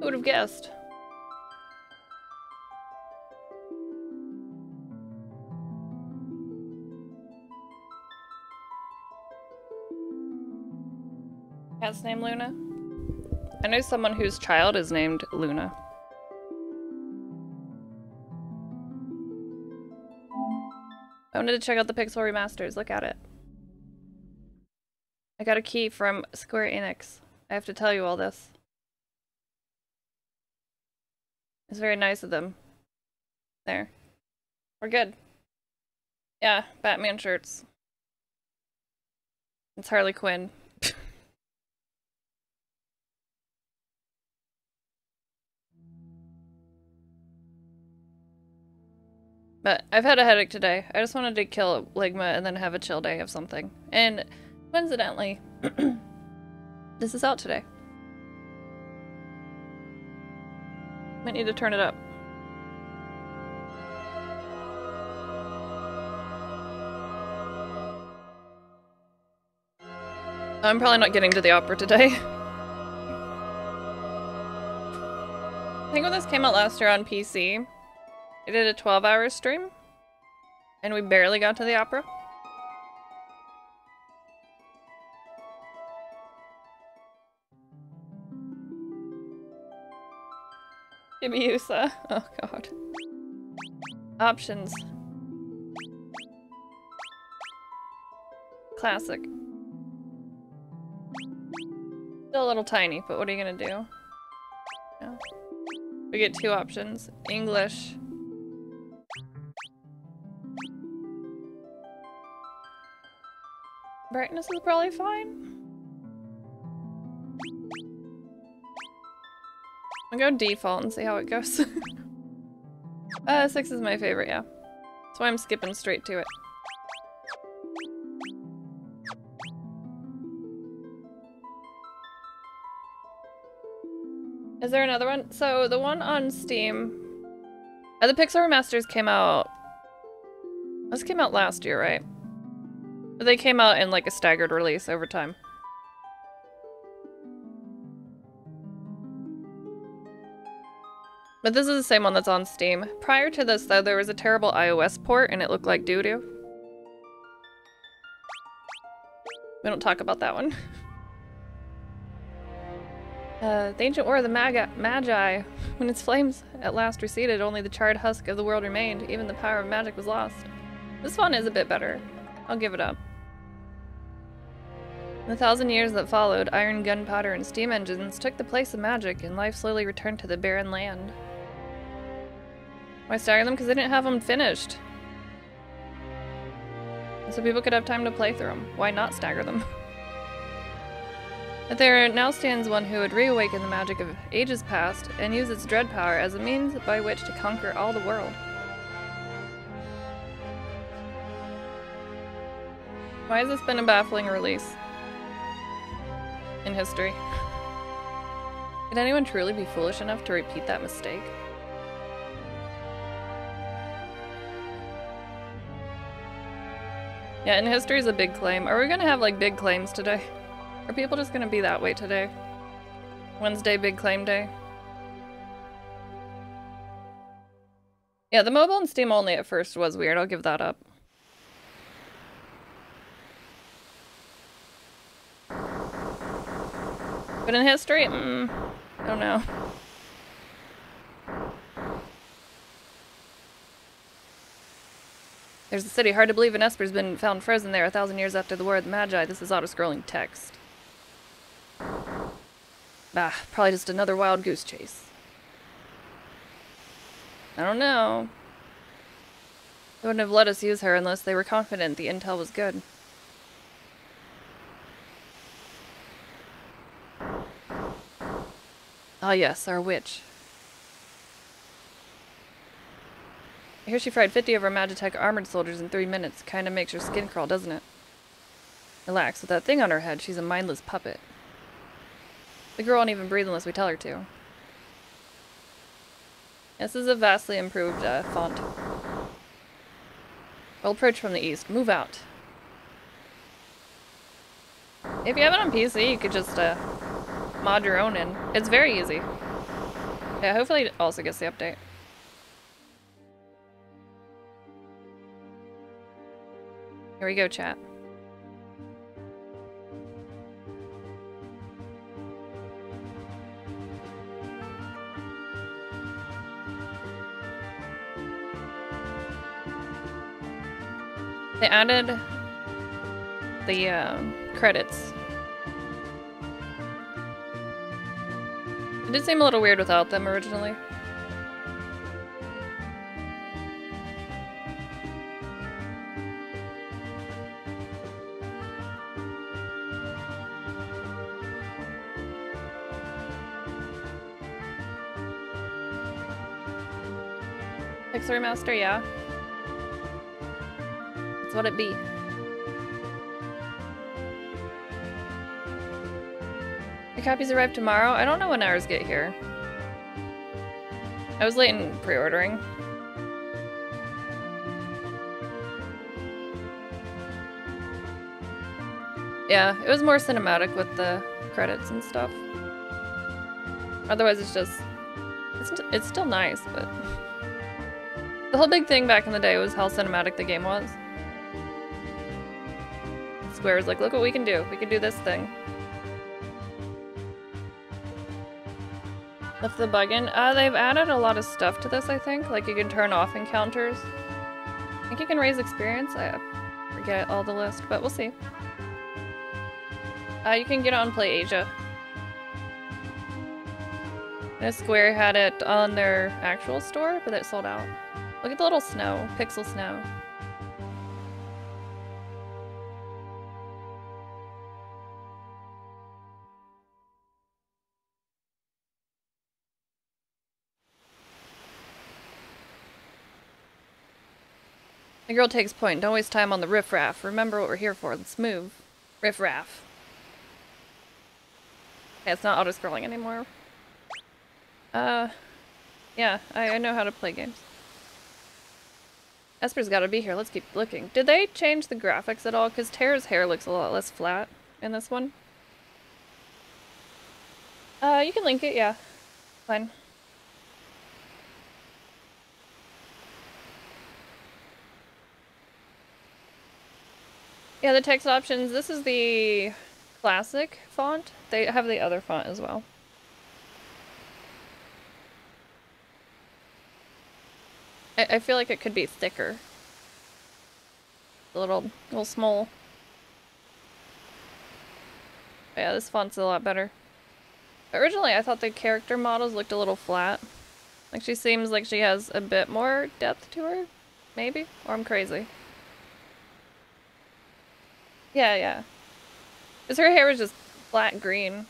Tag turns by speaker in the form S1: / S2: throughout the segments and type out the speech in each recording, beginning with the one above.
S1: Who would have guessed? Cat's name Luna? I know someone whose child is named Luna. I wanted to check out the Pixel remasters. Look at it. I got a key from Square Enix. I have to tell you all this. It's very nice of them. There. We're good. Yeah, Batman shirts. It's Harley Quinn. But I've had a headache today. I just wanted to kill Ligma and then have a chill day of something. And coincidentally, this is out today. Might need to turn it up. I'm probably not getting to the opera today. I think when this came out last year on PC, I did a 12-hour stream, and we barely got to the opera. Chibiusa. Oh god. Options. Classic. Still a little tiny, but what are you gonna do? Yeah. We get two options. English. Brightness is probably fine. I'll go default and see how it goes. 6 is my favorite, yeah. That's why I'm skipping straight to it. Is there another one? So the one on Steam, the Pixel Remasters came out. This came out last year, right? But they came out in like a staggered release over time. But this is the same one that's on Steam. Prior to this, though, there was a terrible iOS port and it looked like doo-doo. We don't talk about that one. The ancient war of the Magi. When its flames at last receded, only the charred husk of the world remained. Even the power of magic was lost. This one is a bit better. I'll give it up. In the 1,000 years that followed, iron, gunpowder, and steam engines took the place of magic, and life slowly returned to the barren land. Why stagger them? Because they didn't have them finished. And so people could have time to play through them. Why not stagger them? But there now stands one who would reawaken the magic of ages past and use its dread power as a means by which to conquer all the world. Why has this been a baffling release in history? Could anyone truly be foolish enough to repeat that mistake? Yeah, and history is a big claim. Are we gonna have like big claims today? Are people just gonna be that way today? Wednesday, big claim day? Yeah, the mobile and Steam only at first was weird. I'll give that up. But in history, I don't know. There's the city. Hard to believe an Esper's been found frozen there 1,000 years after the War of the Magi. This is auto-scrolling text. Bah, probably just another wild goose chase. I don't know. They wouldn't have let us use her unless they were confident the intel was good. Ah yes, our witch. I hear she fried 50 of our Magitech armored soldiers in 3 minutes. Kinda makes her skin crawl, doesn't it? Relax, with that thing on her head, she's a mindless puppet. The girl won't even breathe unless we tell her to. This is a vastly improved font. We'll approach from the east. Move out. If you have it on PC, you could just mod your own in. It's very easy. Yeah, hopefully it also gets the update. Here we go, chat. They added the credits. It did seem a little weird without them originally. Fix the remaster, yeah. That's what it be. The copies arrive tomorrow? I don't know when ours get here. I was late in pre-ordering. Yeah, it was more cinematic with the credits and stuff. Otherwise it's just... It's still nice, but... The whole big thing back in the day was how cinematic the game was. Square was like, look what we can do. We can do this thing. Left the bug in. They've added a lot of stuff to this, I think. Like, you can turn off encounters. I think you can raise experience. I forget all the list, but we'll see. You can get on Play Asia. And Square had it on their actual store, but it sold out. Look at the little snow. Pixel snow. The girl takes point. Don't waste time on the riffraff. Remember what we're here for. Let's move. Riffraff. Okay, it's not auto-scrolling anymore. Yeah, I know how to play games. Esper's gotta be here. Let's keep looking. Did they change the graphics at all? Because Tara's hair looks a lot less flat in this one. You can link it, yeah. Fine. Yeah, the text options. This is the classic font. They have the other font as well. I feel like it could be thicker. A little small. But yeah, this font's a lot better. Originally, I thought the character models looked a little flat. Like, she seems like she has a bit more depth to her. Maybe? Or I'm crazy. Yeah. Because her hair was just flat green.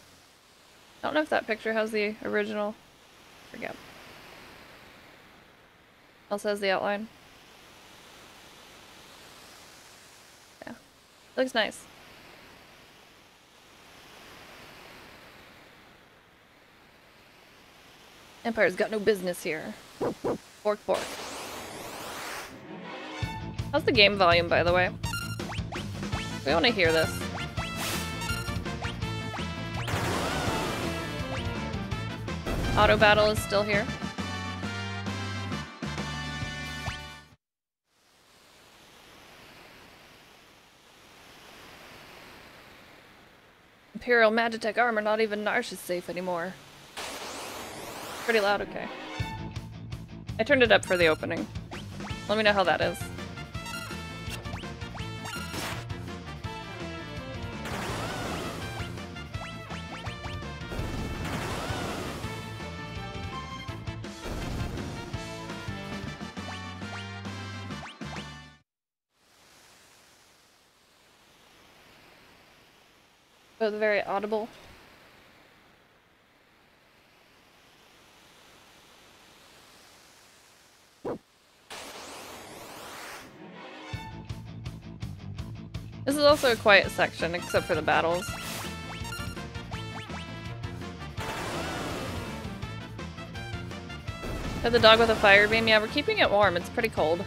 S1: I don't know if that picture has the original. Forget. Also has the outline. Yeah. Looks nice. Empire's got no business here. Bork. How's the game volume, by the way? We want to hear this. Auto battle is still here. Imperial Magitech armor, not even Narsh is safe anymore. Pretty loud, okay. I turned it up for the opening. Let me know how that is. Both very audible. This is also a quiet section, except for the battles. Got the dog with a fire beam. Yeah, we're keeping it warm. It's pretty cold.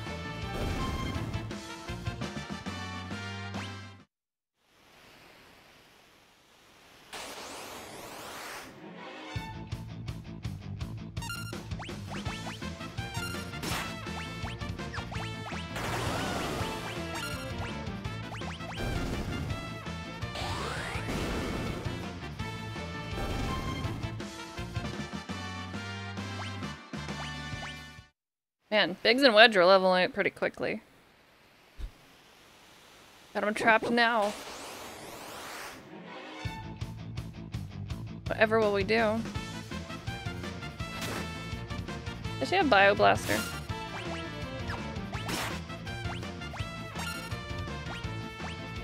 S1: Man, Biggs and Wedge are leveling it pretty quickly. Got him trapped now. Whatever will we do? Does she have Bioblaster?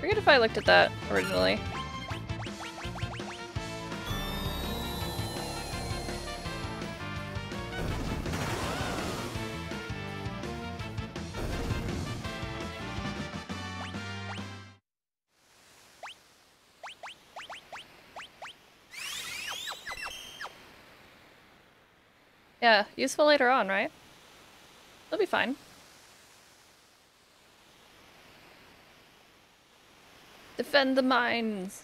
S1: Forget if I looked at that originally. Yeah, useful later on, right? They'll be fine. Defend the mines!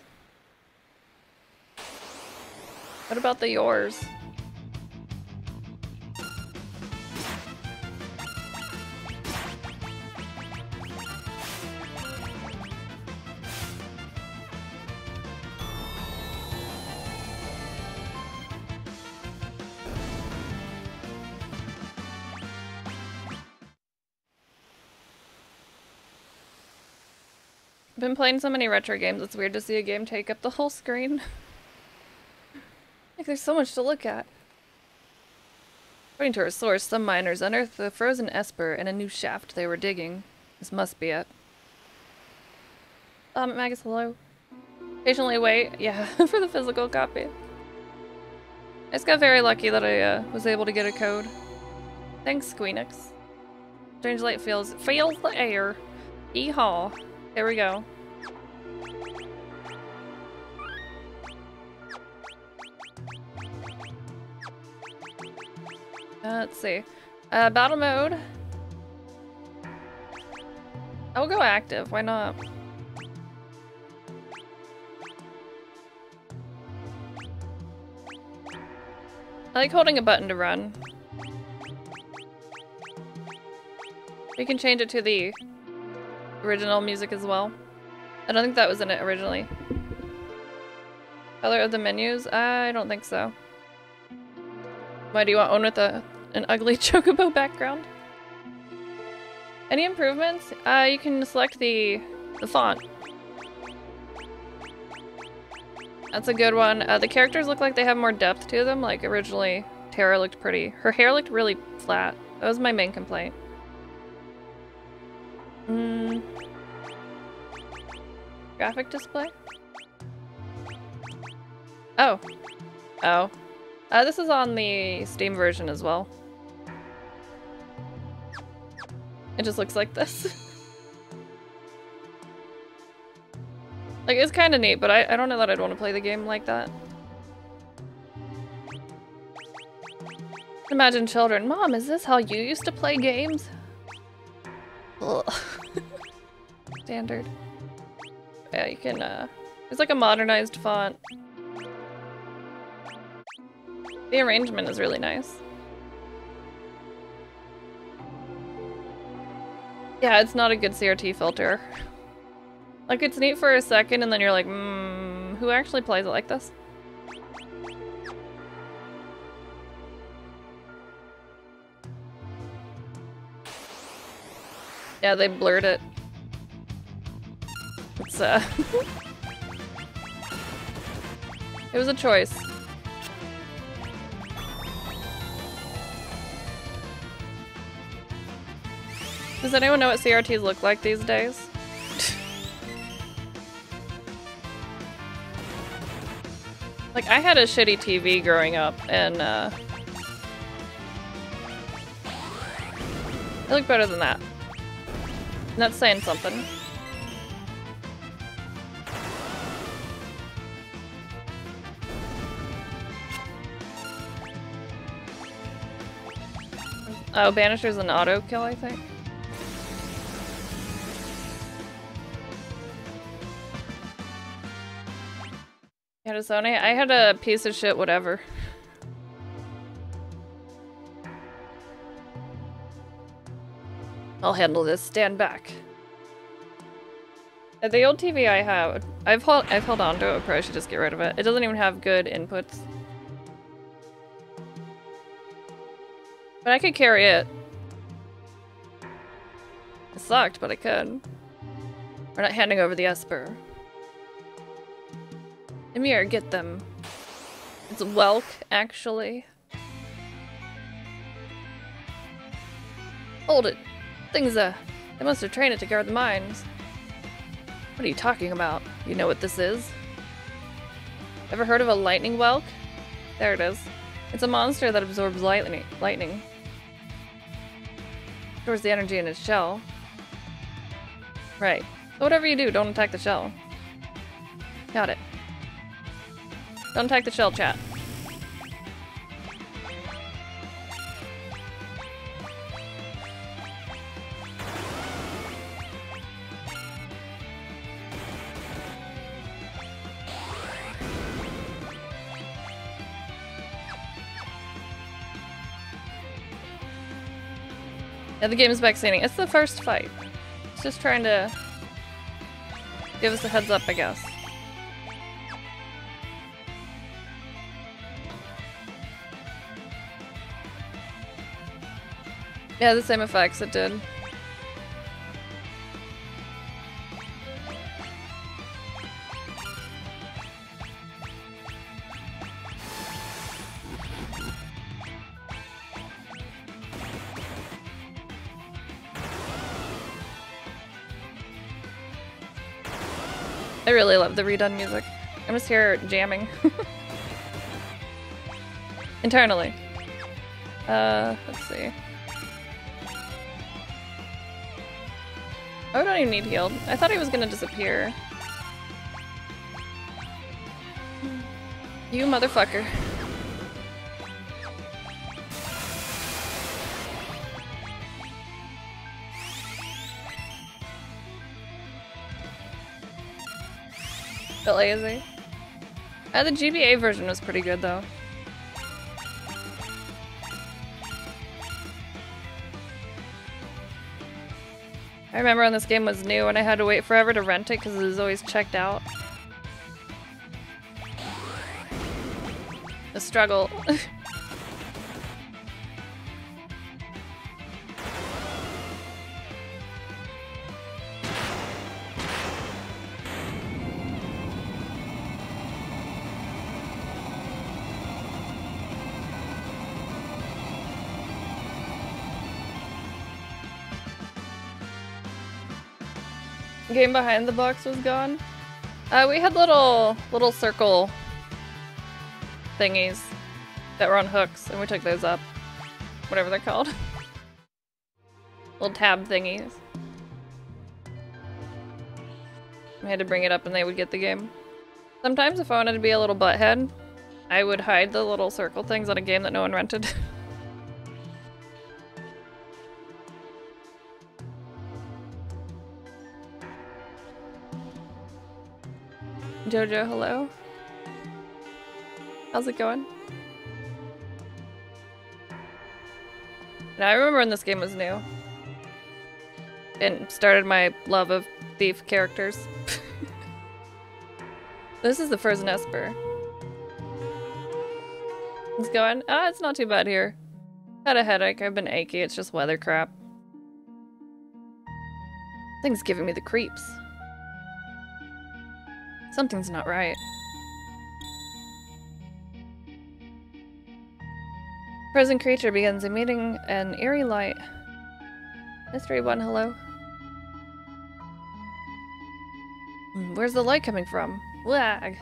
S1: What about the yours? I've been playing so many retro games, it's weird to see a game take up the whole screen. Like, there's so much to look at. According to our source, some miners unearthed a frozen esper in a new shaft they were digging. This must be it. Magus, hello. Patiently wait, yeah, for the physical copy. I just got very lucky that I was able to get a code. Thanks, Square Enix. Strange light feels the air. Yeehaw. There we go. Let's see. Battle mode. I will go active, why not? I like holding a button to run. We can change it to the original music as well. I don't think that was in it originally. Color of the menus? I don't think so. Why do you want one with an ugly chocobo background? Any improvements? You can select the font. That's a good one. The characters look like they have more depth to them. Like originally, Terra looked pretty. Her hair looked really flat. That was my main complaint. Graphic display? Oh. Oh. This is on the Steam version as well. It just looks like this. Like, it's kind of neat, but I don't know that I'd want to play the game like that. Imagine children. Mom, is this how you used to play games? Ugh. Standard. Yeah, you can, it's like a modernized font. The arrangement is really nice. Yeah, it's not a good CRT filter. Like, it's neat for a second, and then you're like, who actually plays it like this? Yeah, they blurred it. It's, it was a choice. Does anyone know what CRTs look like these days? Like, I had a shitty TV growing up, and, it looked better than that. And that's saying something. Oh, Banisher's an auto kill, I think. You had a Sony? I had a piece of shit whatever. I'll handle this. Stand back. The old TV I have, I've held on to it, but I should just get rid of it. It doesn't even have good inputs. But I could carry it. It sucked, but I could. We're not handing over the Esper. Emir, get them. It's Welk, actually. Hold it. Things, they must have trained it to guard the mines. What are you talking about? You know what this is? Ever heard of a lightning Welk? There it is. It's a monster that absorbs lightning. Stores the energy in its shell. Right. So whatever you do, don't attack the shell. Got it. Don't attack the shell, chat. Yeah, the game is vaccinating. It's the first fight. It's just trying to give us a heads up, I guess. Yeah, the same effects it did. I really love the redone music. I'm just here jamming. Internally. Let's see. Oh, I don't even need healed. I thought he was gonna disappear. You motherfucker. Bit lazy. The GBA version was pretty good though. I remember when this game was new and I had to wait forever to rent it because it was always checked out. The struggle. Game behind the box was gone. We had little circle thingies that were on hooks, and we took those up. Whatever they're called. Little tab thingies. We had to bring it up and they would get the game. Sometimes if I wanted to be a little butthead, I would hide the little circle things on a game that no one rented. Jojo, hello. How's it going? Now, I remember when this game was new. And started my love of thief characters. This is the frozen Esper. It's going? Ah, it's not too bad here. Had a headache, I've been achy, it's just weather crap. Thing's giving me the creeps. Something's not right. Frozen creature begins emitting an eerie light. Mystery 1, hello. Where's the light coming from? Lag.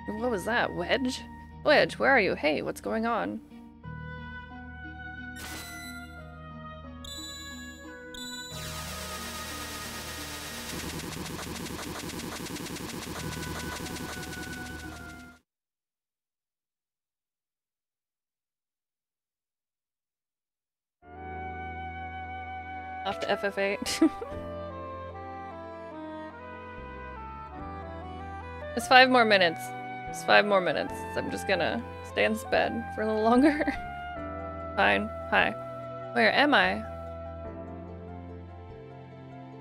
S1: What was that? Wedge? Wedge, where are you? Hey, what's going on? Off to FF8. It's 5 more minutes. It's 5 more minutes. I'm just gonna stay in this bed for a little longer. Fine. Hi. Where am I?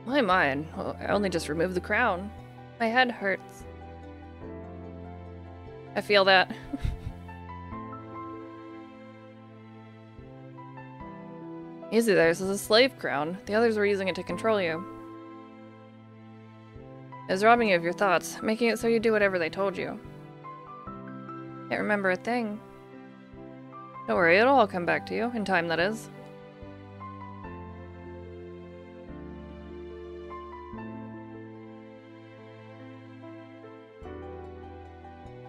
S1: My mind. Well, I only just removed the crown. My head hurts. I feel that. Easy there, this is a slave crown. The others were using it to control you. It was robbing you of your thoughts, making it so you do whatever they told you. Can't remember a thing. Don't worry, it'll all come back to you. In time, that is.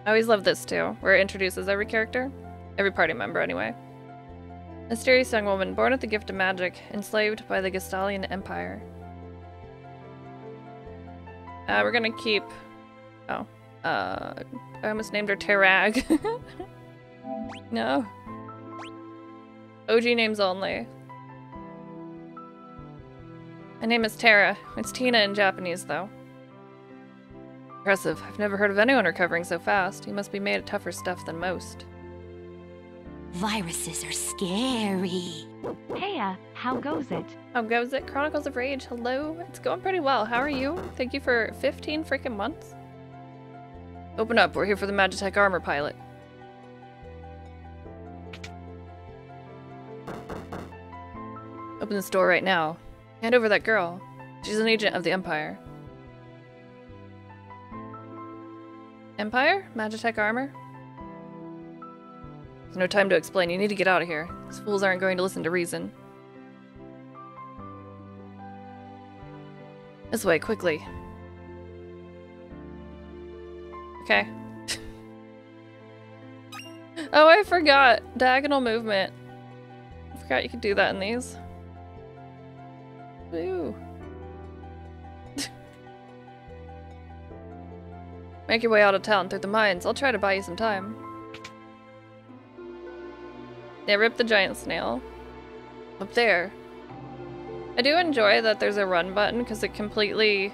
S1: I always love this too, where it introduces every character. Every party member, anyway. Mysterious young woman, born with the gift of magic, enslaved by the Gestalian Empire. We're gonna keep... Oh. I almost named her Terag. No. OG names only. My name is Tara. It's Tina in Japanese, though. Impressive. I've never heard of anyone recovering so fast. You must be made of tougher stuff than most.
S2: Viruses are scary.
S3: Hey, how goes it?
S1: How goes it? Chronicles of Rage, hello? It's going pretty well. How are you? Thank you for 15 freaking months. Open up. We're here for the Magitech armor pilot. Open this door right now. Hand over that girl. She's an agent of the Empire. Empire? Magitech armor? There's no time to explain. You need to get out of here. These fools aren't going to listen to reason. This way, quickly. Okay. Oh, I forgot. Diagonal movement. I forgot you could do that in these. Woo. Make your way out of town through the mines. I'll try to buy you some time. Yeah, rip the giant snail. Up there. I do enjoy that there's a run button because it completely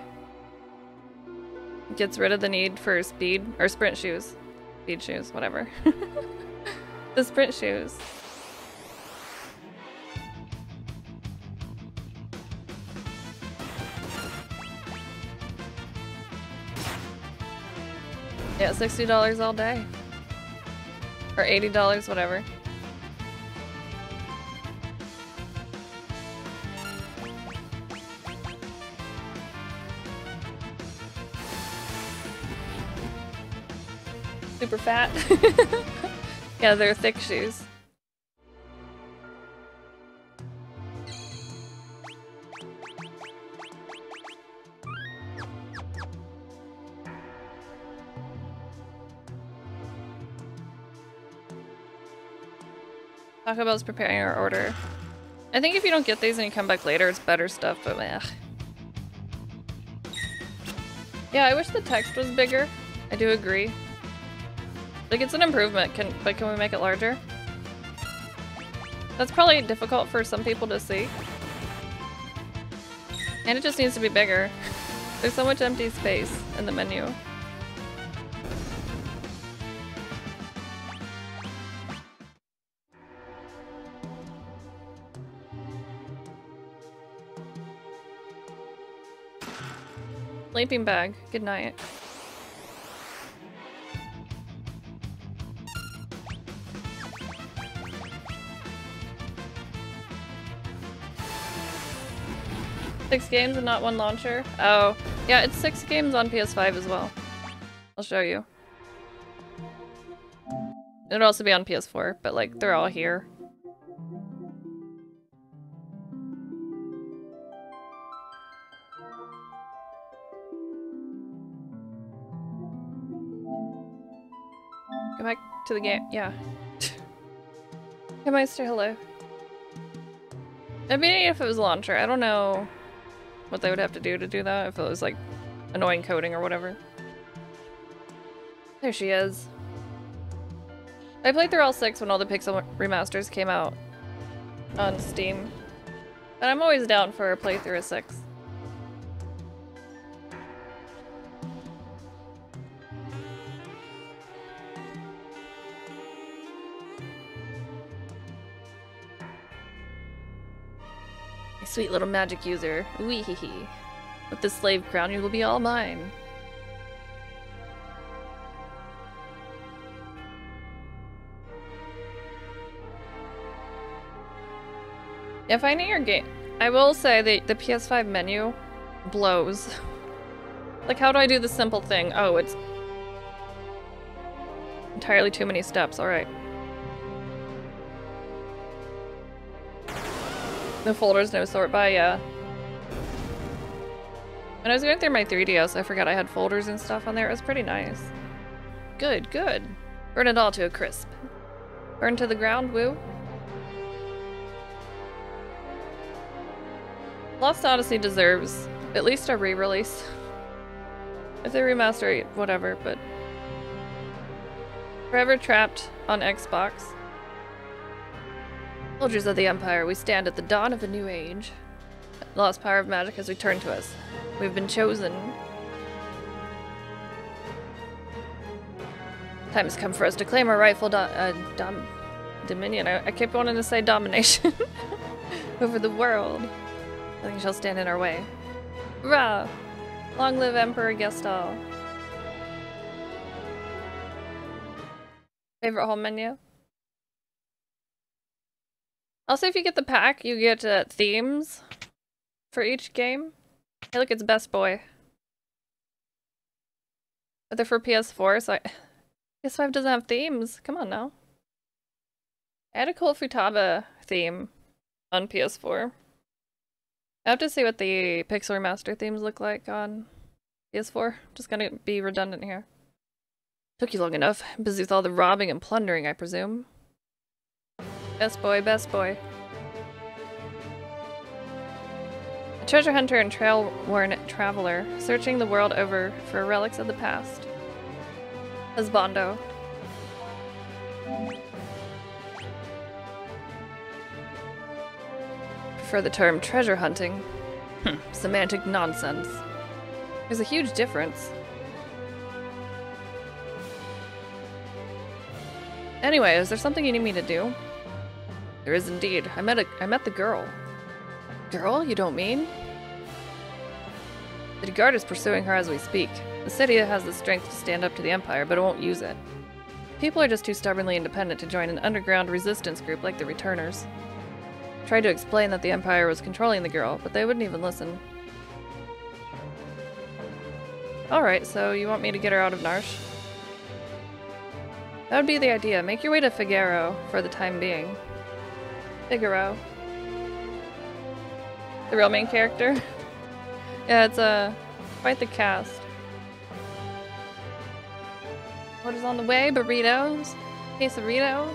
S1: gets rid of the need for speed or sprint shoes. Speed shoes, whatever. The sprint shoes. Yeah, $60 all day. Or $80, whatever. Super fat. Yeah, they're thick shoes. Taco Bell's preparing our order. I think if you don't get these and you come back later, it's better stuff, but meh. Yeah, I wish the text was bigger. I do agree. Like, it's an improvement, but can we make it larger? That's probably difficult for some people to see. And it just needs to be bigger. There's so much empty space in the menu. Sleeping bag. Good night. Six games and not one launcher? Oh, yeah, it's 6 games on PS5 as well. I'll show you. It'll also be on PS4, but like, they're all here. Go back to the game, yeah. Hey Meister, hello. It'd be neat if it was a launcher. I don't know what they would have to do that, if it was like annoying coding or whatever. There she is. I played through all 6 when all the Pixel remasters came out on Steam. And I'm always down for a playthrough of 6. Sweet little magic user. Wee hee hee. With the slave crown, you will be all mine. Yeah, finding your game. I will say the PS5 menu blows. Like, how do I do the simple thing? Oh, it's entirely too many steps. Alright. No folders, no sort by, yeah. When I was going through my 3DS, I forgot I had folders and stuff on there. It was pretty nice. Good, good. Burn it all to a crisp. Burn to the ground, woo. Lost Odyssey deserves at least a re-release. If they remaster it, whatever, but... Forever trapped on Xbox. Soldiers of the Empire, we stand at the dawn of a new age. The lost power of magic has returned to us. We've been chosen. Time has come for us to claim our rightful dominion. I kept wanting to say domination. Over the world. Nothing shall stand in our way. Hurrah! Long live Emperor Gestal. Favorite home menu? Also, if you get the pack, you get themes for each game. Hey, look, it's Best Boy. But they're for PS4, so PS5 doesn't have themes. Come on now. I had a cool Futaba theme on PS4. I have to see what the Pixel Remaster themes look like on PS4. Just gonna be redundant here. Took you long enough. I'm busy with all the robbing and plundering, I presume. Best boy, best boy. A treasure hunter and trail-worn traveler, searching the world over for relics of the past. Husbando. Prefer the term treasure hunting. Semantic nonsense. There's a huge difference. Anyway, is there something you need me to do? There is indeed. I met the girl. Girl? You don't mean? The guard is pursuing her as we speak. The city has the strength to stand up to the Empire, but it won't use it. People are just too stubbornly independent to join an underground resistance group like the Returners. I tried to explain that the Empire was controlling the girl, but they wouldn't even listen. Alright, so you want me to get her out of Narsh? That would be the idea. Make your way to Figaro for the time being. Figaro. The real main character? Yeah, it's quite the cast. Orders on the way, burritos, quesarito.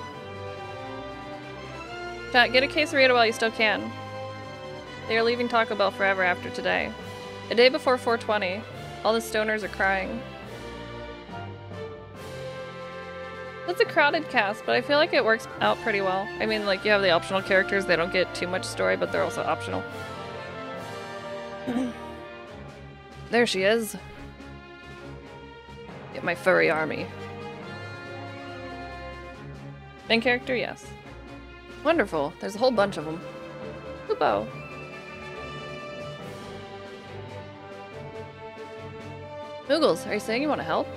S1: Chat, get a quesarito while you still can. They are leaving Taco Bell forever after today. A day before 420. All the stoners are crying. It's a crowded cast, but I feel like it works out pretty well. I mean, like, you have the optional characters, they don't get too much story, but they're also optional. There she is. Get my furry army. Main character, yes. Wonderful. There's a whole bunch of them. Hoopo. Moogles, are you saying you want to help?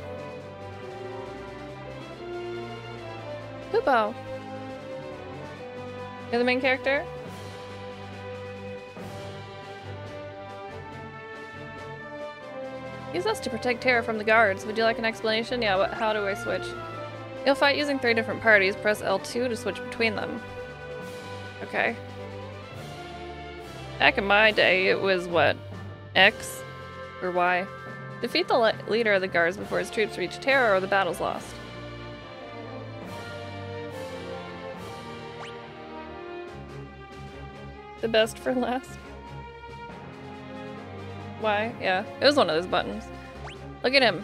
S1: Hoopo. You're the main character? Use us to protect Terra from the guards. Would you like an explanation? Yeah, how do I switch? You'll fight using 3 different parties. Press L2 to switch between them. Okay. Back in my day, it was what? X? Or Y? Defeat the leader of the guards before his troops reach Terra or the battle's lost. The best for last. Why? Yeah, it was one of those buttons. Look at him.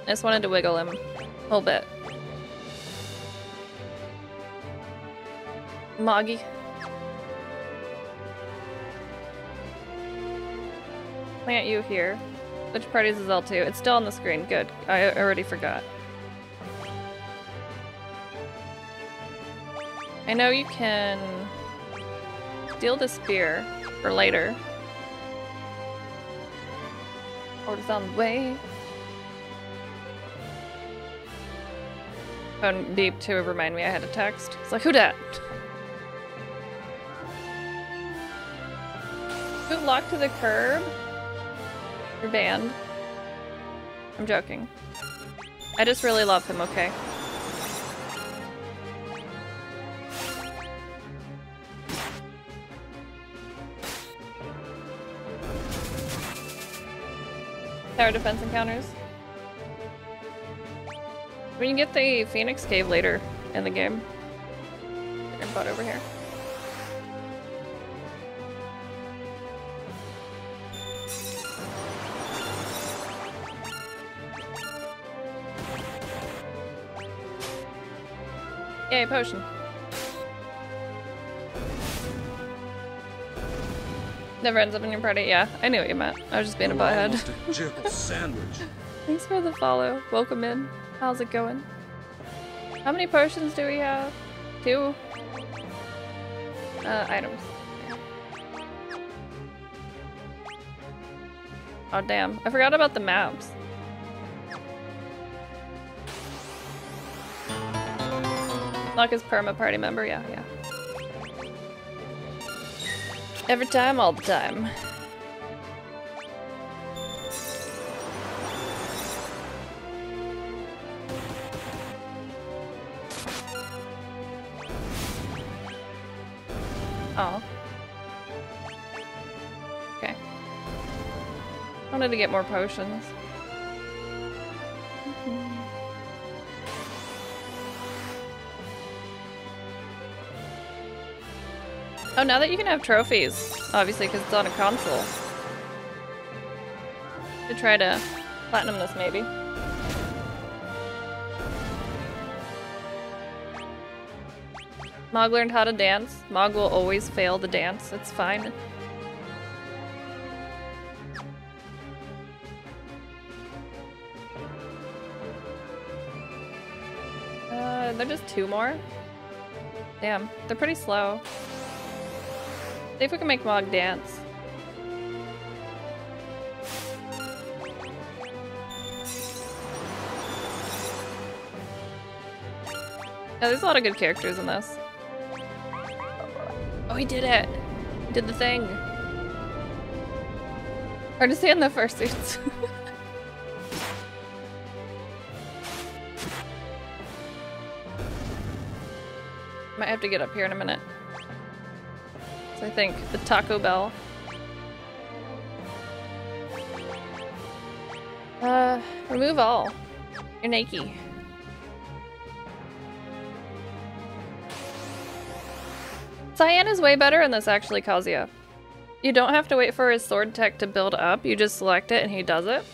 S1: I just wanted to wiggle him a whole bit. Moggy. Plant you here. Which parties is L2? It's still on the screen. Good. I already forgot. I know you can steal the spear for later. Orders on the way. Phone beeped to remind me I had a text. It's like, who dat? Who locked to the curb? You're banned. I'm joking. I just really love him, okay? Tower defense encounters. We can get the Phoenix Cave later in the game. Get your butt over here. Yay, potion. Never ends up in your party. Yeah, I knew what you meant. I was just being a butthead. Thanks for the follow. Welcome in. How's it going? How many potions do we have? 2? Items. Oh damn, I forgot about the maps. Lock is perma party member, yeah. Every time, all the time. Oh. Okay. I wanted to get more potions. Oh, now that you can have trophies, obviously, because it's on a console. Should try to platinum this, maybe. Mog learned how to dance. Mog will always fail the dance. It's fine. They're just 2 more? Damn, they're pretty slow. See if we can make Mog dance. Yeah, there's a lot of good characters in this. Oh, he did it! He did the thing. Hard to say in the fursuits. Might have to get up here in a minute. So I think the Taco Bell. Remove all. You're naked. Cyan is way better in this, actually, Kazuya. You don't have to wait for his sword tech to build up. You just select it and he does it.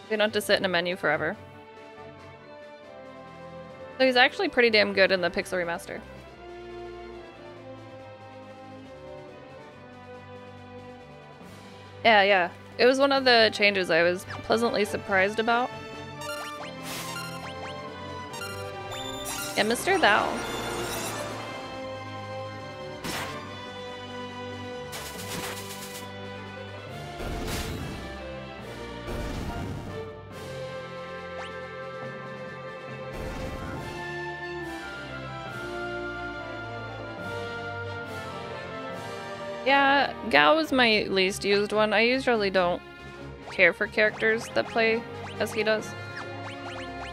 S1: You don't have to sit in a menu forever. So he's actually pretty damn good in the Pixel Remaster. Yeah. It was one of the changes I was pleasantly surprised about. Yeah, Mr. Thou. Yeah, Gao is my least used one. I usually don't care for characters that play as he does.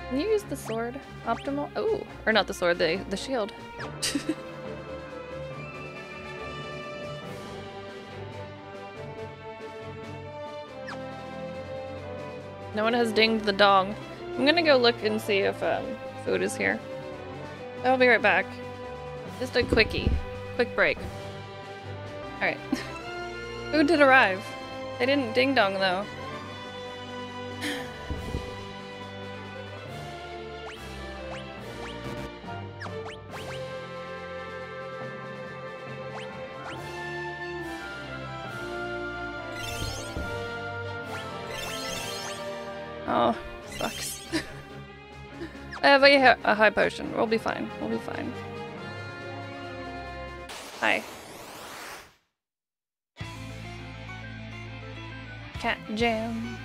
S1: Can you use the sword? Optimal? Oh, or not the sword, the shield. No one has dinged the dong. I'm gonna go look and see if food is here. I'll be right back. Just a quickie. Quick break. Alright. Food did arrive. They didn't ding dong though. Oh, sucks. I have a high potion. We'll be fine. We'll be fine. Hi. Cat jam.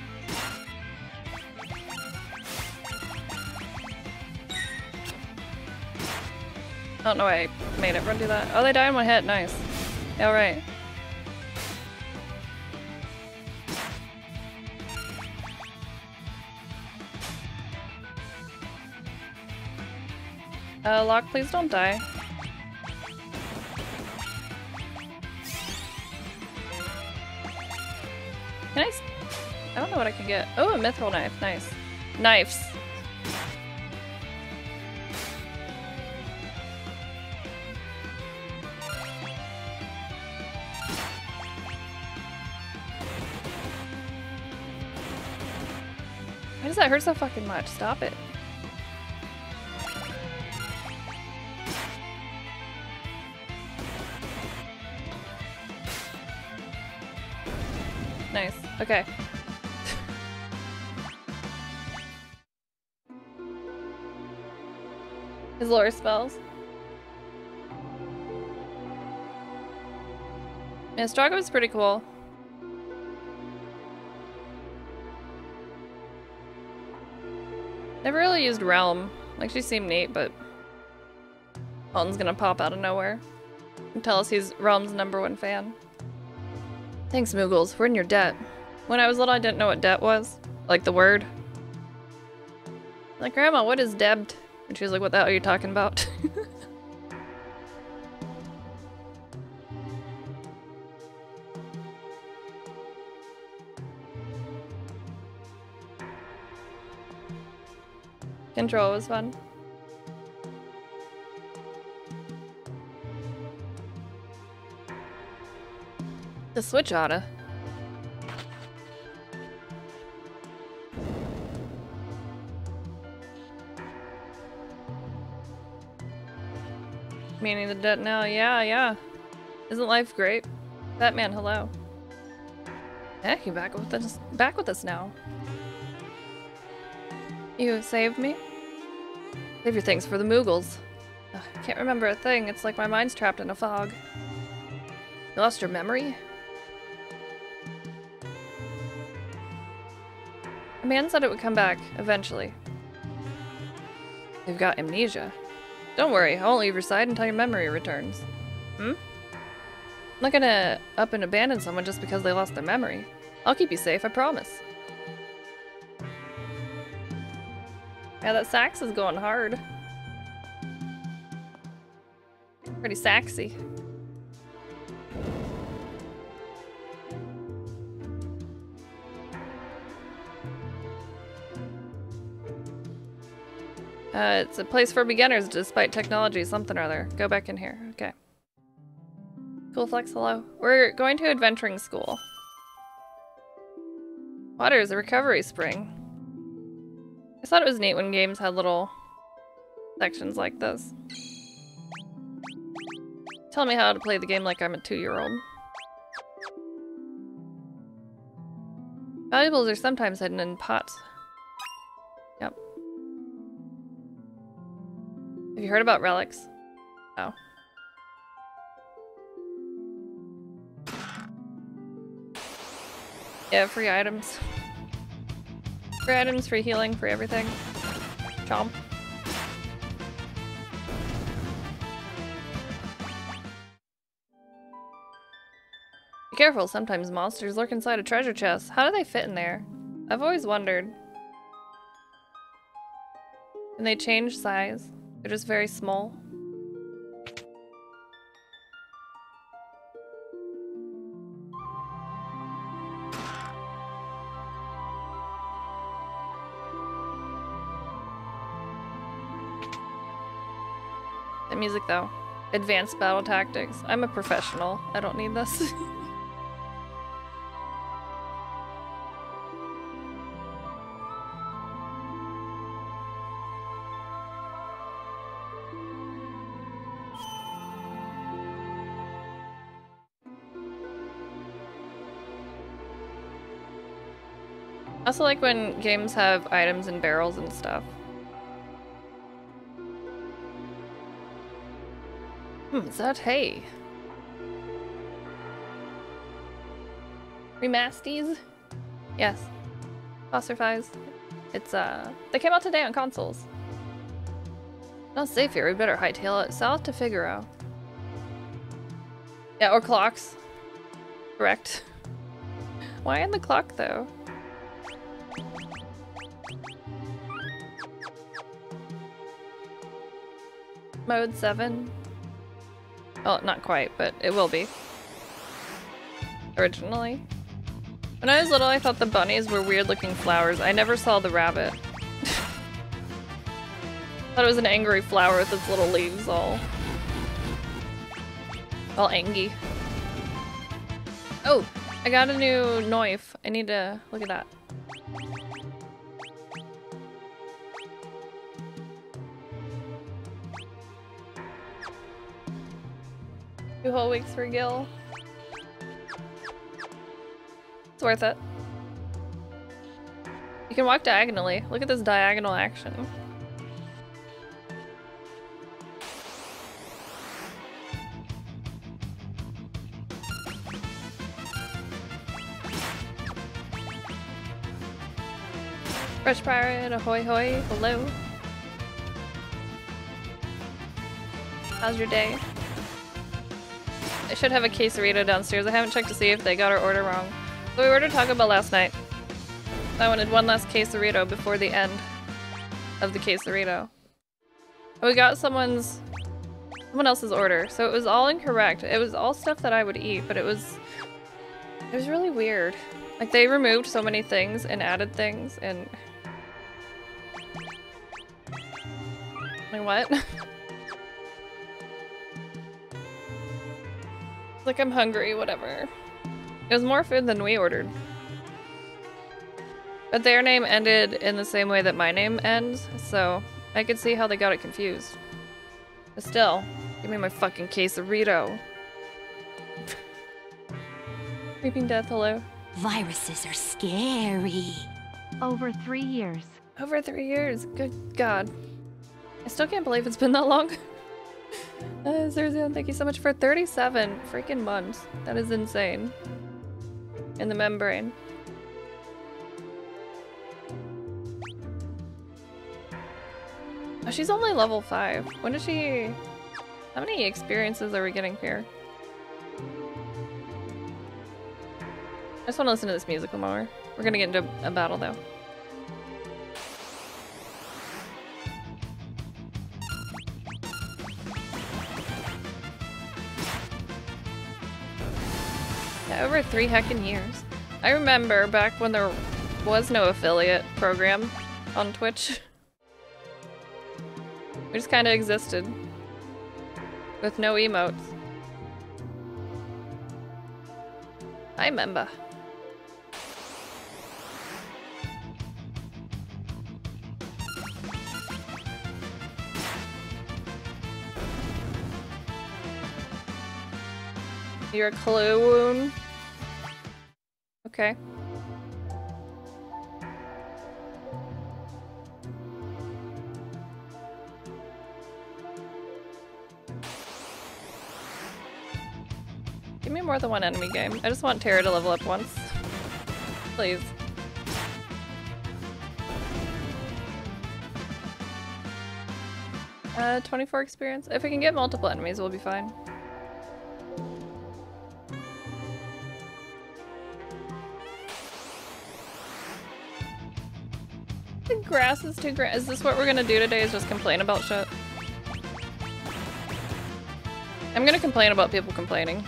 S1: I don't know why I made everyone do that. Oh, they die in one hit. Nice. Yeah, alright. Locke, please don't die. Can I don't know what I can get. Oh, a mithril knife. Nice. Knives. Why does that hurt so fucking much? Stop it. Nice. Okay. His lore spells. Yeah, Strago was pretty cool. Never really used Realm. Like, she seemed neat, but Alton's gonna pop out of nowhere and tell us he's Realm's #1 fan. Thanks, Moogles. We're in your debt. When I was little, I didn't know what debt was. Like the word. Like, Grandma, what is debt? And she was like, what the hell are you talking about? Control was fun. The Switch oughta. Meaning the debt now? Yeah. Isn't life great? Batman, hello. Heck, you back with us now. You saved me? Save your things for the Moogles. Ugh, I can't remember a thing. It's like my mind's trapped in a fog. You lost your memory? A man said it would come back, eventually. You've got amnesia. Don't worry, I won't leave your side until your memory returns. I'm not gonna up and abandon someone just because they lost their memory. I'll keep you safe, I promise. Yeah, that sax is going hard. Pretty saxy. It's a place for beginners despite technology, something or other. Go back in here. Okay. Cool Flex, hello. We're going to adventuring school. Water is a recovery spring. I thought it was neat when games had little sections like this. Tell me how to play the game like I'm a 2-year-old. Valuables are sometimes hidden in pots. Yep. Have you heard about relics? Oh. Yeah, free items. Free items, free healing, free everything. Chomp. Be careful, sometimes monsters lurk inside a treasure chest. How do they fit in there? I've always wondered. Can they change size? They're just very small. The music though. Advanced battle tactics. I'm a professional. I don't need this. I also like when games have items in barrels and stuff. Is that hay? Remasters? Yes. Apostrophize. It's they came out today on consoles. Not safe here. We better hightail it south to Figaro. Yeah, or clocks. Correct. Why in the clock, though? Mode 7. Well, not quite, but it will be. Originally. When I was little, I thought the bunnies were weird-looking flowers. I never saw the rabbit. Thought it was an angry flower with its little leaves all angy. Oh, I got a new knife. I need to look at that. 2 whole weeks for Gil. It's worth it. You can walk diagonally. Look at this diagonal action. Fresh pirate, ahoy hoy, hello. How's your day? I should have a quesarito downstairs. I haven't checked to see if they got our order wrong. So we ordered Taco Bell last night. I wanted one last quesarito before the end of the quesarito. And we got someone else's order, so it was all incorrect. It was all stuff that I would eat, but it was really weird. Like, they removed so many things and added things, and like, what? Like, I'm hungry, whatever. It was more food than we ordered. But their name ended in the same way that my name ends, so I could see how they got it confused. But still, give me my fucking quesarito. Creeping Death, hello.
S2: Viruses are scary.
S3: Over 3 years.
S1: Over 3 years, good God. I still can't believe it's been that long. Zerzan, thank you so much for 37 freaking months. That is insane. In the membrane. Oh, she's only level 5. When is she... How many experiences are we getting here? I just want to listen to this musical more. We're gonna get into a battle though. Yeah, over 3 heckin' years. I remember back when there was no affiliate program on Twitch. We just kind of existed. With no emotes. I remember. You're a Clue. Okay. Give me more than one enemy game. I just want Terra to level up once. Please. Uh, 24 experience. If we can get multiple enemies, we'll be fine. The grass is too grand. Is this what we're gonna do today, is just complain about shit? I'm gonna complain about people complaining.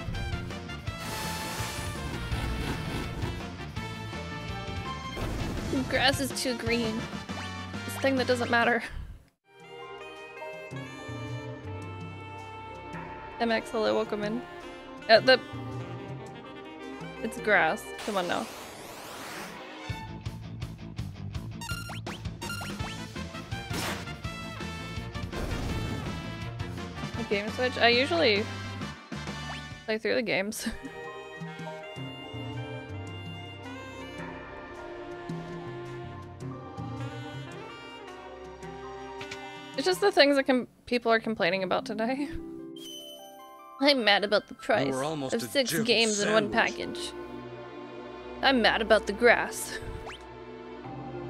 S1: The grass is too green. This thing that doesn't matter. MX, hello, welcome in. It's grass. Come on now. Game switch? I usually play through the games. It's just the things that people are complaining about today. I'm mad about the price of 6 games in one package. I'm mad about the grass.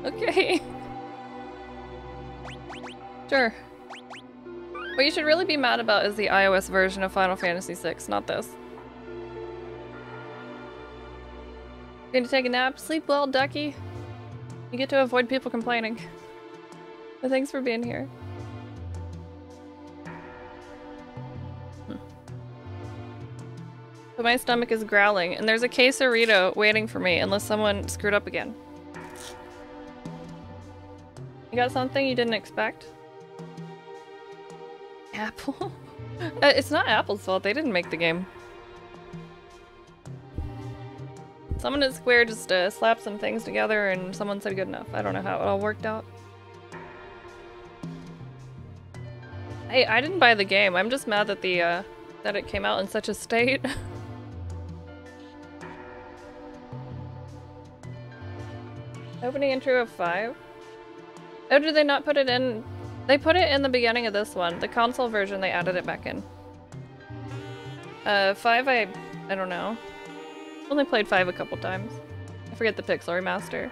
S1: Okay. Sure. What you should really be mad about is the iOS version of Final Fantasy VI, not this. Going to take a nap? Sleep well, Ducky. You get to avoid people complaining. But thanks for being here. But my stomach is growling, and there's a quesarito waiting for me unless someone screwed up again. You got something you didn't expect? Apple? It's not Apple's fault, they didn't make the game. Someone at Square just slapped some things together and someone said good enough. I don't know how it all worked out. Hey, I didn't buy the game. I'm just mad that that it came out in such a state. Opening intro of 5? Oh, did they not put it in? They put it in the beginning of this one. The console version, they added it back in. 5, I don't know. Only played 5 a couple times. I forget the Pixel Remaster.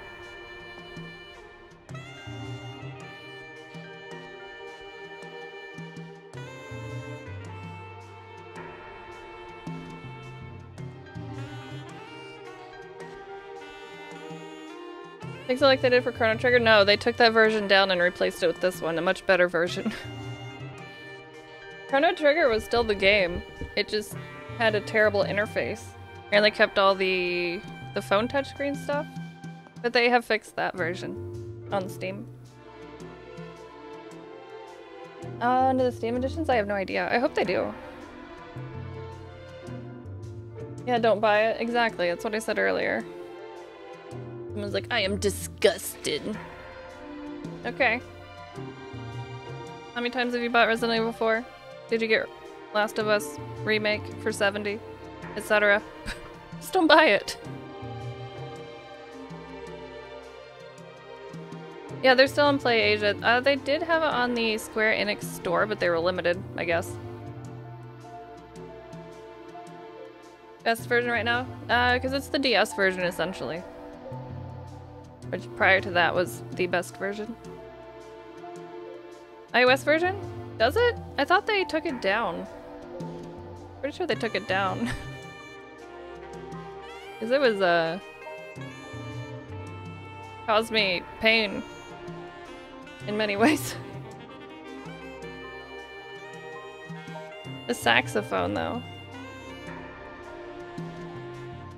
S1: Pixel like they did for Chrono Trigger? No, they took that version down and replaced it with this one, a much better version. Chrono Trigger was still the game. It just had a terrible interface. And they kept all the phone touchscreen stuff. But they have fixed that version on Steam. Into the Steam editions? I have no idea. I hope they do. Yeah, don't buy it. Exactly, that's what I said earlier. Someone's like, I am disgusted. Okay. How many times have you bought Resident Evil 4? Did you get Last of Us Remake for 70? Etc. Just don't buy it. Yeah, they're still in Play Asia. They did have it on the Square Enix store, but they were limited, I guess. Best version right now? Because it's the DS version, essentially. Which prior to that was the best version. iOS version? Does it? I thought they took it down. Pretty sure they took it down. Because it was, caused me pain in many ways. The saxophone, though.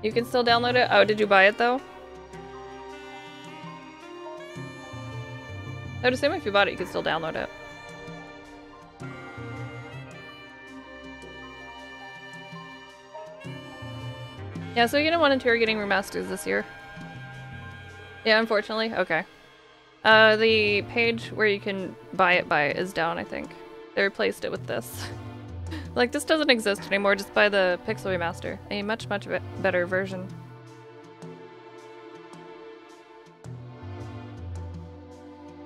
S1: You can still download it? Oh, did you buy it, though? I would assume if you bought it, you could still download it. Yeah, so you know 1 and 2 are getting remasters this year. Yeah, unfortunately. Okay. The page where you can buy it is down, I think. They replaced it with this. Like, this doesn't exist anymore, just buy the Pixel Remaster. A much, much better version.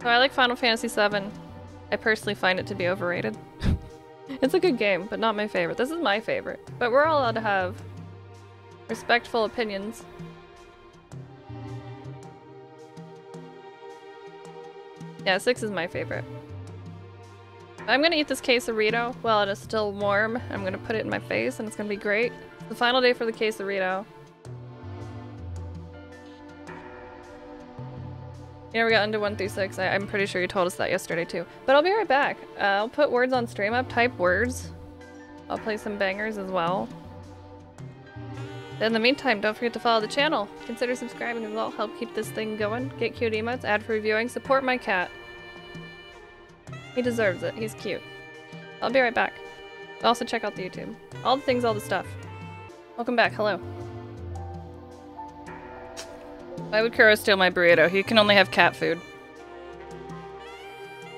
S1: So I like Final Fantasy VII. I personally find it to be overrated. It's a good game, but not my favorite. This is my favorite. But we're all allowed to have respectful opinions. Yeah, 6 is my favorite. I'm gonna eat this quesarito while it is still warm. I'm gonna put it in my face and it's gonna be great. It's the final day for the quesarito. You never got into 1 through 6. I'm pretty sure you told us that yesterday too. But I'll be right back. I'll put words on stream up, type words. I'll play some bangers as well. In the meantime, don't forget to follow the channel. Consider subscribing as well. Help keep this thing going. Get cute emotes, ad for reviewing, support my cat. He deserves it. He's cute. I'll be right back. Also check out the YouTube. All the things, all the stuff. Welcome back. Hello. Why would Kuro steal my burrito? He can only have cat food.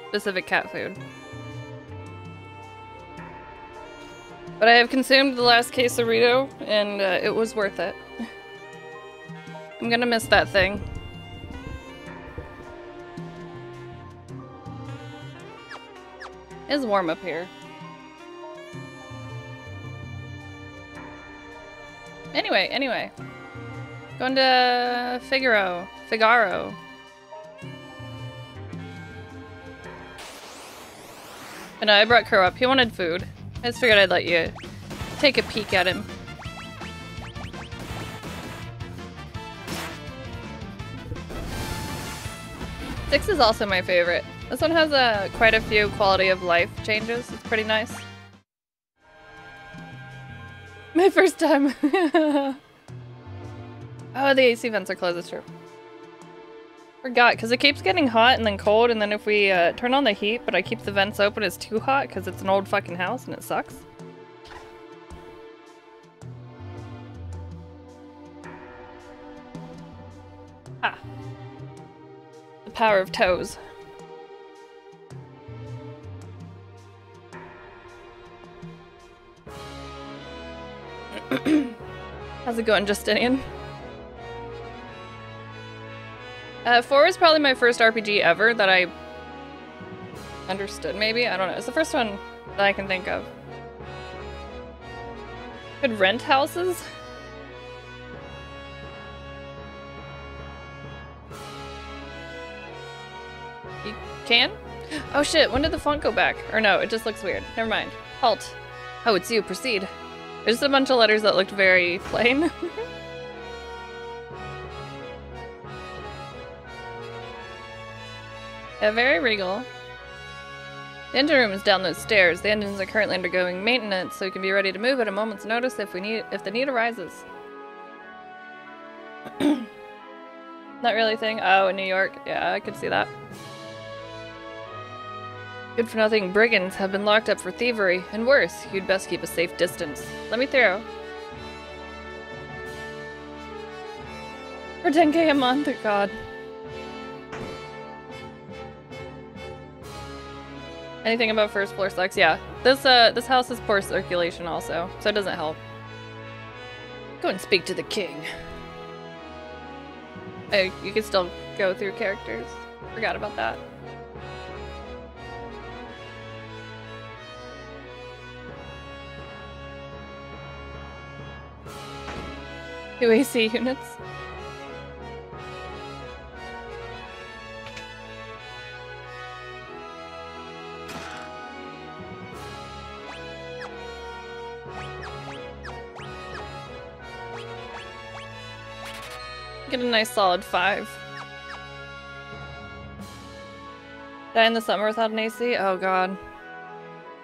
S1: Specific cat food. But I have consumed the last quesarito, and it was worth it. I'm gonna miss that thing. It's warm up here. Anyway. Going to Figaro. But no, I brought Crow up. He wanted food. I just figured I'd let you take a peek at him. Six is also my favorite. This one has quite a few quality of life changes. It's pretty nice. My first time. Oh, the AC vents are closed, that's true. Forgot, because it keeps getting hot and then cold, and then if we turn on the heat, but I keep the vents open, it's too hot because it's an old fucking house and it sucks. Ah. The power of toes. How's it going, Justinian? 4 is probably my first RPG ever that I understood, maybe? I don't know. It's the first one that I can think of. Could rent houses? You can? Oh shit, when did the font go back? Or no, it just looks weird. Never mind. Halt. Oh, it's you. Proceed. There's just a bunch of letters that looked very plain. Yeah, very regal. The engine room is down those stairs. The engines are currently undergoing maintenance, so we can be ready to move at a moment's notice if the need arises. Not really a thing. Oh, in New York. Yeah, I could see that. Good for nothing brigands have been locked up for thievery, and worse, you'd best keep a safe distance. Let me through. For 10k a month, oh god. Anything about first floor sucks? Yeah. This house is poor circulation also, so it doesn't help. Go and speak to the king. Oh, you can still go through characters. Forgot about that. Two AC units. Get a nice solid 5. Die in the summer without an AC? Oh god.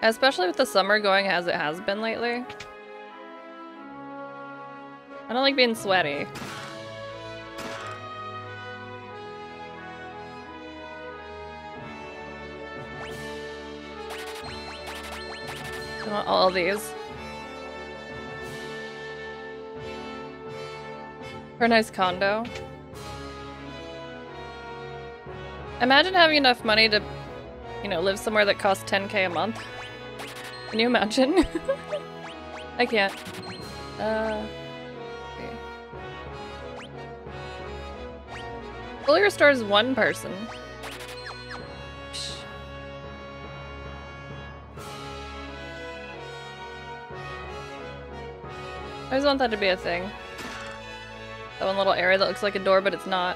S1: Especially with the summer going as it has been lately. I don't like being sweaty. I want all of these. For a nice condo. Imagine having enough money to, you know, live somewhere that costs 10k a month. Can you imagine? I can't. Okay. Fully restores 1 person. Psh. I always want that to be a thing. That one little area that looks like a door, but it's not.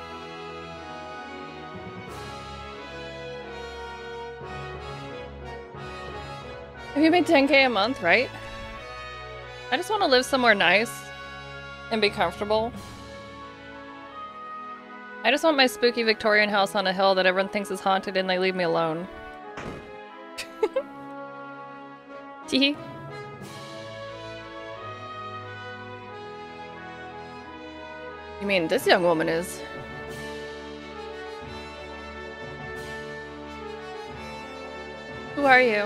S1: If you made 10k a month, right? I just want to live somewhere nice and be comfortable. I just want my spooky Victorian house on a hill that everyone thinks is haunted and they leave me alone. Teehee. You mean this young woman is? Who are you?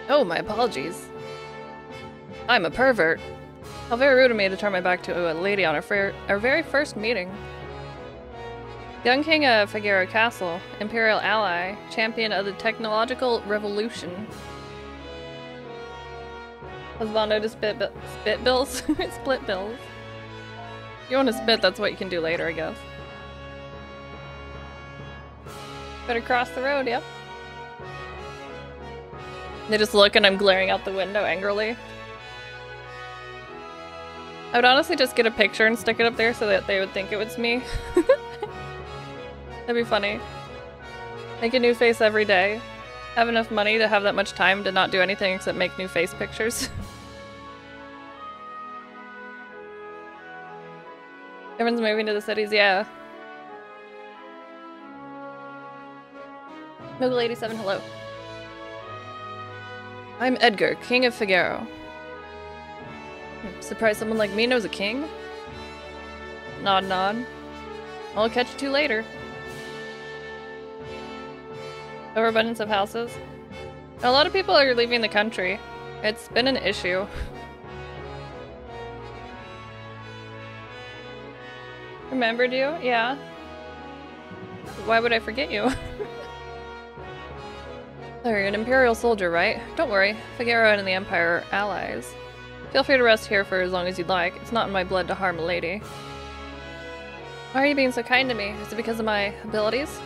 S1: Oh, my apologies. I'm a pervert. How very rude of me to turn my back to a lady on our very first meeting. Young King of Figueroa Castle, Imperial ally, champion of the technological revolution. Husbando to spit bills? Split bills. If you want to spit, that's what you can do later, I guess. Better cross the road, yep. They just look and I'm glaring out the window angrily. I would honestly just get a picture and stick it up there so that they would think it was me. That'd be funny. Make a new face every day. have enough money to have that much time to not do anything except make new face pictures. Everyone's moving to the cities, yeah. Mogul 87, hello. I'm Edgar, King of Figaro. Surprised someone like me knows a king? Nod, nod. I'll catch you two later. Overabundance of houses. A lot of people are leaving the country. It's been an issue. Remembered you? Yeah. Why would I forget you? Oh, you're an Imperial soldier, right? Don't worry, Figaro and the Empire are allies. Feel free to rest here for as long as you'd like. It's not in my blood to harm a lady. Why are you being so kind to me? Is it because of my abilities?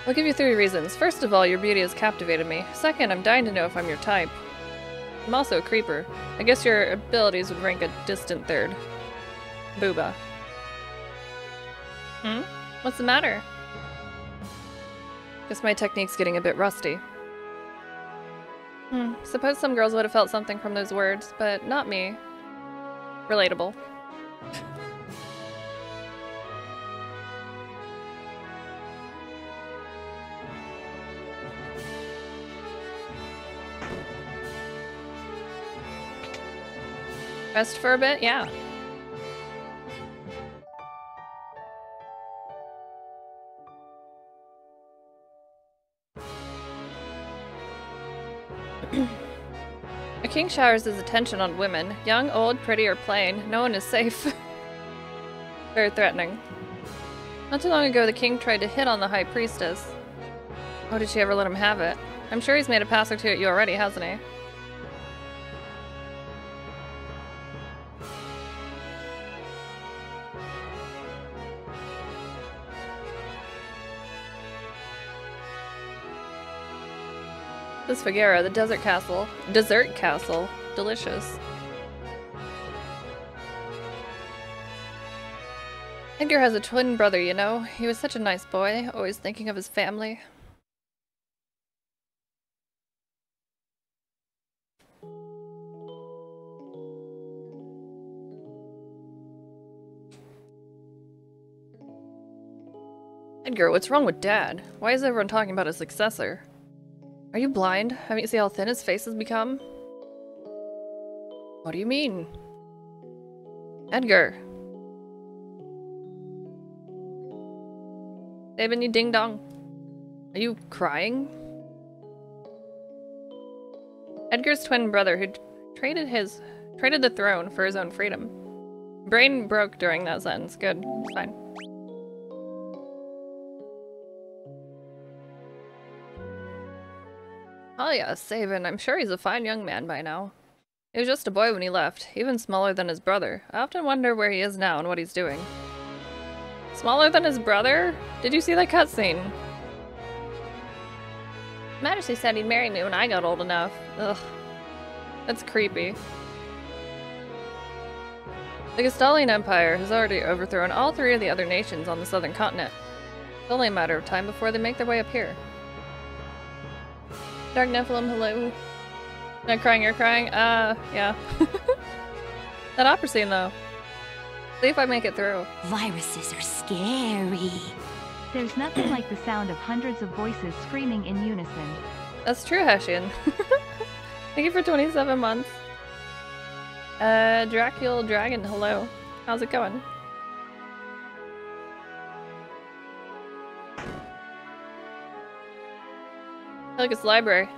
S1: I'll give you 3 reasons. First of all, your beauty has captivated me. Second, I'm dying to know if I'm your type. I'm also a creeper. I guess your abilities would rank a distant third. Booba. What's the matter? Guess my technique's getting a bit rusty. Suppose some girls would have felt something from those words, but not me. Relatable. Rest for a bit? Yeah. A king showers his attention on women. Young, old, pretty, or plain. No one is safe. Very threatening. Not too long ago, the king tried to hit on the high priestess. Oh, did she ever let him have it? I'm sure he's made a pass or two at you already, hasn't he? This Figaro, the desert castle. Dessert castle. Delicious. Edgar has a twin brother, you know. He was such a nice boy, always thinking of his family. Edgar, what's wrong with Dad? Why is everyone talking about his successor? Are you blind? Haven't you seen how thin his face has become? What do you mean? Edgar. David, you ding dong. Are you crying? Edgar's twin brother who traded the throne for his own freedom. Brain broke during that sentence. Good. It's fine. Oh yeah, Sabin. I'm sure he's a fine young man by now. He was just a boy when he left, even smaller than his brother. I often wonder where he is now and what he's doing. Smaller than his brother? Did you see that cutscene? Majesty said he'd marry me when I got old enough. Ugh. That's creepy. The Gastalian Empire has already overthrown all 3 of the other nations on the southern continent. It's only a matter of time before they make their way up here. Dark Nephilim, hello. Not crying, you're crying? Yeah. That opera scene, though. See if I make it through.
S2: Viruses are scary.
S3: There's nothing like the sound of hundreds of voices screaming in unison.
S1: That's true, Hessian. Thank you for 27 months. Dracula Dragon, hello. How's it going? Like it's library.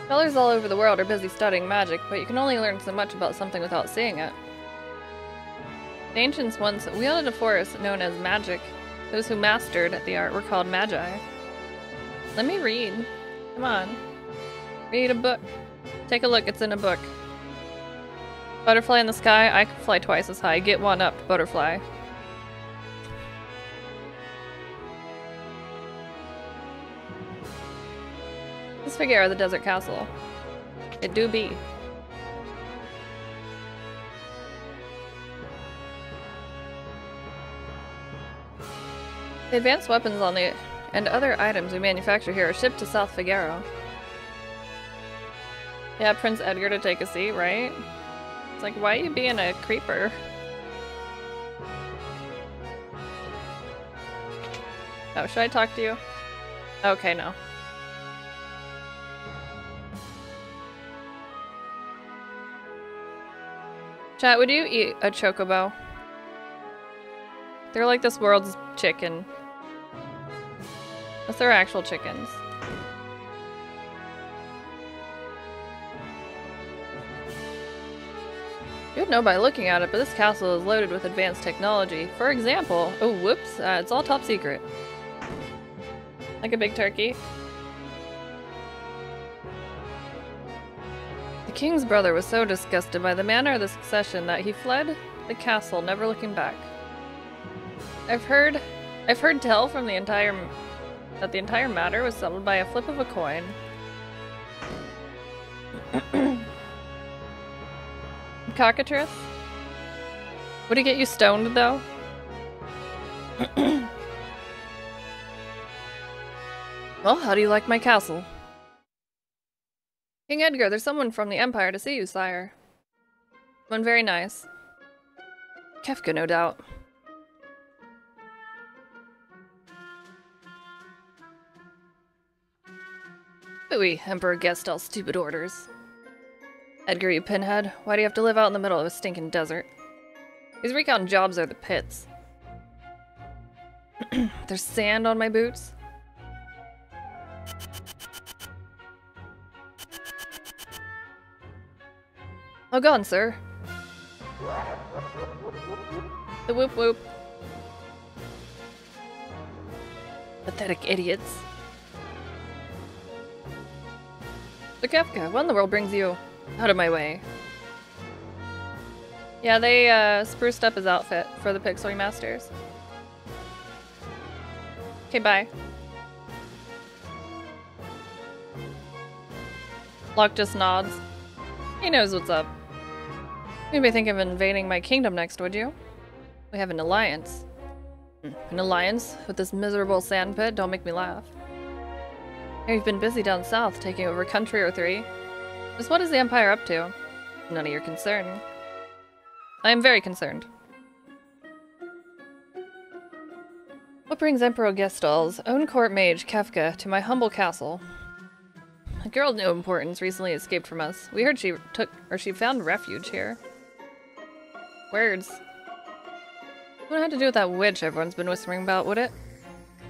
S1: Scholars all over the world are busy studying magic, but you can only learn so much about something without seeing it. The ancients once wielded a force known as magic. Those who mastered the art were called magi. Let me read. Come on. Read a book. Take a look, it's in a book. Butterfly in the sky, I can fly twice as high. Get one up, butterfly. This Figaro, the desert castle. It do be. The advanced weapons on the and other items we manufacture here are shipped to South Figaro. Yeah, Prince Edgar to take a seat, right? It's like, why are you being a creeper? Oh, should I talk to you? Okay, no. Chat, would you eat a chocobo? They're like this world's chicken. Unless they're actual chickens. You'd know by looking at it, but this castle is loaded with advanced technology. For example, oh whoops, it's all top secret. Like a big turkey. The king's brother was so disgusted by the manner of the succession that he fled the castle, never looking back. I've heard tell from the entire matter was settled by a flip of a coin. Cockatrice? Would it get you stoned though? Well, how do you like my castle? King Edgar, there's someone from the Empire to see you, sire. Someone very nice. Kefka, no doubt. Ooey, Emperor Gestel's stupid orders. Edgar, you pinhead, why do you have to live out in the middle of a stinking desert? These recon jobs are the pits. There's sand on my boots. Oh, gone, sir. The whoop whoop. Pathetic idiots. So Kefka, what in the world brings you out of my way? Yeah, they spruced up his outfit for the Pixel remasters. Okay, bye. Locke just nods. He knows what's up. You'd be thinking of invading my kingdom next, would you? We have an alliance. An alliance with this miserable sandpit? Don't make me laugh. You've been busy down south, taking over a country or three. Just what is the Empire up to? None of your concern. I am very concerned. What brings Emperor Gestal's own court mage, Kefka, to my humble castle? A girl of no importance recently escaped from us. We heard she found refuge here. Words. What had to do with that witch everyone's been whispering about, would it?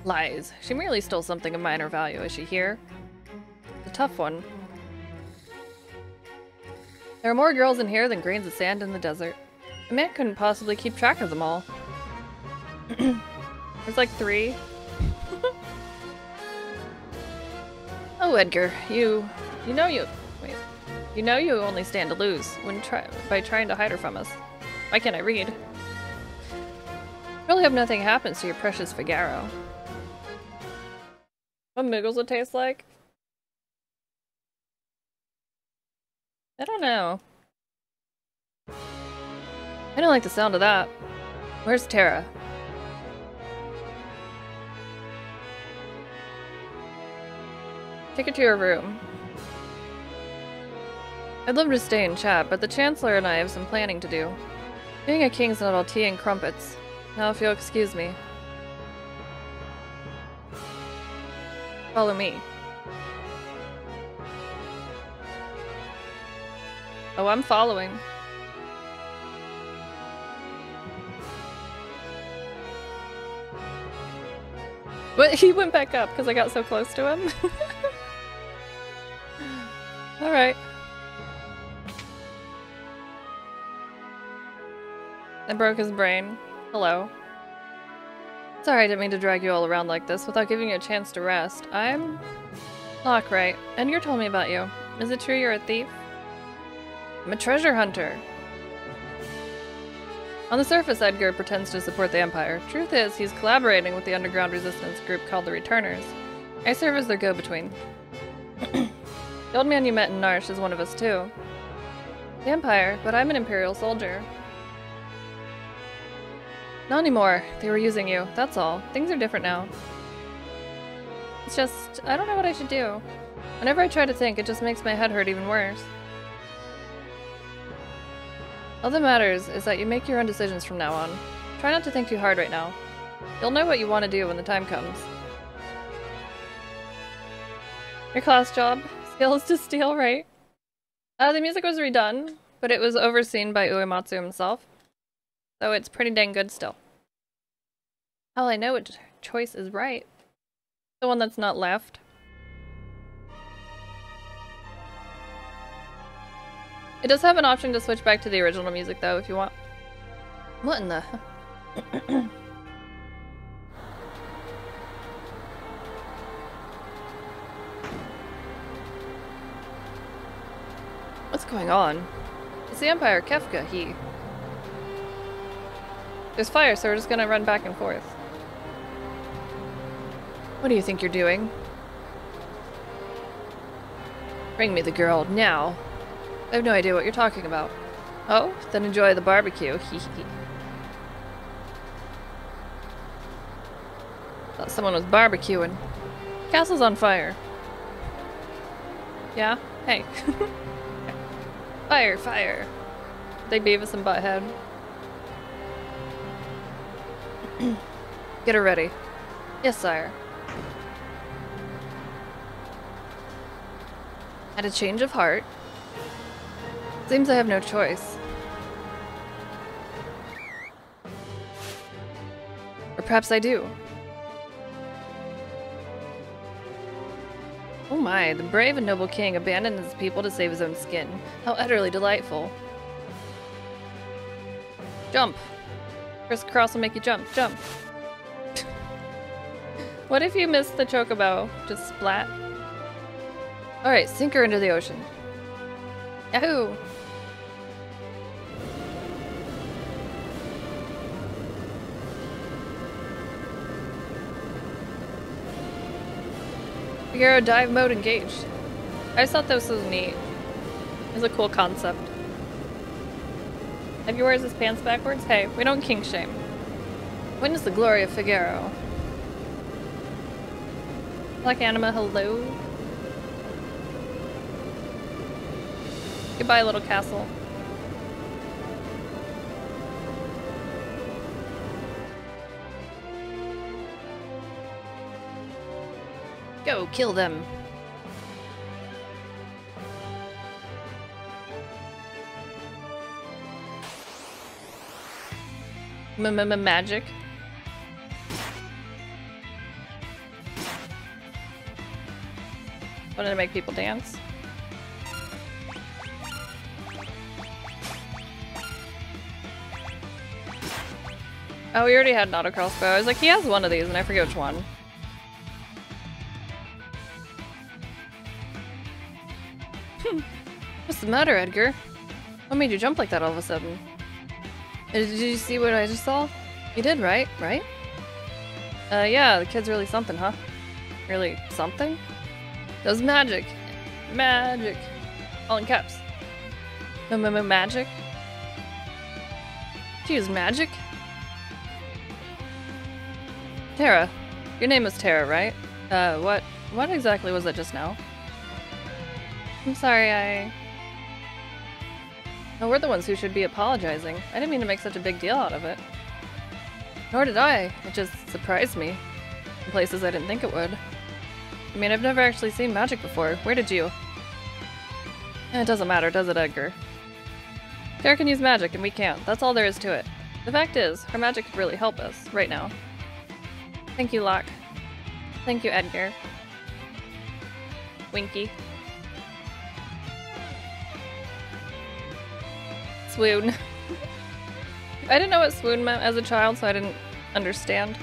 S1: Lies. She merely stole something of minor value. Is she here? It's a tough one. There are more girls in here than grains of sand in the desert. A man couldn't possibly keep track of them all. There's like 3. Oh, Edgar, you know you only stand to lose by trying to hide her from us. Why can't I read? Really hope nothing happens to your precious Figaro. What Muggles would taste like? I don't know. I don't like the sound of that. Where's Tara? Take her to her room. I'd love to stay and chat, but the Chancellor and I have some planning to do. Being a king's not all tea and crumpets. Now if you'll excuse me. Follow me. Oh, I'm following. But he went back up because I got so close to him. Alright. I broke his brain. Hello. Sorry, I didn't mean to drag you all around like this without giving you a chance to rest. I'm... Locke, right? Edgar told me about you. Is it true you're a thief? I'm a treasure hunter. On the surface, Edgar pretends to support the Empire. Truth is, he's collaborating with the underground resistance group called the Returners. I serve as their go-between. The old man you met in Narsh is one of us too. The Empire, but I'm an Imperial soldier. Not anymore. They were using you, that's all. Things are different now. It's just, I don't know what I should do. Whenever I try to think, it just makes my head hurt even worse. All that matters is that you make your own decisions from now on. Try not to think too hard right now. You'll know what you want to do when the time comes. Your class job. Skill is to steal, right? The music was redone, but it was overseen by Uematsu himself. So it's pretty dang good still. Hell, I know which choice is right. The one that's not left. It does have an option to switch back to the original music though, if you want. What in the... What's going on? It's the Empire, Kefka, he... There's fire, so we're just gonna run back and forth. What do you think you're doing? Bring me the girl, now. I have no idea what you're talking about. Oh? Then enjoy the barbecue, hee hee. Thought someone was barbecuing. Castle's on fire. Yeah? Hey. Fire, fire. They Beavis and Butthead. Get her ready. Yes, sire. Had a change of heart. Seems I have no choice. Or perhaps I do. Oh my, the brave and noble king abandoned his people to save his own skin. How utterly delightful. Jump. Crisscross will make you jump. Jump. What if you missed the chocobo? Just splat. Alright, sink her into the ocean. Yahoo! Figaro dive mode engaged. I just thought this was neat. It was a cool concept. If he wears his pants backwards, hey, we don't kink shame. Witness the glory of Figaro. Black Anima, hello. Goodbye, little castle. Go, kill them. Magic. Wanted to make people dance. Oh, we already had an auto crossbow. I was like, he has one of these, and I forget which one. What's the matter, Edgar? What made you jump like that all of a sudden? Did you see what I just saw? You did, right? Right? Yeah, the kid's really something, huh? Really something? That was magic. Magic. All in caps. Magic? She used magic? Tara. Your name is Tara, right? What exactly was that just now? I'm sorry, No, we're the ones who should be apologizing. I didn't mean to make such a big deal out of it. Nor did I. It just surprised me. In places I didn't think it would. I mean, I've never actually seen magic before. Where did you? It doesn't matter, does it, Edgar? Tara can use magic and we can't. That's all there is to it. The fact is, her magic could really help us, right now. Thank you, Locke. Thank you, Edgar. Winky. Swoon. I didn't know what swoon meant as a child, so I didn't understand.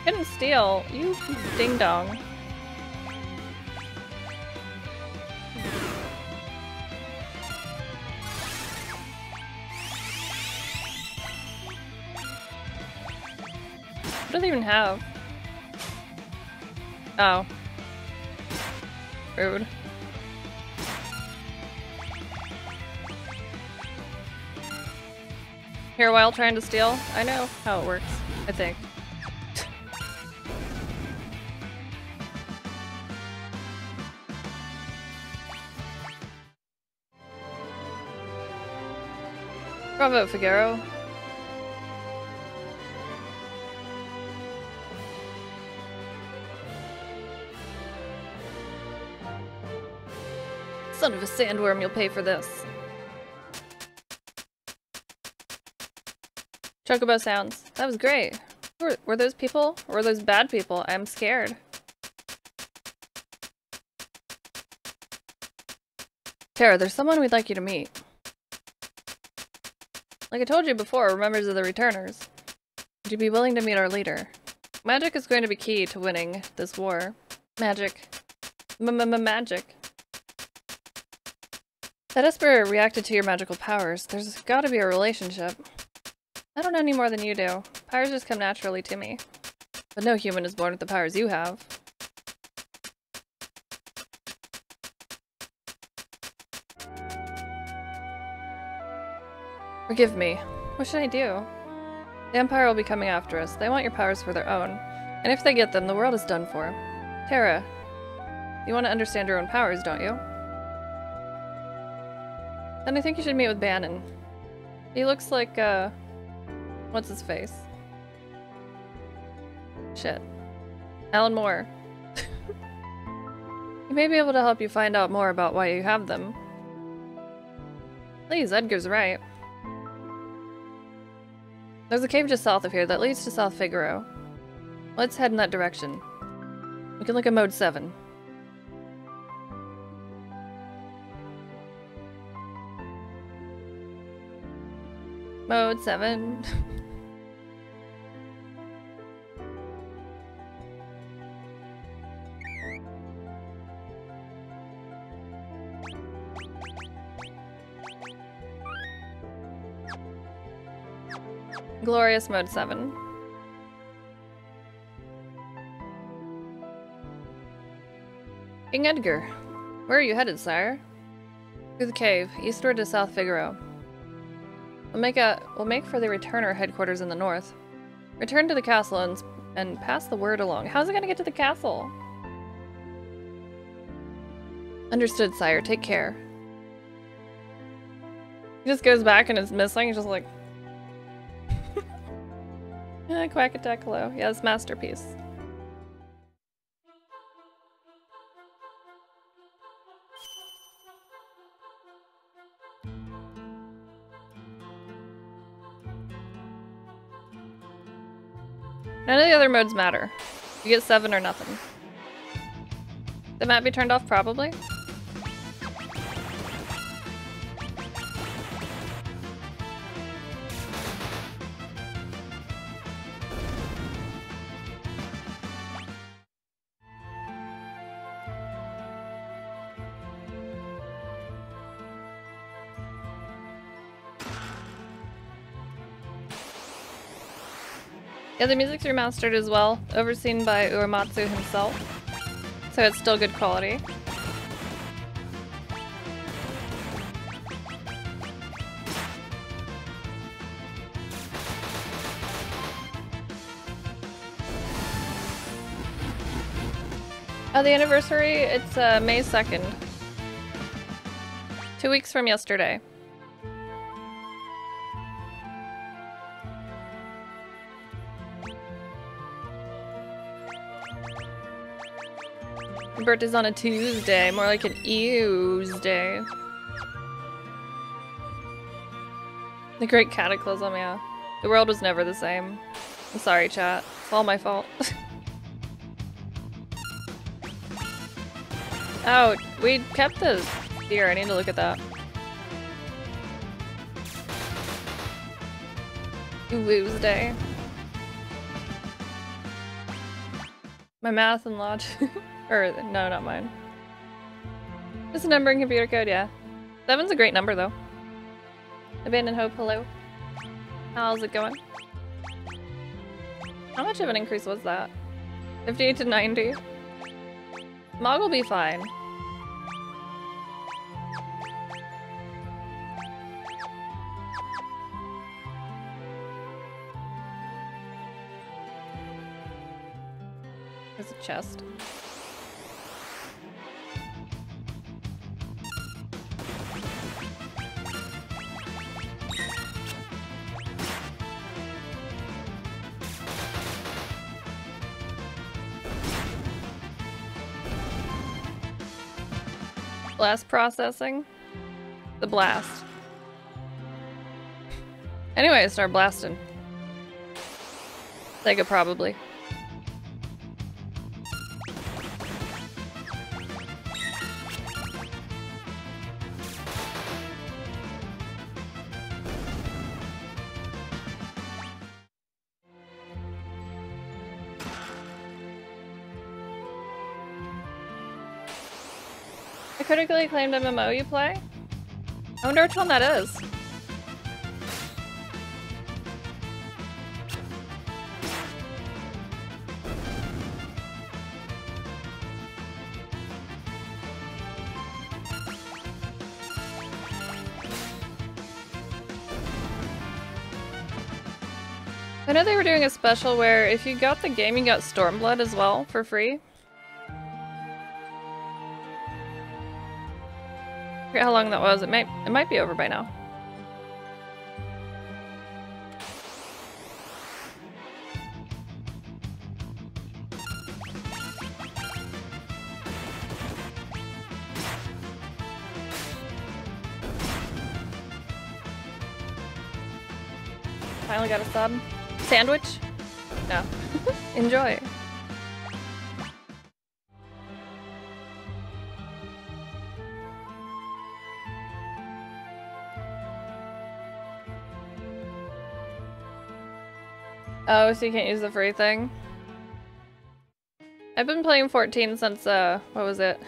S1: Couldn't steal. You ding dong. What do they even have? Oh. Rude. here a while trying to steal. I know how it works, I think. Bravo, Figaro. Son of a sandworm, you'll pay for this. Chocobo sounds. That was great. Were those people? Or were those bad people? I'm scared. Tara, there's someone we'd like you to meet. Like I told you before, we're members of the Returners. Would you be willing to meet our leader? Magic is going to be key to winning this war. Magic. Magic. That Esper reacted to your magical powers. There's gotta be a relationship. I don't know any more than you do. Powers just come naturally to me. But no human is born with the powers you have. Forgive me. What should I do? The Empire will be coming after us. They want your powers for their own. And if they get them, the world is done for. Tara, you want to understand your own powers, don't you? Then I think you should meet with Bannon. He looks like, what's his face? Shit. Alan Moore. He may be able to help you find out more about why you have them. Please, Edgar's right. There's a cave just south of here that leads to South Figaro. Let's head in that direction. We can look at Mode 7. Mode 7. Glorious Mode 7. King Edgar, where are you headed, sire? Through the cave, eastward to South Figaro. We'll make for the Returner headquarters in the north. Return to the castle and pass the word along. How's it gonna get to the castle? Understood, sire. Take care. He just goes back and is missing. He's just like... Quack attack, hello. Yes, masterpiece. None of the other modes matter. You get 7 or nothing. The map be turned off, probably? Yeah, the music's remastered as well, overseen by Uematsu himself, so it's still good quality. Oh, the anniversary, it's May 2nd. 2 weeks from yesterday. My birthday's on a Tuesday, more like an Eusday. The Great Cataclysm, yeah. The world was never the same. I'm sorry, chat. It's all my fault. Oh, we kept this here. I need to look at that. Tuesday. My math and logic. Or, no, not mine. Just a numbering computer code, yeah. 7's a great number, though. Abandoned Hope, hello. How's it going? How much of an increase was that? 58 to 90? Mog will be fine. There's a chest. Blast processing. The blast. Anyway, start blasting. Sega probably. A critically acclaimed MMO you play? I wonder which one that is. I know they were doing a special where if you got the game, you got Stormblood as well for free. I forget how long that was. It might be over by now. Finally got a sub. Sandwich? No. Enjoy. Oh, so you can't use the free thing? I've been playing 14 since, what was it?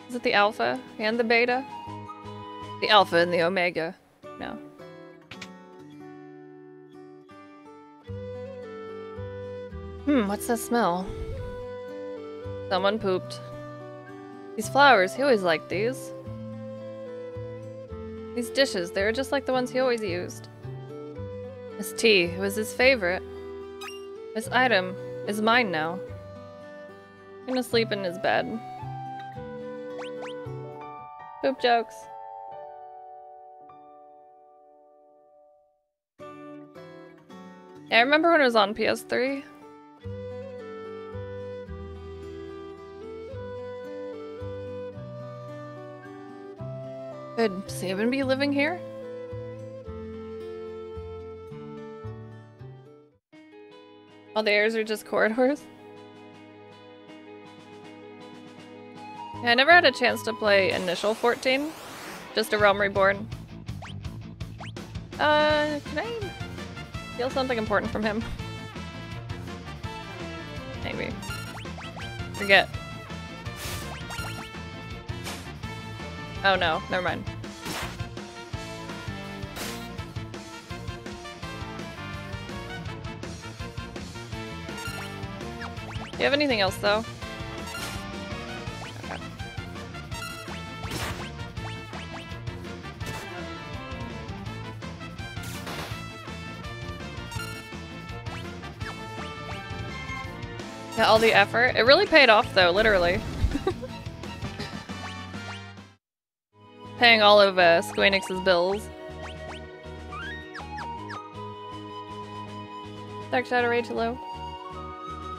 S1: Is it the alpha and the beta? The alpha and the omega. No. What's that smell? Someone pooped. These flowers, he always liked these. These dishes, they were just like the ones he always used. This tea, it was his favorite. This item is mine now. I'm gonna sleep in his bed. Poop jokes. Yeah, I remember when it was on PS3. Could Sabin be living here? All the airs are just corridors? Yeah, I never had a chance to play Initial 14. Just a Realm Reborn. Can I steal something important from him? Maybe. Forget. Oh no, never mind. Do you have anything else though? Okay. Yeah, all the effort. It really paid off though, literally. Paying all of Square Enix's bills. Dark Shadow Rage, hello.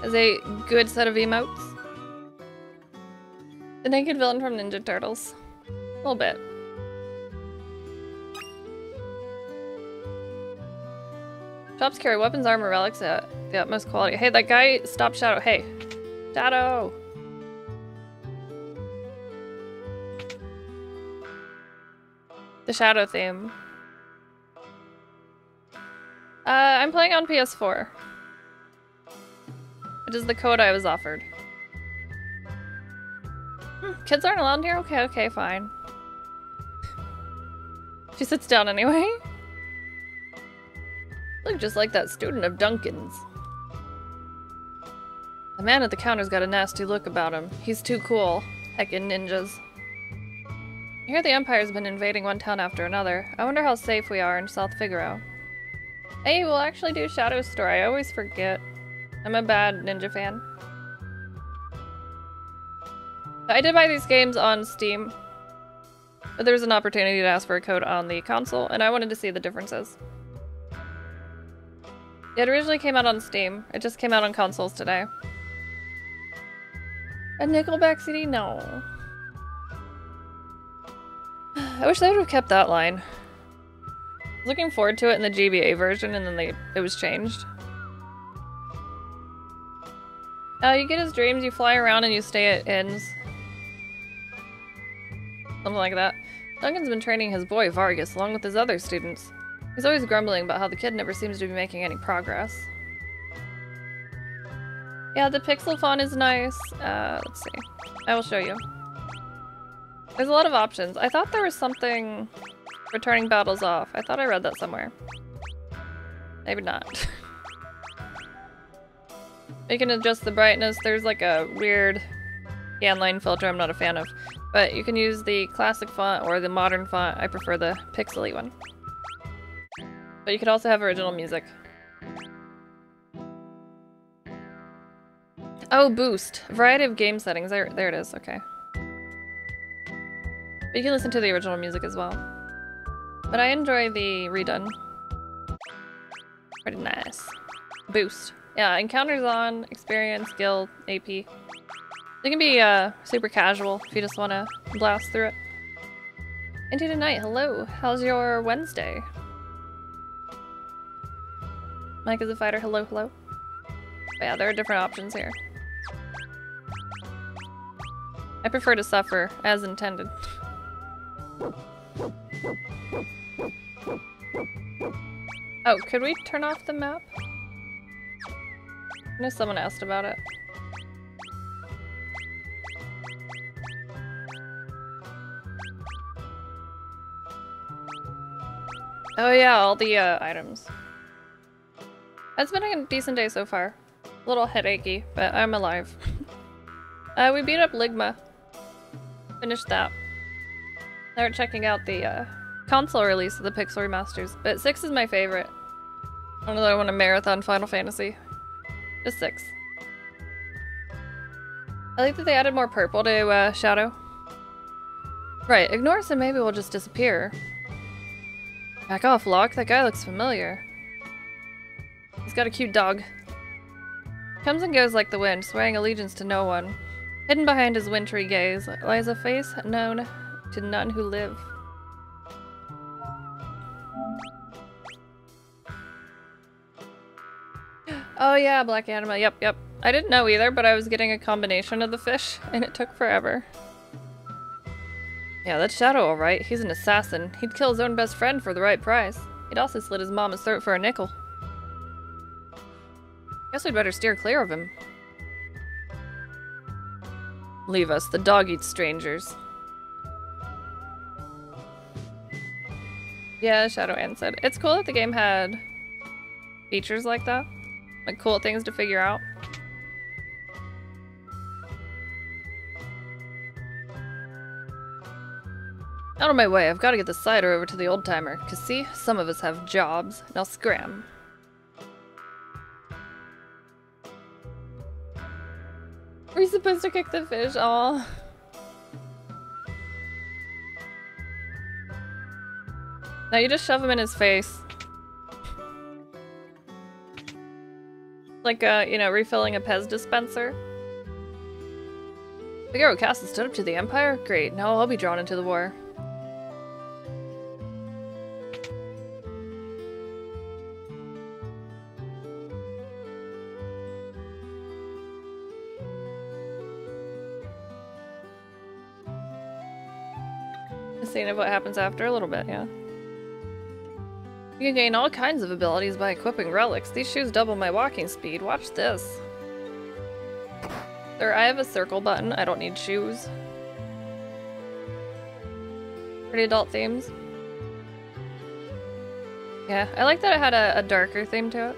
S1: Is a good set of emotes. The naked villain from Ninja Turtles. A little bit. Shops carry weapons, armor, relics at the utmost quality. Hey, that guy stopped Shadow. Hey. Shadow! The Shadow theme. I'm playing on PS4. It is the code I was offered. Kids aren't allowed here? Okay, okay, fine. She sits down anyway. Look just like that student of Duncan's. The man at the counter's got a nasty look about him. He's too cool. Heckin' ninjas. I hear the Empire's been invading one town after another. I wonder how safe we are in South Figaro. Hey, we'll actually do Shadow's story. I always forget. I'm a bad Ninja fan. I did buy these games on Steam, but there was an opportunity to ask for a code on the console, and I wanted to see the differences. It originally came out on Steam. It just came out on consoles today. A Nickelback CD? No. I wish they would have kept that line. I was looking forward to it in the GBA version, and then it was changed. You get his dreams, you fly around, and you stay at inns. Something like that. Duncan's been training his boy, Vargas, along with his other students. He's always grumbling about how the kid never seems to be making any progress. Yeah, the pixel font is nice. Let's see. I will show you. There's a lot of options. I thought there was something for turning battles off. I thought I read that somewhere. Maybe not. You can adjust the brightness. There's like a weird scanline filter I'm not a fan of. But you can use the classic font or the modern font. I prefer the pixely one. But you could also have original music. Oh, boost. Variety of game settings. There it is. Okay. But you can listen to the original music as well. But I enjoy the redone. Pretty nice. Boost. Yeah, encounters on, experience, skill, AP. It can be super casual if you just want to blast through it. Into the night, hello. How's your Wednesday? Mike is a fighter, hello, hello. But yeah, there are different options here. I prefer to suffer as intended. Oh, could we turn off the map? I know someone asked about it. Oh yeah, all the items. It's been a decent day so far. A little headachy, but I'm alive. We beat up Ligma. Finished that. Now we're checking out the console release of the Pixel Remasters, but 6 is my favorite. I don't know that I want to marathon Final Fantasy. Just 6. I like that they added more purple to Shadow. Right, ignore us and maybe we'll just disappear. Back off, Locke. That guy looks familiar. He's got a cute dog. Comes and goes like the wind, swearing allegiance to no one. Hidden behind his wintry gaze lies a face known to none who live. Oh yeah, Black Anima. Yep. I didn't know either, but I was getting a combination of the fish, and it took forever. Yeah, that's Shadow alright. He's an assassin. He'd kill his own best friend for the right price. He'd also slit his mama's throat for a nickel. Guess we'd better steer clear of him. Leave us. The dog eats strangers. Yeah, Shadow Ann said. It's cool that the game had features like that. Like cool things to figure out. Out of my way, I've got to get the cider over to the old timer. Cause see, some of us have jobs. Now scram. Were you supposed to kick the fish? Aw. Now you just shove him in his face. Like, you know, refilling a Pez dispenser. Figaro Castle stood up to the Empire? Great, now I'll be drawn into the war. A scene of what happens after a little bit, yeah. You can gain all kinds of abilities by equipping relics. These shoes double my walking speed. Watch this. Sir, I have a circle button. I don't need shoes. Pretty adult themes. Yeah, I like that it had a darker theme to it.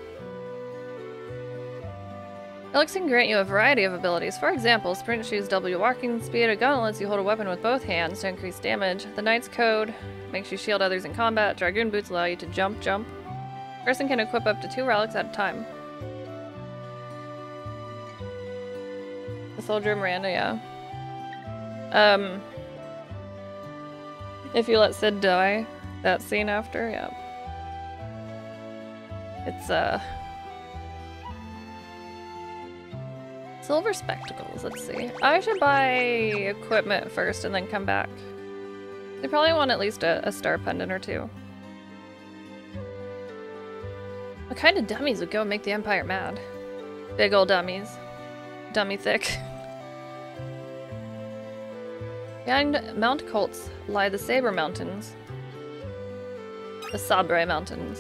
S1: Relics can grant you a variety of abilities. For example, sprint shoes double your walking speed. A gun lets you hold a weapon with both hands to increase damage. The Knight's Code makes you shield others in combat. Dragoon boots allow you to jump. Person can equip up to 2 relics at a time. The soldier Miranda, yeah. If you let Sid die, that scene after, yeah. It's, silver spectacles, let's see. I should buy equipment first and then come back. They probably want at least a star pendant or two. What kind of dummies would go and make the Empire mad? Big ol' dummies. Dummy thick. Behind Mount Colts lie the Sabre Mountains. The Sabre Mountains.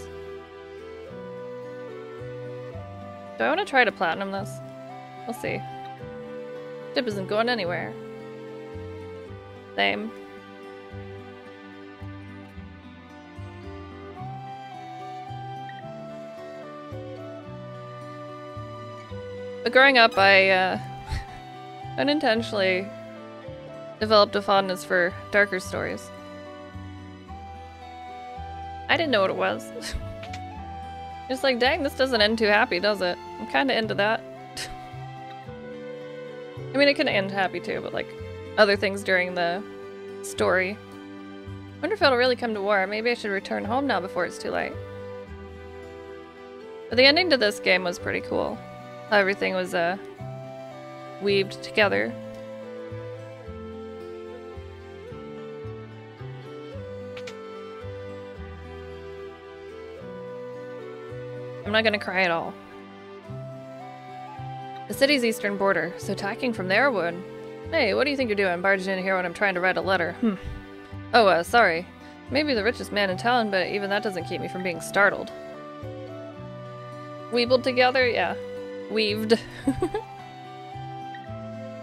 S1: Do I want to try to platinum this? We'll see. Ship isn't going anywhere. Same. But growing up, I unintentionally developed a fondness for darker stories. I didn't know what it was. Just like, dang, this doesn't end too happy, does it? I'm kind of into that. I mean, it can end happy too, but like other things during the story. Wonder if it'll really come to war. Maybe I should return home now before it's too late. But the ending to this game was pretty cool. How everything was weaved together. I'm not gonna cry at all. The city's eastern border, so attacking from there would... Hey, what do you think you're doing, barging in here when I'm trying to write a letter? Oh, sorry. Maybe the richest man in town, but even that doesn't keep me from being startled. Weebled together? Yeah. Weaved.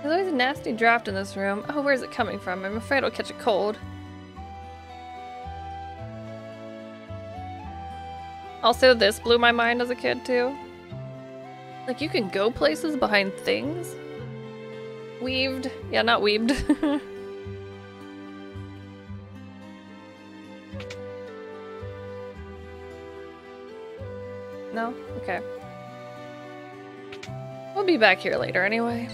S1: There's always a nasty draft in this room. Oh, where's it coming from? I'm afraid I'll catch a cold. Also, this blew my mind as a kid, too. Like, you can go places behind things? Weaved. Yeah, not weaved. No? Okay. We'll be back here later anyway.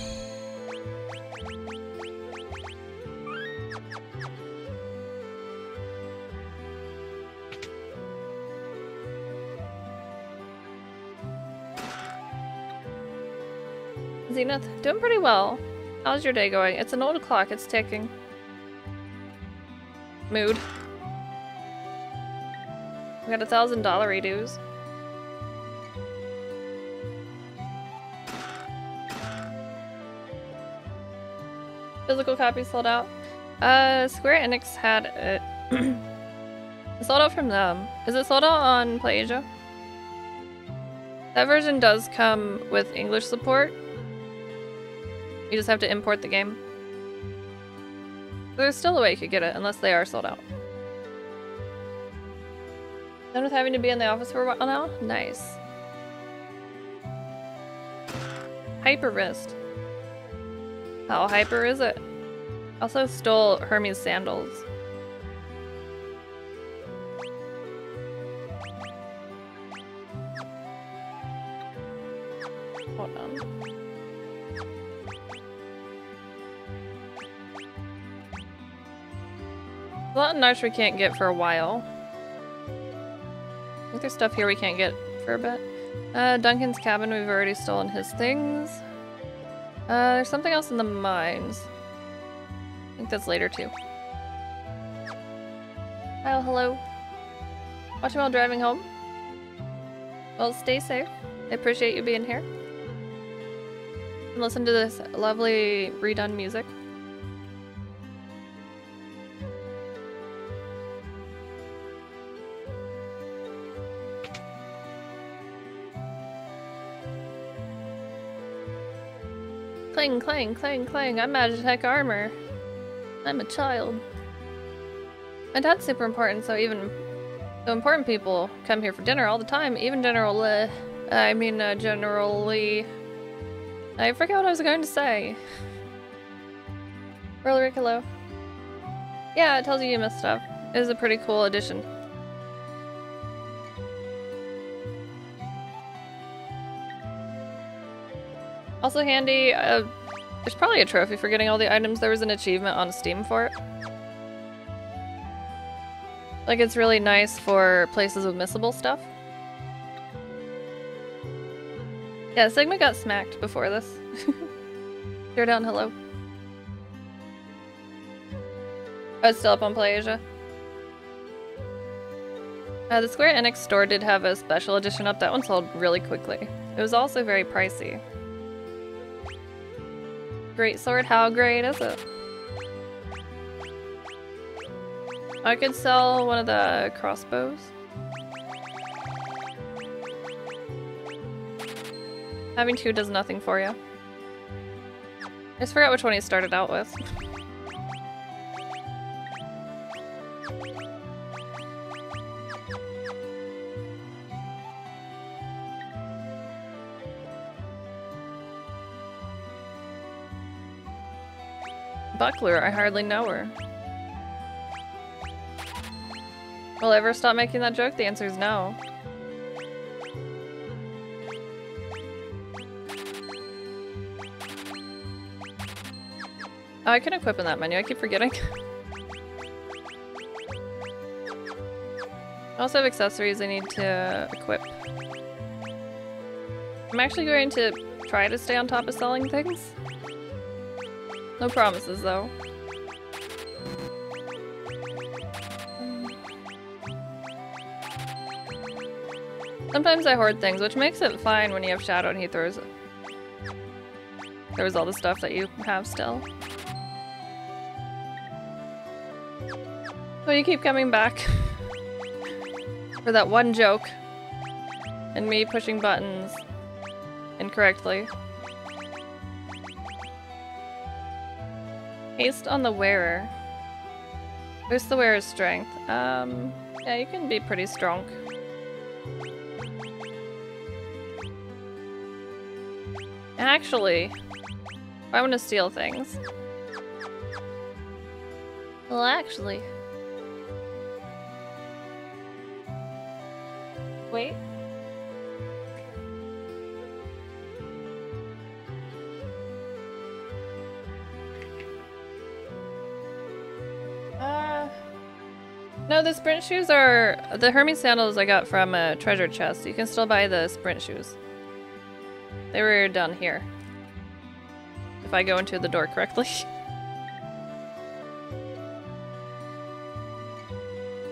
S1: Zenith, doing pretty well. How's your day going? It's an old clock, it's ticking. Mood. We got $1,000 redos. Physical copies sold out. Square Enix had it. It sold out from them. Is it sold out on PlayAsia? That version does come with English support. You just have to import the game. There's still a way you could get it, unless they are sold out. Done with having to be in the office for a while now? Nice. Hyper wrist. How hyper is it? Also stole Hermes' sandals. Hold on. A lot of knives we can't get for a while. I think there's stuff here we can't get for a bit. Duncan's cabin, we've already stolen his things. There's something else in the mines. I think that's later too. Kyle, hello. Watching while driving home? Well, stay safe. I appreciate you being here. And listen to this lovely redone music. Clang, clang, clang, clang. I'm Magitech armor. I'm a child. My dad's super important, so even though important people come here for dinner all the time, even generally, I forget what I was going to say. Rick, hello. Yeah, it tells you missed stuff. It is a pretty cool addition. Also handy, There's probably a trophy for getting all the items. There was an achievement on Steam for it. Like, it's really nice for places with missable stuff. Yeah, Sigma got smacked before this. You're down, hello. Oh, it's still up on PlayAsia. The Square Enix store did have a special edition up. That one sold really quickly. It was also very pricey. Great sword, how great is it? I could sell one of the crossbows. Having two does nothing for you. I just forgot which one he started out with. Buckler, I hardly know her. Will I ever stop making that joke? The answer is no. Oh, I can equip in that menu. I keep forgetting. I also have accessories I need to equip. I'm actually going to try to stay on top of selling things. No promises, though. Sometimes I hoard things, which makes it fine when you have Shadow and he throws all the stuff that you have still. So you keep coming back for that one joke and me pushing buttons incorrectly. Haste on the wearer. Boost the wearer's strength. Yeah, you can be pretty strong. Actually, I want to steal things. Well, actually. Wait. No, the sprint shoes are the Hermes sandals I got from a treasure chest. You can still buy the sprint shoes. They were down here. If I go into the door correctly.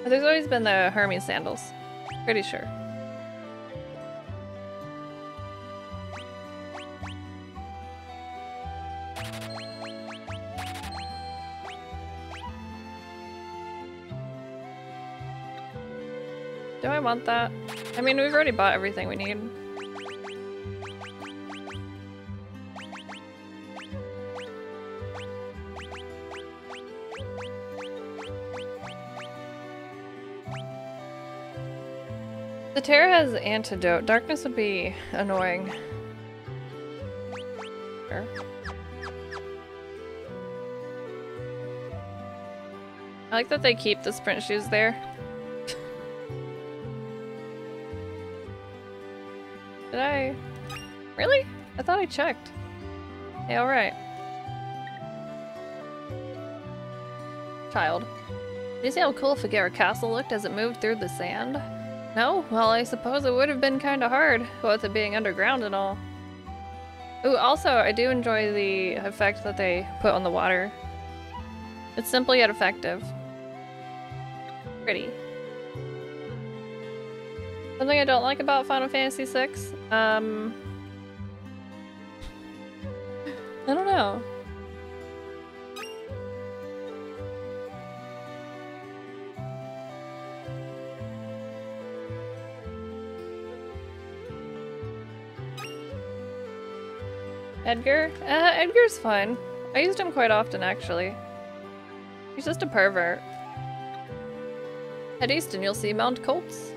S1: There's always been the Hermes sandals. Pretty sure. Do I want that? I mean, we've already bought everything we need. The Terra has antidote. Darkness would be annoying. Sure. I like that they keep the sprint shoes there. Did I? Really? I thought I checked. Hey, alright. Child. Did you see how cool Figuera Castle looked as it moved through the sand? No? Well, I suppose it would have been kind of hard, with it being underground and all. Ooh, also, I do enjoy the effect that they put on the water. It's simple yet effective. Pretty. Something I don't like about Final Fantasy VI? I don't know. Edgar? Edgar's fine. I used him quite often, actually. He's just a pervert. Head east and you'll see Mount Colts.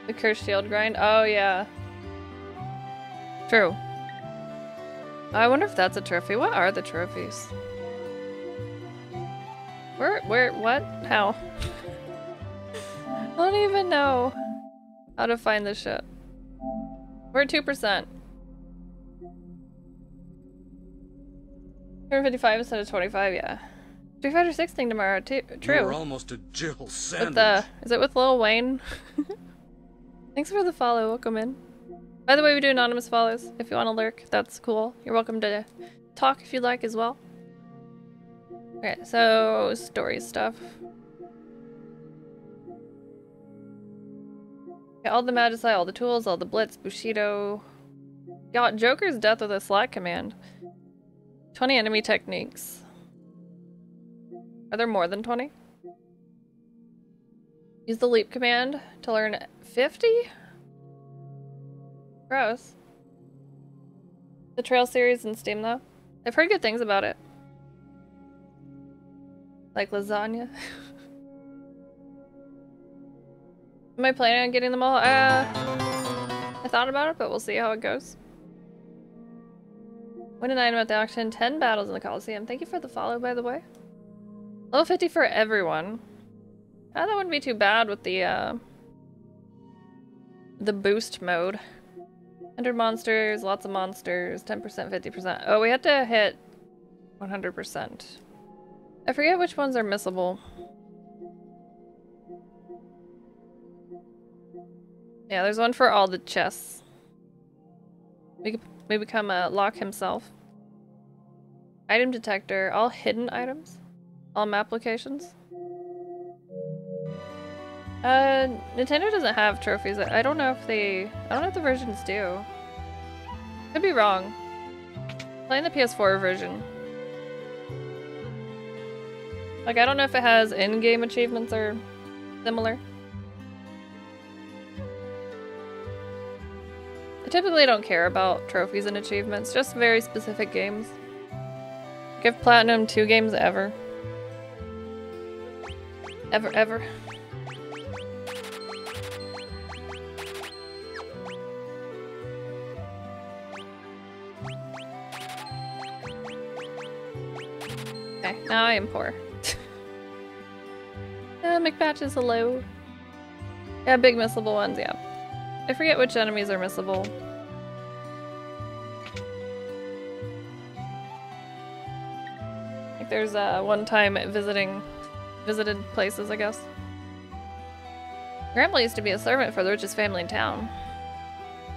S1: The cursed shield grind? Oh, yeah. True. I wonder if that's a trophy. What are the trophies? Where, what? How? I don't even know how to find this shit. We're at 2%. 255 instead of 25, yeah. Street Fighter 16 tomorrow, too. True.
S4: You're almost a Jill sandwich.
S1: With, is it with Lil Wayne? Thanks for the follow, welcome in. By the way, we do anonymous follows if you want to lurk. That's cool. You're welcome to talk if you'd like as well. Okay, so story stuff. Okay, all the Magicite, all the tools, all the Blitz, Bushido. Got Joker's death with a slot command. 20 enemy techniques. Are there more than 20? Use the leap command to learn 50? Gross. The Trail series in Steam though. I've heard good things about it. Like lasagna. Am I planning on getting them all? I thought about it, but we'll see how it goes. Win an item at the auction. 10 battles in the Coliseum. Thank you for the follow, by the way. Level 50 for everyone. That wouldn't be too bad with the boost mode. 100 monsters, lots of monsters, 10%, 50%. Oh, we had to hit 100%. I forget which ones are missable. Yeah, there's one for all the chests. We become a Locke himself. Item detector, all hidden items, all map locations. Nintendo doesn't have trophies. I don't know if the versions do. Could be wrong. Playing the PS4 version. Like, I don't know if it has in-game achievements or similar. I typically don't care about trophies and achievements, just very specific games. Give Platinum 2 games ever. Ever. Okay, now I am poor. McPatches, hello. Yeah, big missable ones, yeah. I forget which enemies are missable. Like there's one time visited places, I guess. Grandpa used to be a servant for the richest family in town.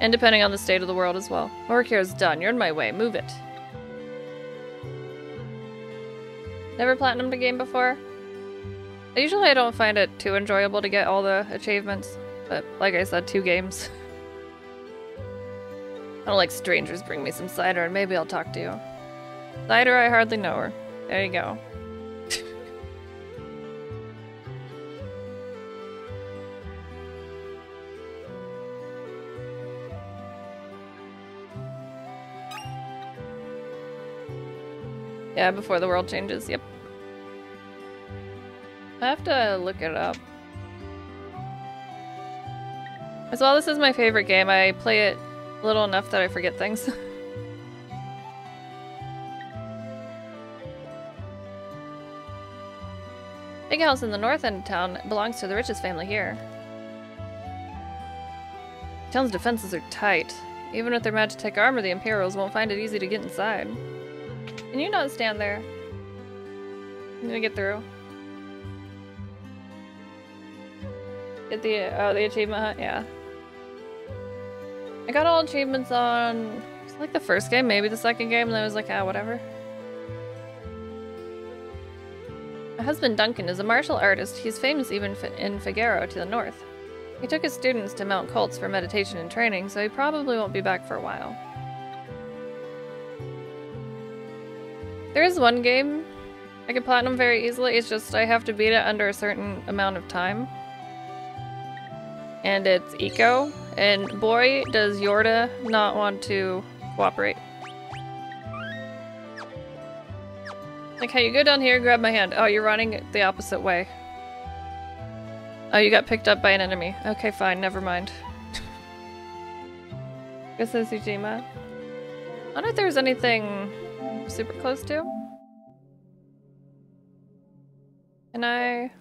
S1: And depending on the state of the world as well. My work here is done. You're in my way. Move it. Never platinumed a game before? Usually I don't find it too enjoyable to get all the achievements. But like I said, 2 games. I don't like strangers bring me some cider and maybe I'll talk to you. Cider, I hardly know her. There you go. Yeah, before the world changes, yep. I have to look it up. As well, this is my favorite game. I play it little enough that I forget things. Big house in the north end of town belongs to the richest family here. Town's defenses are tight. Even with their Magitech armor, the Imperials won't find it easy to get inside. Can you not stand there? I'm gonna get through. Get the achievement hunt? Yeah. I got all achievements on like the first game, maybe the second game, and then I was like, ah, whatever. My husband Duncan is a martial artist. He's famous even in Figaro to the north. He took his students to Mount Colts for meditation and training, so he probably won't be back for a while. There is one game I can platinum very easily, it's just I have to beat it under a certain amount of time. And it's Eco, and boy does Yorda not want to cooperate. Like, hey, you go down here, grab my hand. Oh, you're running the opposite way. Oh, you got picked up by an enemy. Okay, fine, never mind. Guess it's Tsushima. I wonder if there's anything super close to. Can I...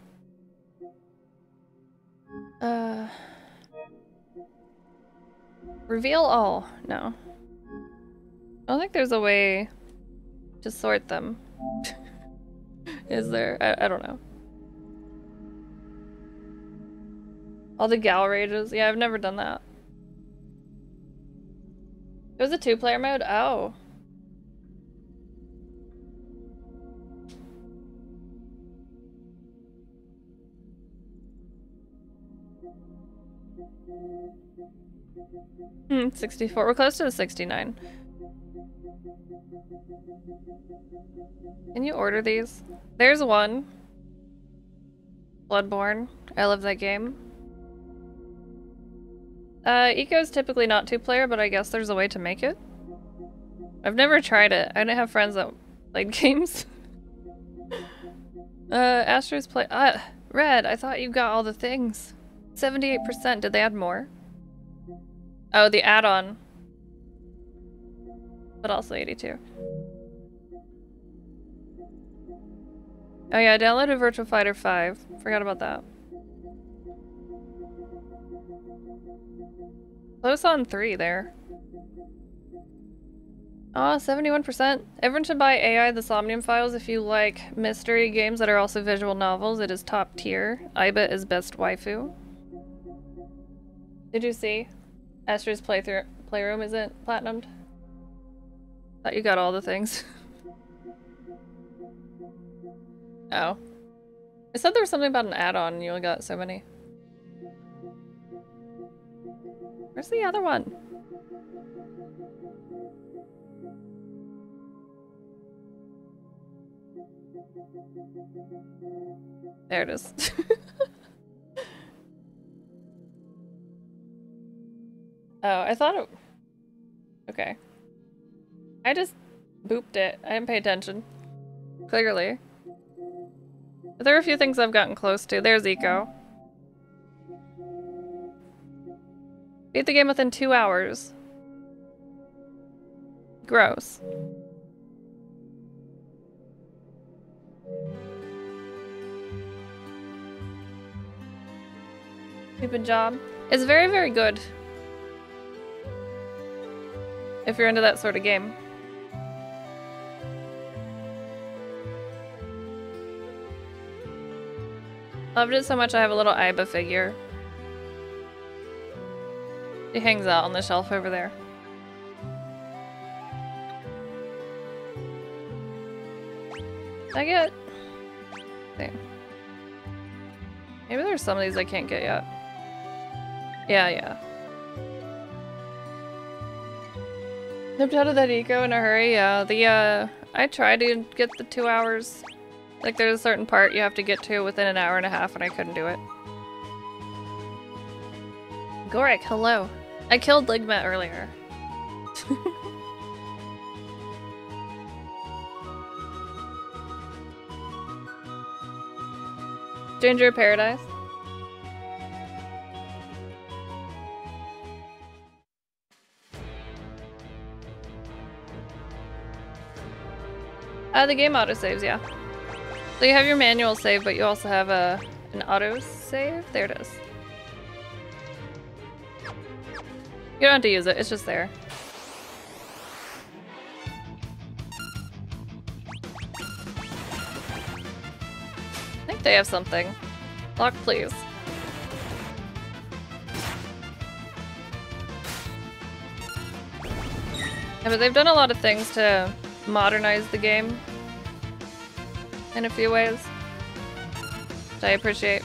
S1: Reveal all. No. I don't think there's a way to sort them. Is there? I don't know. All the gal rages. Yeah, I've never done that. It was a 2-player mode? Oh. Hmm, 64. We're close to the 69. Can you order these? There's one. Bloodborne. I love that game. Eco's typically not 2-player, but I guess there's a way to make it. I've never tried it. I didn't have friends that played games. Astro's play- Red, I thought you got all the things. 78%. Did they add more? Oh, the add-on. But also 82. Oh yeah, I downloaded Virtua Fighter 5. Forgot about that. Close on 3 there. Oh, 71%. Everyone should buy AI the Somnium Files if you like mystery games that are also visual novels. It is top tier. Aiba is best waifu. Did you see? Astra's playroom isn't platinumed. Thought you got all the things. Oh. I said there was something about an add-on and you only got so many. Where's the other one? There it is. Oh, I thought it... Okay. I just booped it. I didn't pay attention. Clearly. But there are a few things I've gotten close to. There's Eco. Beat the game within 2 hours. Gross. Stupid job. It's very, very good. If you're into that sort of game. Loved it so much I have a little Aiba figure. He hangs out on the shelf over there. Did I get... See. Maybe there's some of these I can't get yet. Yeah. Nipped out of that eco in a hurry, yeah. I tried to get the 2 hours. Like, there's a certain part you have to get to within an hour and a half, and I couldn't do it. Gorik, hello. I killed Ligma earlier. Stranger of Paradise. The game autosaves, yeah. So you have your manual save, but you also have an auto save. There it is. You don't have to use it, it's just there. I think they have something. Lock, please. Yeah, but they've done a lot of things to modernize the game in a few ways, which I appreciate.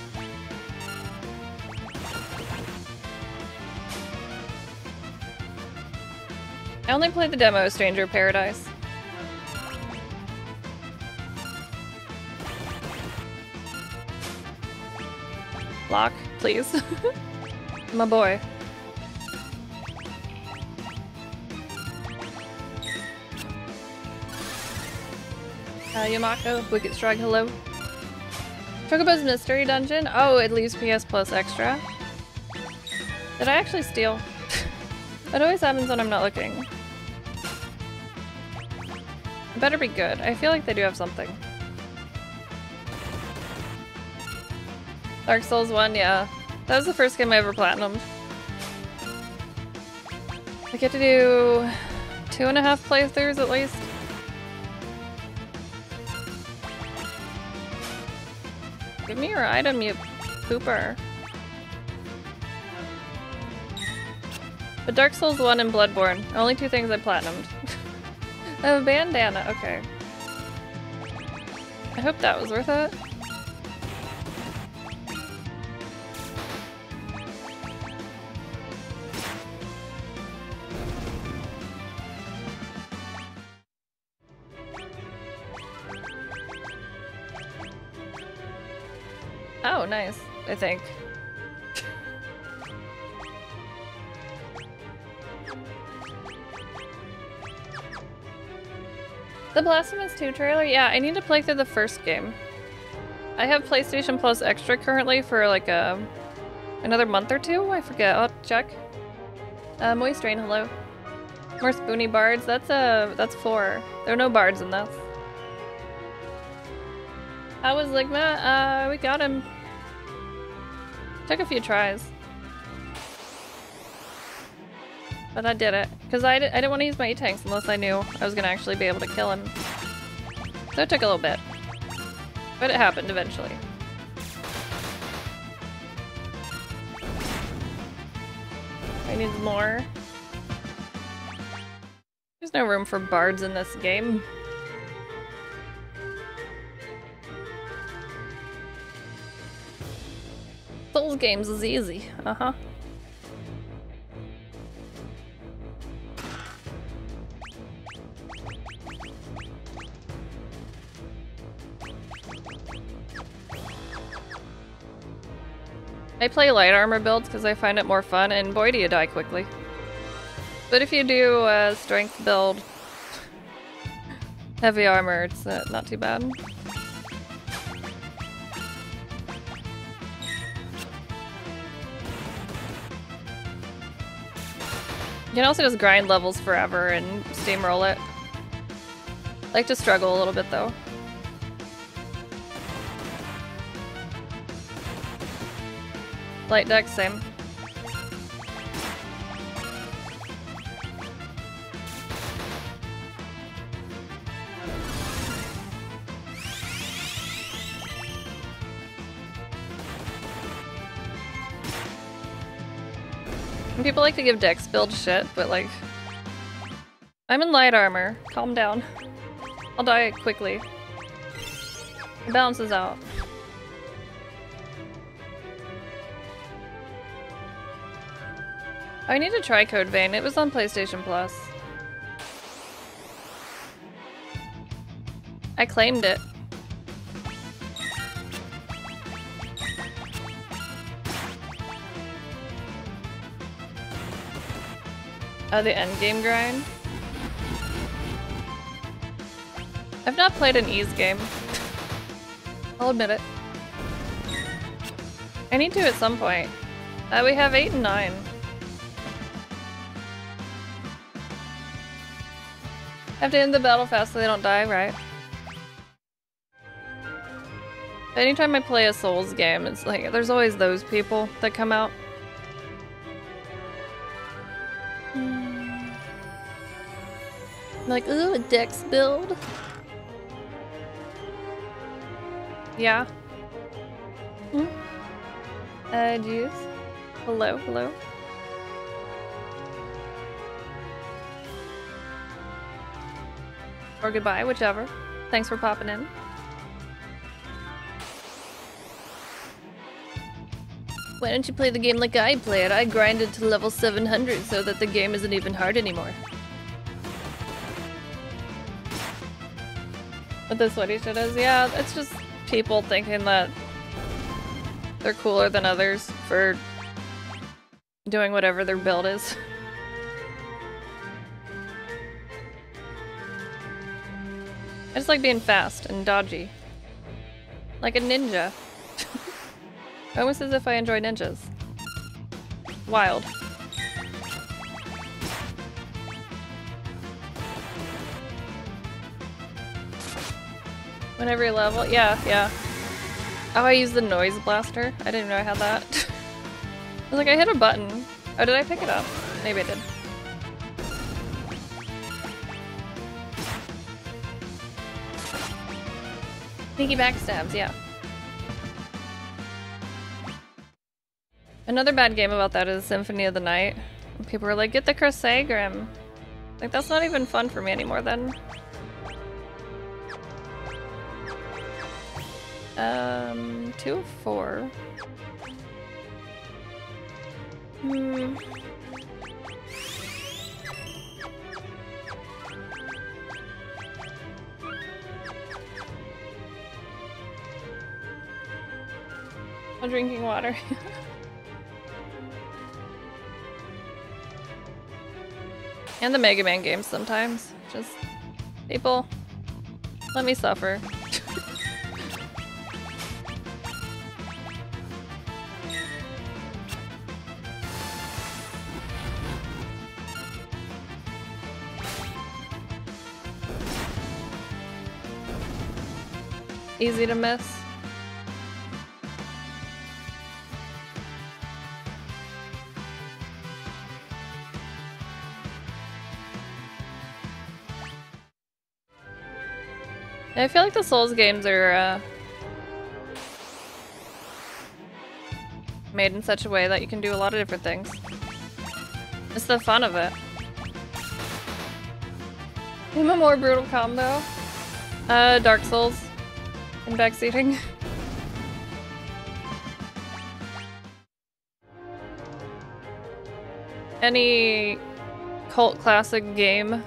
S1: I only played the demo of Stranger of Paradise. Lock, please. My boy. Yamako, Wicked Strike, hello. Chocobo's Mystery Dungeon? Oh, it leaves PS Plus Extra. Did I actually steal? It always happens when I'm not looking. It better be good. I feel like they do have something. Dark Souls 1, yeah. That was the first game I ever platinumed. I get to do 2.5 playthroughs at least. Give me your item, you pooper. But Dark Souls 1 and Bloodborne. Only two things I platinumed. I have a bandana, okay. I hope that was worth it. Oh, nice, I think. The Blasphemous 2 trailer? Yeah, I need to play through the first game. I have PlayStation Plus Extra currently for like another month or two? I forget, I'll check. Moist Rain, hello. More Spoony Bards, that's 4. There are no bards in this. How was Ligma? We got him. Took a few tries. But I did it. Because I didn't want to use my E-tanks unless I knew I was going to actually be able to kill him. So it took a little bit. But it happened eventually. I need more. There's no room for bards in this game. Souls games is easy. Uh-huh. I play light armor builds because I find it more fun, and boy do you die quickly. But if you do a strength build, heavy armor, it's not too bad. You can also just grind levels forever and steamroll it. I like to struggle a little bit though. Light deck, same. And people like to give dex build shit, but like... I'm in light armor. Calm down. I'll die quickly. It balances out. I need to try Code Vein. It was on PlayStation Plus. I claimed it. Oh, the endgame grind? I've not played an ease game. I'll admit it. I need to at some point. We have 8 and 9. Have to end the battle fast so they don't die, right? Anytime I play a Souls game, it's like, there's always those people that come out. Like, ooh, a dex build? Yeah. Juice. Hello, hello. Or goodbye, whichever. Thanks for popping in. Why don't you play the game like I play it? I grinded to level 700 so that the game isn't even hard anymore. What the sweaty shit is? Yeah, it's just people thinking that they're cooler than others for doing whatever their build is. I just like being fast and dodgy. Like a ninja. Almost as if I enjoy ninjas. Wild. Whenever you level, yeah. Oh, I used the noise blaster. I didn't know I had that. I was like, I hit a button. Oh, did I pick it up? Maybe I did. Sneaky backstabs, yeah. Another bad game about that is Symphony of the Night. And people were like, get the Chrysagram. Like, that's not even fun for me anymore then. 2 of 4. I'm drinking water. And the Mega Man games sometimes. Just, people, let me suffer. Easy to miss. I feel like the Souls games are made in such a way that you can do a lot of different things. It's the fun of it. Name a more brutal combo. Dark Souls and backseating. Any cult classic game?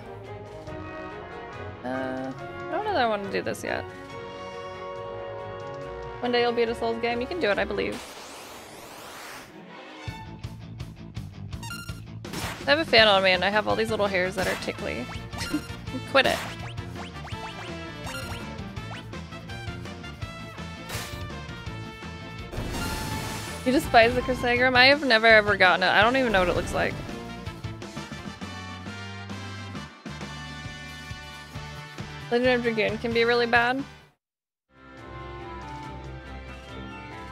S1: I don't know that I want to do this yet. One day you'll beat a Souls game. You can do it, I believe. I have a fan on me and I have all these little hairs that are tickly. Quit it. You despise the Chrysagram? I have never ever gotten it. I don't even know what it looks like. Legend of Dragoon can be really bad.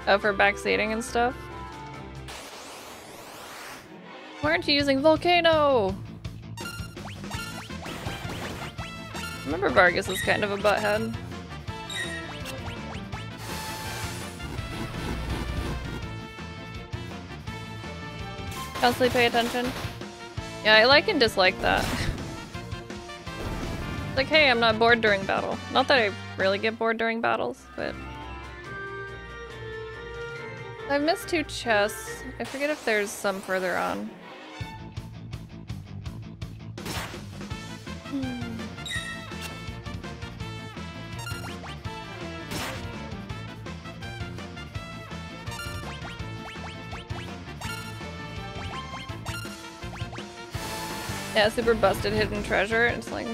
S1: Oh, for backseating and stuff? Why aren't you using Volcano? I remember Vargas was kind of a butthead. Constantly pay attention. Yeah, I like and dislike that. Like, hey, I'm not bored during battle. Not that I really get bored during battles, but... I've missed 2 chests. I forget if there's some further on. Yeah, super busted hidden treasure. It's like,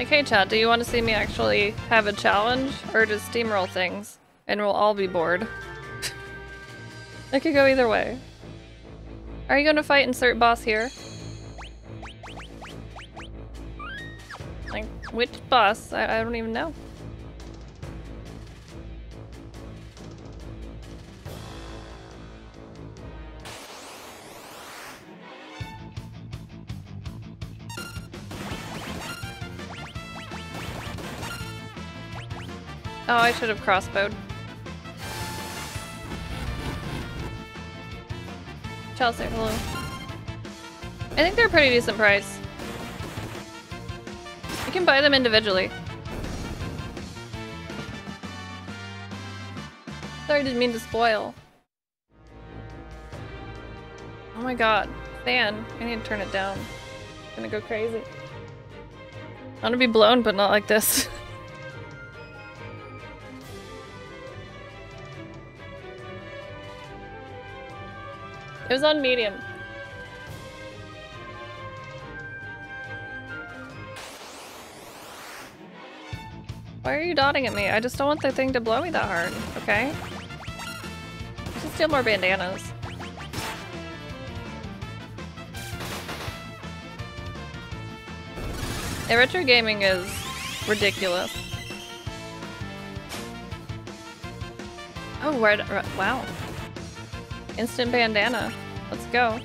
S1: hey chat, do you want to see me actually have a challenge or just steamroll things and we'll all be bored? It could go either way. Are you gonna fight insert boss here? Like, which boss? I don't even know. Oh, I should have crossbowed. Chelsea, hello. I think they're a pretty decent price. You can buy them individually. Sorry, didn't mean to spoil. Oh my god. Fan. I need to turn it down. It's gonna go crazy. I want to be blown, but not like this. It was on medium. Why are you dotting at me? I just don't want the thing to blow me that hard, okay? I should steal more bandanas. Yeah, retro gaming is ridiculous. Oh, wow. Instant bandana. Let's go.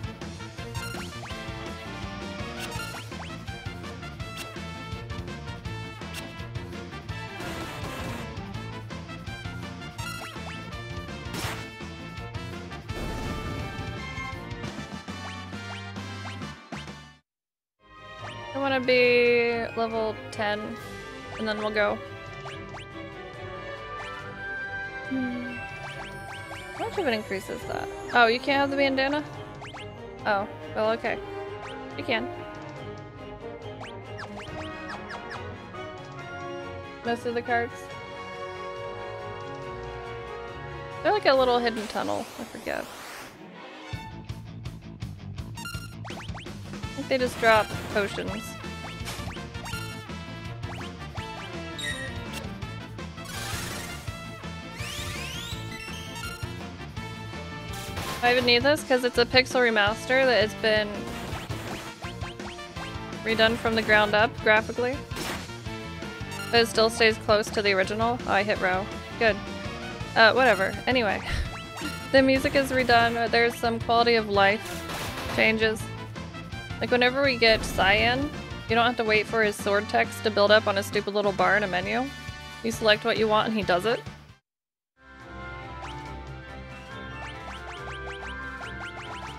S1: I want to be level 10, and then we'll go. How much of an increase is that? Oh, you can't have the bandana? Oh, well, okay. You can. Most of the cards. They're like a little hidden tunnel. I forget. I think they just drop potions. I even need this because it's a pixel remaster that has been redone from the ground up graphically. But it still stays close to the original. Oh, I hit row. Good. Whatever. Anyway. The music is redone. There's some quality of life changes. Like whenever we get Cyan, you don't have to wait for his sword text to build up on a stupid little bar in a menu. You select what you want and he does it.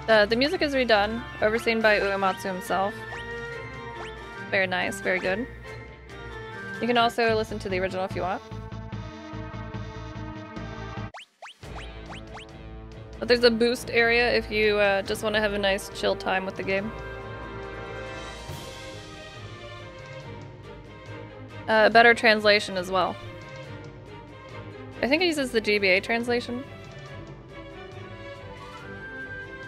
S1: The music is redone, overseen by Uematsu himself. Very nice, very good. You can also listen to the original if you want. But there's a boost area if you just want to have a nice chill time with the game. Better translation as well. I think it uses the GBA translation.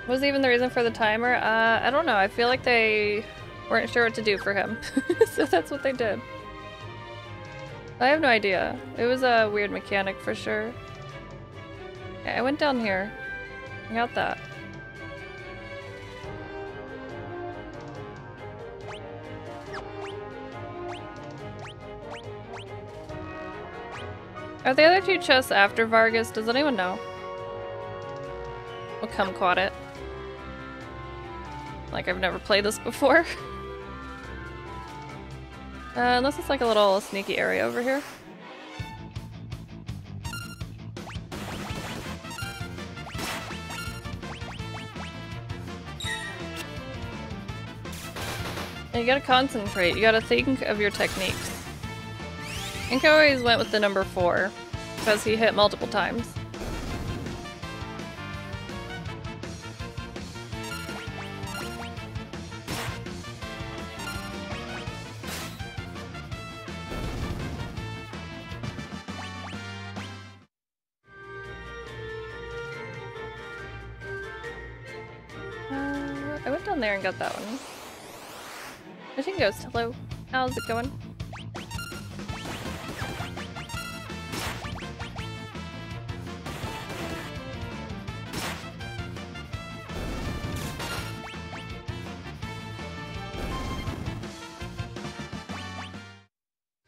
S1: What was even the reason for the timer? I don't know. I feel like they weren't sure what to do for him. So that's what they did. I have no idea. It was a weird mechanic for sure. Yeah, I went down here. I got that. Are the other two chests after Vargas? Does anyone know? We'll come quad it. Like I've never played this before. Unless it's like a little sneaky area over here. And you gotta concentrate, you gotta think of your techniques. I think I always went with the number 4, because he hit multiple times. I went down there and got that one. I think Ghost, hello. How's it going?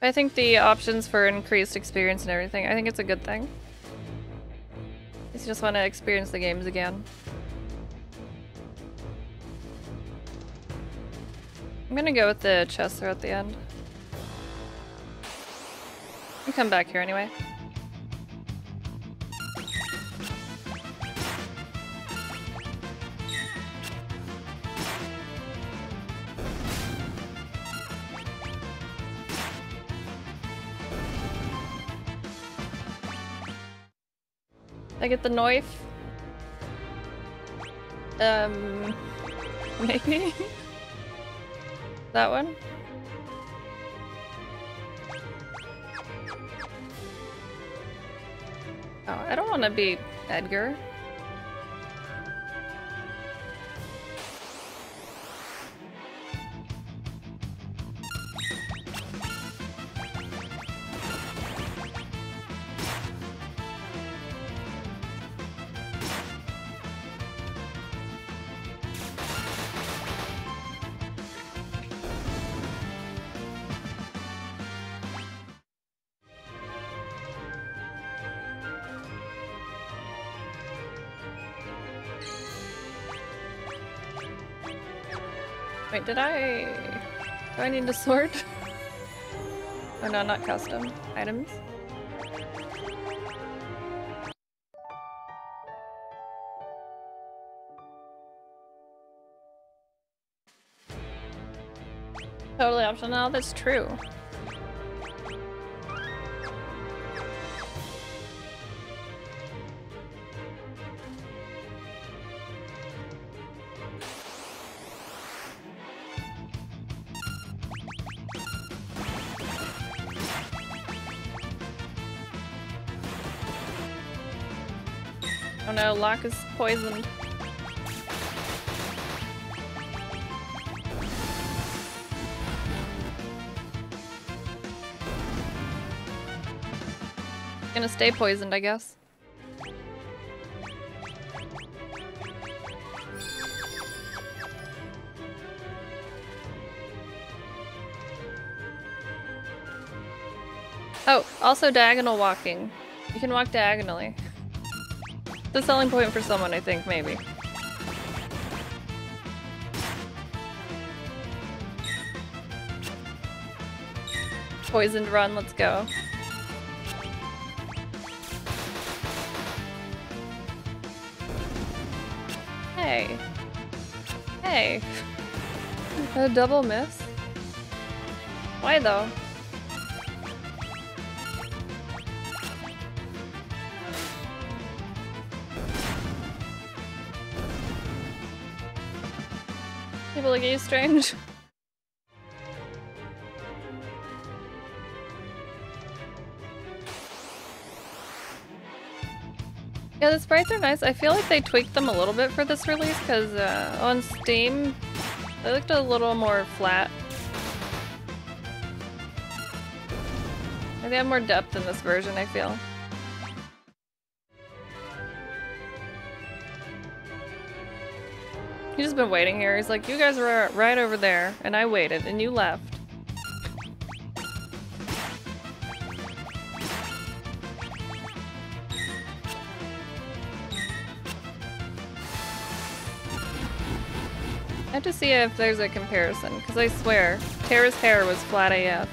S1: I think the options for increased experience and everything, I think it's a good thing. You just want to experience the games again. I'm gonna go with the chest there at the end. I'll come back here anyway. I get the knife? Maybe? That one? Oh, I don't want to be Edgar. Wait, do I need a sword? Oh no, not custom items. Totally optional. That's true. Oh no, Locke is poisoned. Gonna stay poisoned, I guess. Oh, also diagonal walking. You can walk diagonally. The selling point for someone, I think, maybe. Poisoned run, let's go. Hey. Hey. A double miss? Why though? People look at you strange. Yeah, the sprites are nice. I feel like they tweaked them a little bit for this release because on Steam they looked a little more flat. They have more depth in this version, I feel. He's just been waiting here. He's like, you guys were right over there, and I waited, and you left. I have to see if there's a comparison, because I swear, Tara's hair was flat AF.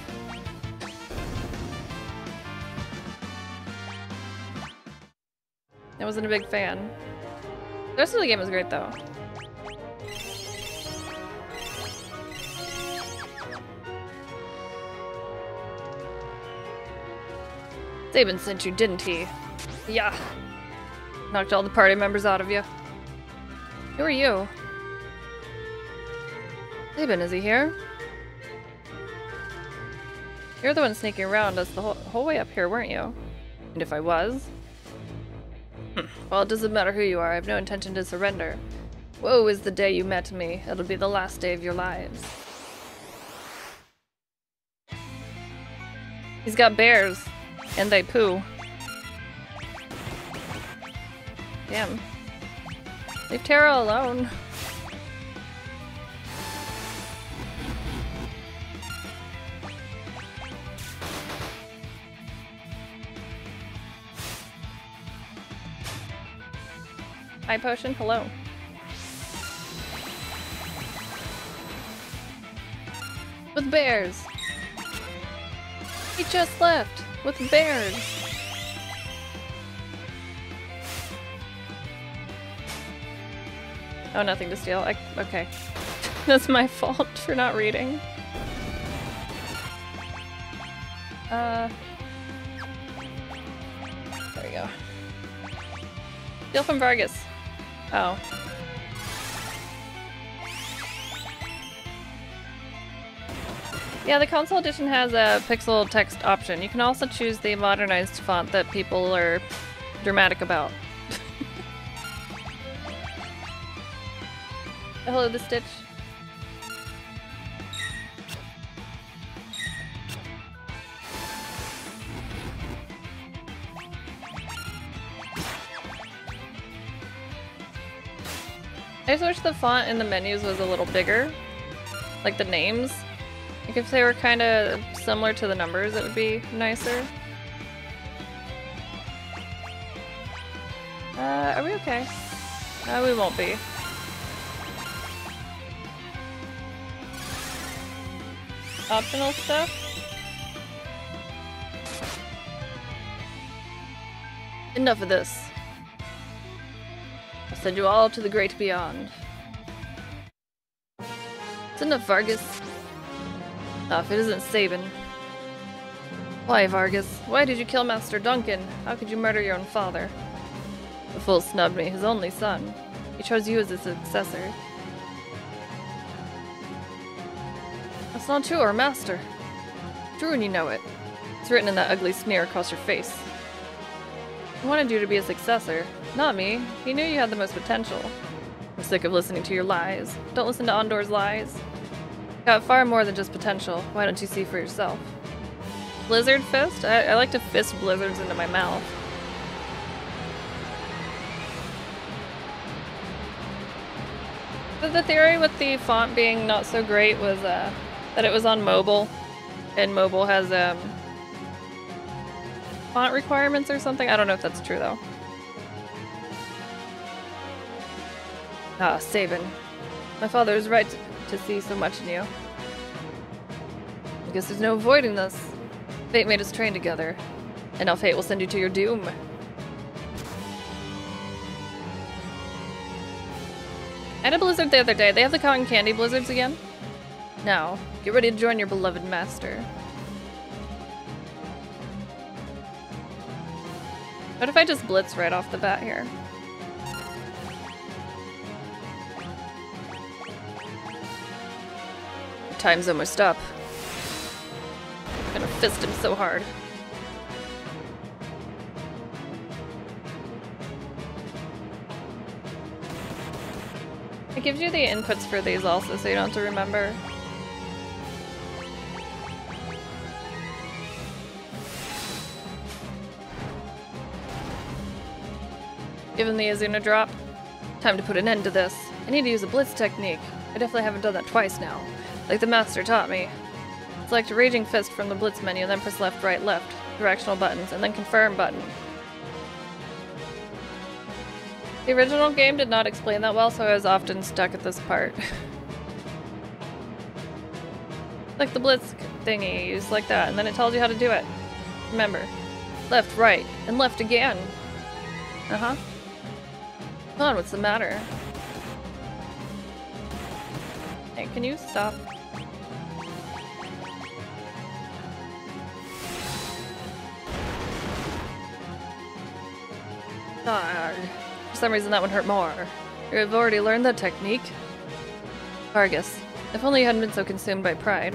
S1: I wasn't a big fan. The rest of the game was great, though. Sabin sent you, didn't he? Yeah. Knocked all the party members out of you. Who are you? Sabin, is he here? You're the one sneaking around us the whole way up here, weren't you? And if I was? Well, it doesn't matter who you are. I have no intention to surrender. Woe is the day you met me. It'll be the last day of your lives. He's got bears. And they poo. Damn. Leave Tara alone. High potion, hello. With bears. He just left. With bears. Oh, nothing to steal. Okay. That's my fault for not reading. There we go. Steal from Vargas. Oh. Yeah, the console edition has a pixel text option. You can also choose the modernized font that people are dramatic about. Hello, the Stitch. I just wish the font in the menus was a little bigger. Like the names. Like if they were kind of similar to the numbers, it would be nicer. Are we okay? No, we won't be. Optional stuff? Enough of this. I'll send you all to the great beyond. It's enough, Vargas. Oh, if it isn't Sabin. Why, Vargas? Why did you kill Master Duncan? How could you murder your own father? The fool snubbed me, his only son. He chose you as his successor. That's not true, our master. True, and you know it. It's written in that ugly sneer across your face. He wanted you to be a successor, not me. He knew you had the most potential. I'm sick of listening to your lies. Don't listen to Ondor's lies. Got far more than just potential. Why don't you see for yourself? Blizzard fist? I like to fist blizzards into my mouth. The theory with the font being not so great was that it was on mobile, and mobile has font requirements or something. I don't know if that's true though. Ah, Sabin. My father is right to see so much in you. I guess there's no avoiding this. Fate made us train together, and now fate will send you to your doom. I had a blizzard the other day. They have the cotton candy blizzards again. Now, get ready to join your beloved master. What if I just blitz right off the bat here? Time's almost up. I'm gonna fist him so hard. It gives you the inputs for these also, so you don't have to remember. Given the Azuna drop. Time to put an end to this. I need to use a blitz technique. I definitely haven't done that twice now. Like the master taught me. Select Raging Fist from the blitz menu, then press left, right, left. Directional buttons, and then confirm button. The original game did not explain that well, so I was often stuck at this part. Like the blitz thingy, you select that, and then it tells you how to do it. Remember, left, right, and left again. Uh-huh. Come on, what's the matter? Hey, can you stop? Arg. For some reason that one hurt more. You've already learned that technique? Vargas, if only you hadn't been so consumed by pride.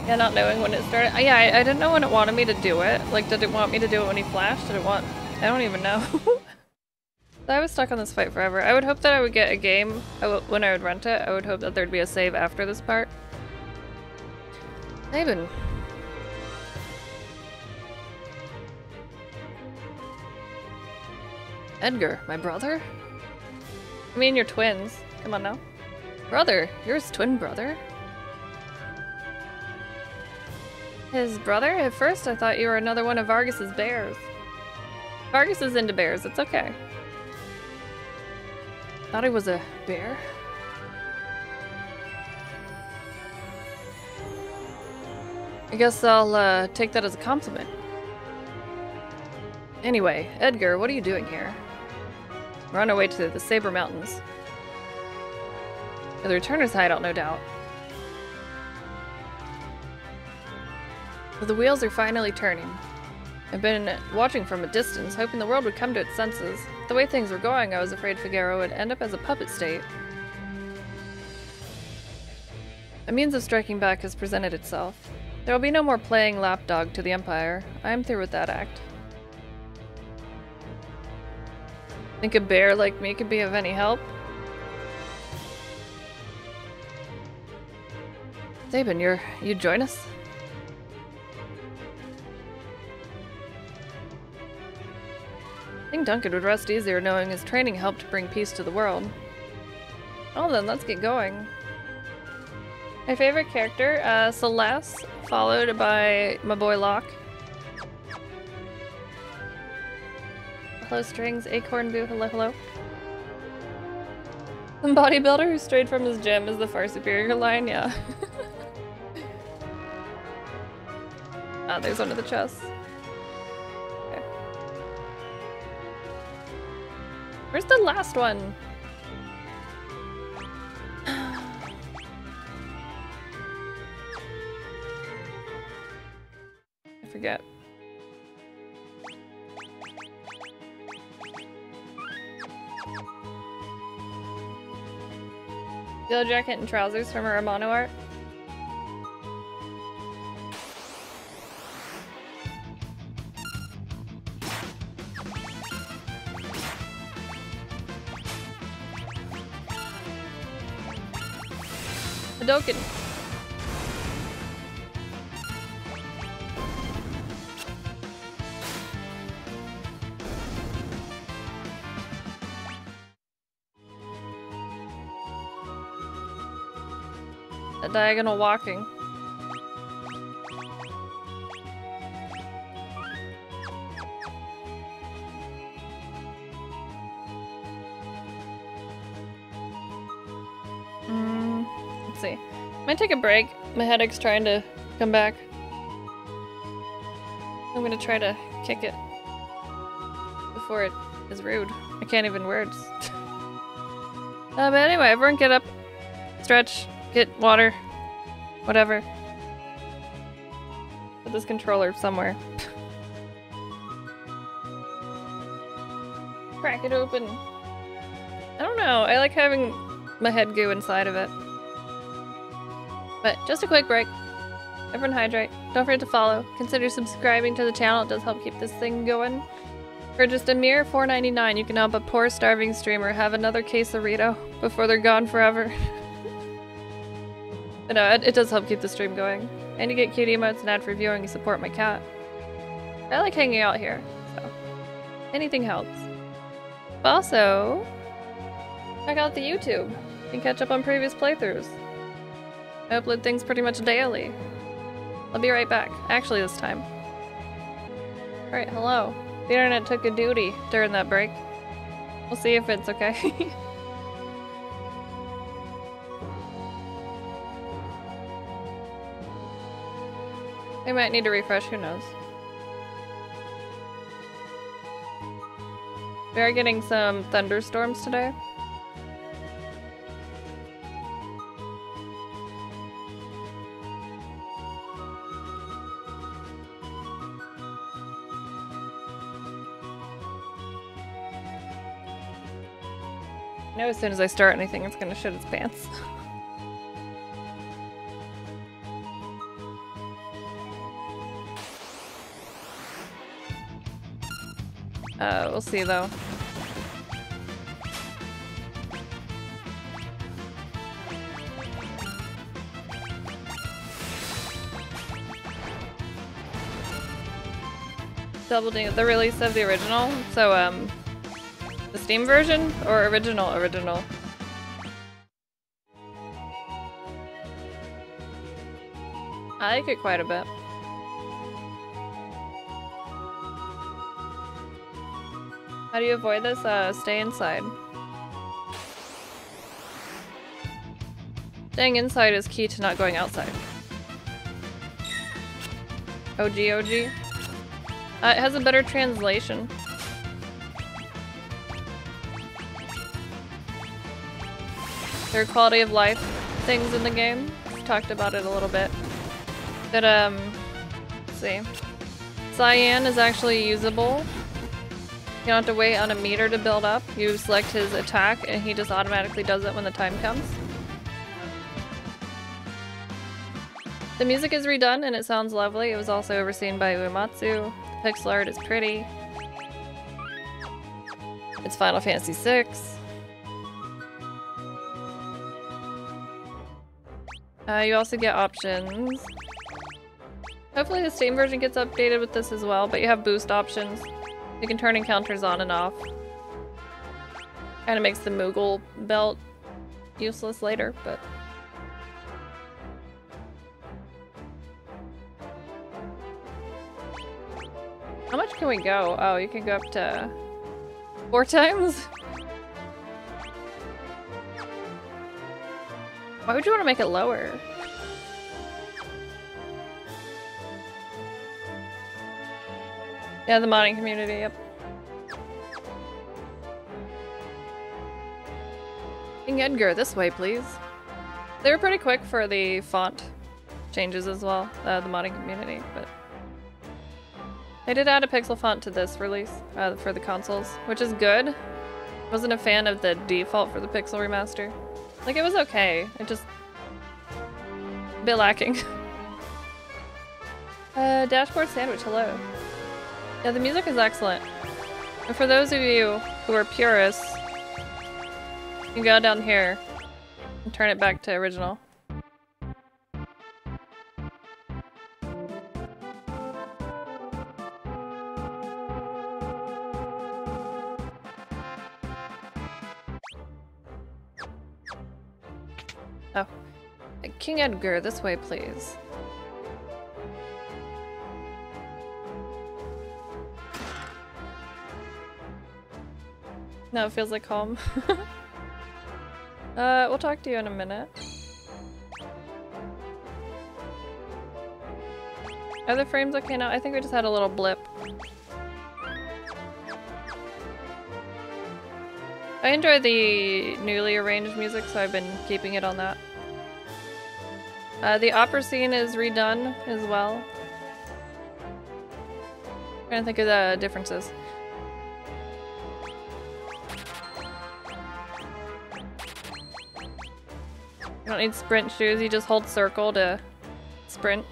S1: Yeah, not knowing when it started. Yeah, I didn't know when it wanted me to do it. Like, did it want me to do it when he flashed? Did it want... I don't even know. I was stuck on this fight forever. I would hope that I would get a game when I would rent it. I would hope that there'd be a save after this part. Sabin. Edgar, my brother? I mean, you're twins. Come on now. Brother? You're his twin brother? His brother? At first I thought you were another one of Vargas's bears. Vargas is into bears, it's okay. Thought he was a bear? I guess I'll take that as a compliment. Anyway, Edgar, what are you doing here? We're on our way to the Saber Mountains. The Returner's hideout, no doubt. But the wheels are finally turning. I've been watching from a distance, hoping the world would come to its senses. The way things were going, I was afraid Figaro would end up as a puppet state. A means of striking back has presented itself. There will be no more playing lapdog to the Empire. I am through with that act. Think a bear like me could be of any help? Sabin, you'd join us? I think Duncan would rest easier knowing his training helped bring peace to the world. Well then, let's get going. My favorite character, Celeste, followed by my boy Locke. Hello strings, Acorn Boo, hello hello. The bodybuilder who strayed from his gym is the far superior line, yeah. Ah, there's one of the chests. Okay. Where's the last one? forget. Yellow jacket and trousers from a Romano art. Hadoken. A diagonal walking. Let's see. Might take a break. My headache's trying to come back. I'm gonna try to kick it before it is rude. I can't even words. But anyway, everyone get up, stretch, get water, whatever. Put this controller somewhere. Crack it open. I don't know, I like having my head goo inside of it. But just a quick break. Everyone hydrate. Don't forget to follow. Consider subscribing to the channel. It does help keep this thing going. For just a mere $4.99, you can help a poor starving streamer have another quesarito before they're gone forever. But no, it does help keep the stream going. And you get cute emotes and ad-free viewing. You support my cat. I like hanging out here, so anything helps. But also, check out the YouTube. You can catch up on previous playthroughs. I upload things pretty much daily. I'll be right back. Actually, this time. Alright, hello. The internet took a duty during that break. We'll see if it's okay. I might need to refresh, who knows. We are getting some thunderstorms today. I know as soon as I start anything, it's gonna shit its pants. We'll see though. Doubling the release of the original, so the Steam version or original? I like it quite a bit. How do you avoid this? Stay inside. Staying inside is key to not going outside. OG. It has a better translation. There are quality of life things in the game. We've talked about it a little bit. But, let's see. Cyan is actually usable. You don't have to wait on a meter to build up. You select his attack and he just automatically does it when the time comes. The music is redone and it sounds lovely. It was also overseen by Uematsu. The pixel art is pretty. It's Final Fantasy VI. You also get options. Hopefully the Steam version gets updated with this as well, but you have boost options. You can turn encounters on and off. Kinda makes the Moogle belt useless later, but... How much can we go? Oh, you can go up to 4 times? Why would you want to make it lower? Yeah, the modding community, yep. King Edgar, this way, please. They were pretty quick for the font changes as well, the modding community, but... They did add a pixel font to this release for the consoles, which is good. Wasn't a fan of the default for the pixel remaster. Like, it was okay. It just... a bit lacking. Dashboard sandwich, hello. Yeah, the music is excellent. And for those of you who are purists, you can go down here and turn it back to original. Oh. King Edgar, this way, please. No, it feels like home. We'll talk to you in a minute. Are the frames okay now? I think we just had a little blip. I enjoy the newly arranged music, so I've been keeping it on that. The opera scene is redone as well. I'm trying to think of the differences. You don't need sprint shoes, you just hold circle to sprint.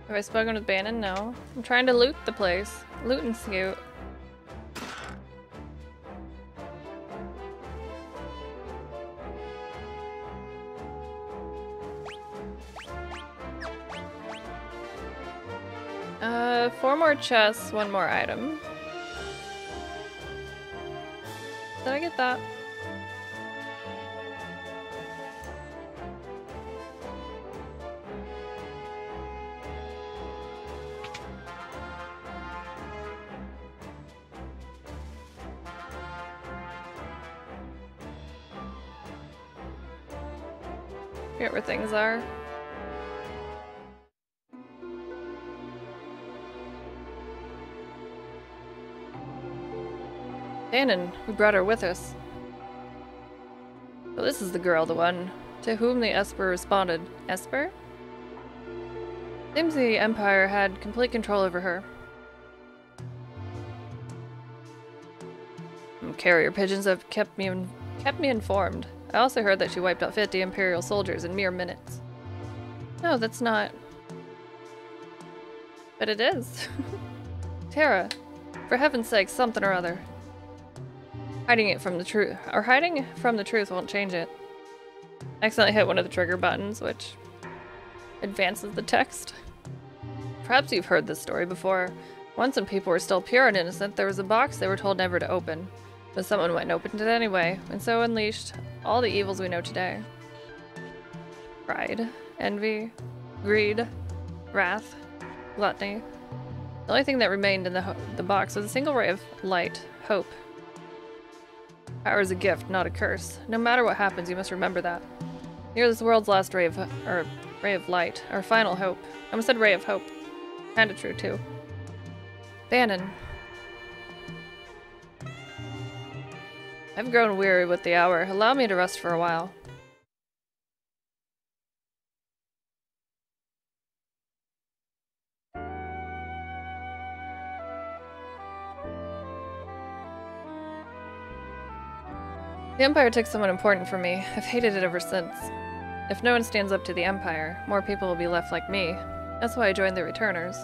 S1: Have I spoken with Bannon? No. I'm trying to loot the place. Loot and scoot. Four more chests, one more item. Did I get that? Forget where things are. Bannon, we brought her with us. Well, this is the girl, the one to whom the Esper responded. Esper? Seems the Empire had complete control over her. Carrier pigeons have kept me informed. I also heard that she wiped out 50 Imperial soldiers in mere minutes. No, that's not. But it is. Terra, for heaven's sake, something or other. Hiding from the truth won't change it. I accidentally hit one of the trigger buttons, which advances the text. Perhaps you've heard this story before. Once when people were still pure and innocent, there was a box they were told never to open. But someone went and opened it anyway, and so unleashed all the evils we know today. Pride, envy, greed, wrath, gluttony. The only thing that remained in the box was a single ray of light, hope. Power is a gift, not a curse. No matter what happens, you must remember that. You're this world's last ray of light, our final hope. I almost said ray of hope. Kinda true, too. Bannon. I've grown weary with the hour. Allow me to rest for a while. The Empire took someone important from me. I've hated it ever since. If no one stands up to the Empire, more people will be left like me. That's why I joined the Returners.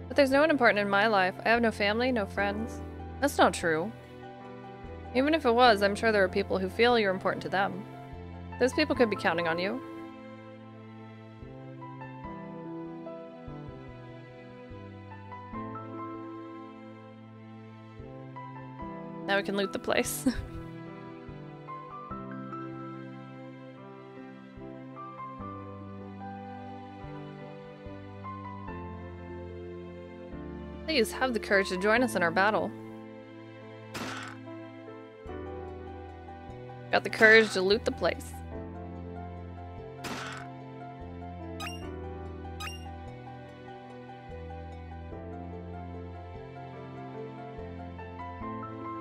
S1: But there's no one important in my life. I have no family, no friends. That's not true. Even if it was, I'm sure there are people who feel you're important to them. Those people could be counting on you. Now we can loot the place. please have the courage to join us in our battle. Got the courage to loot the place.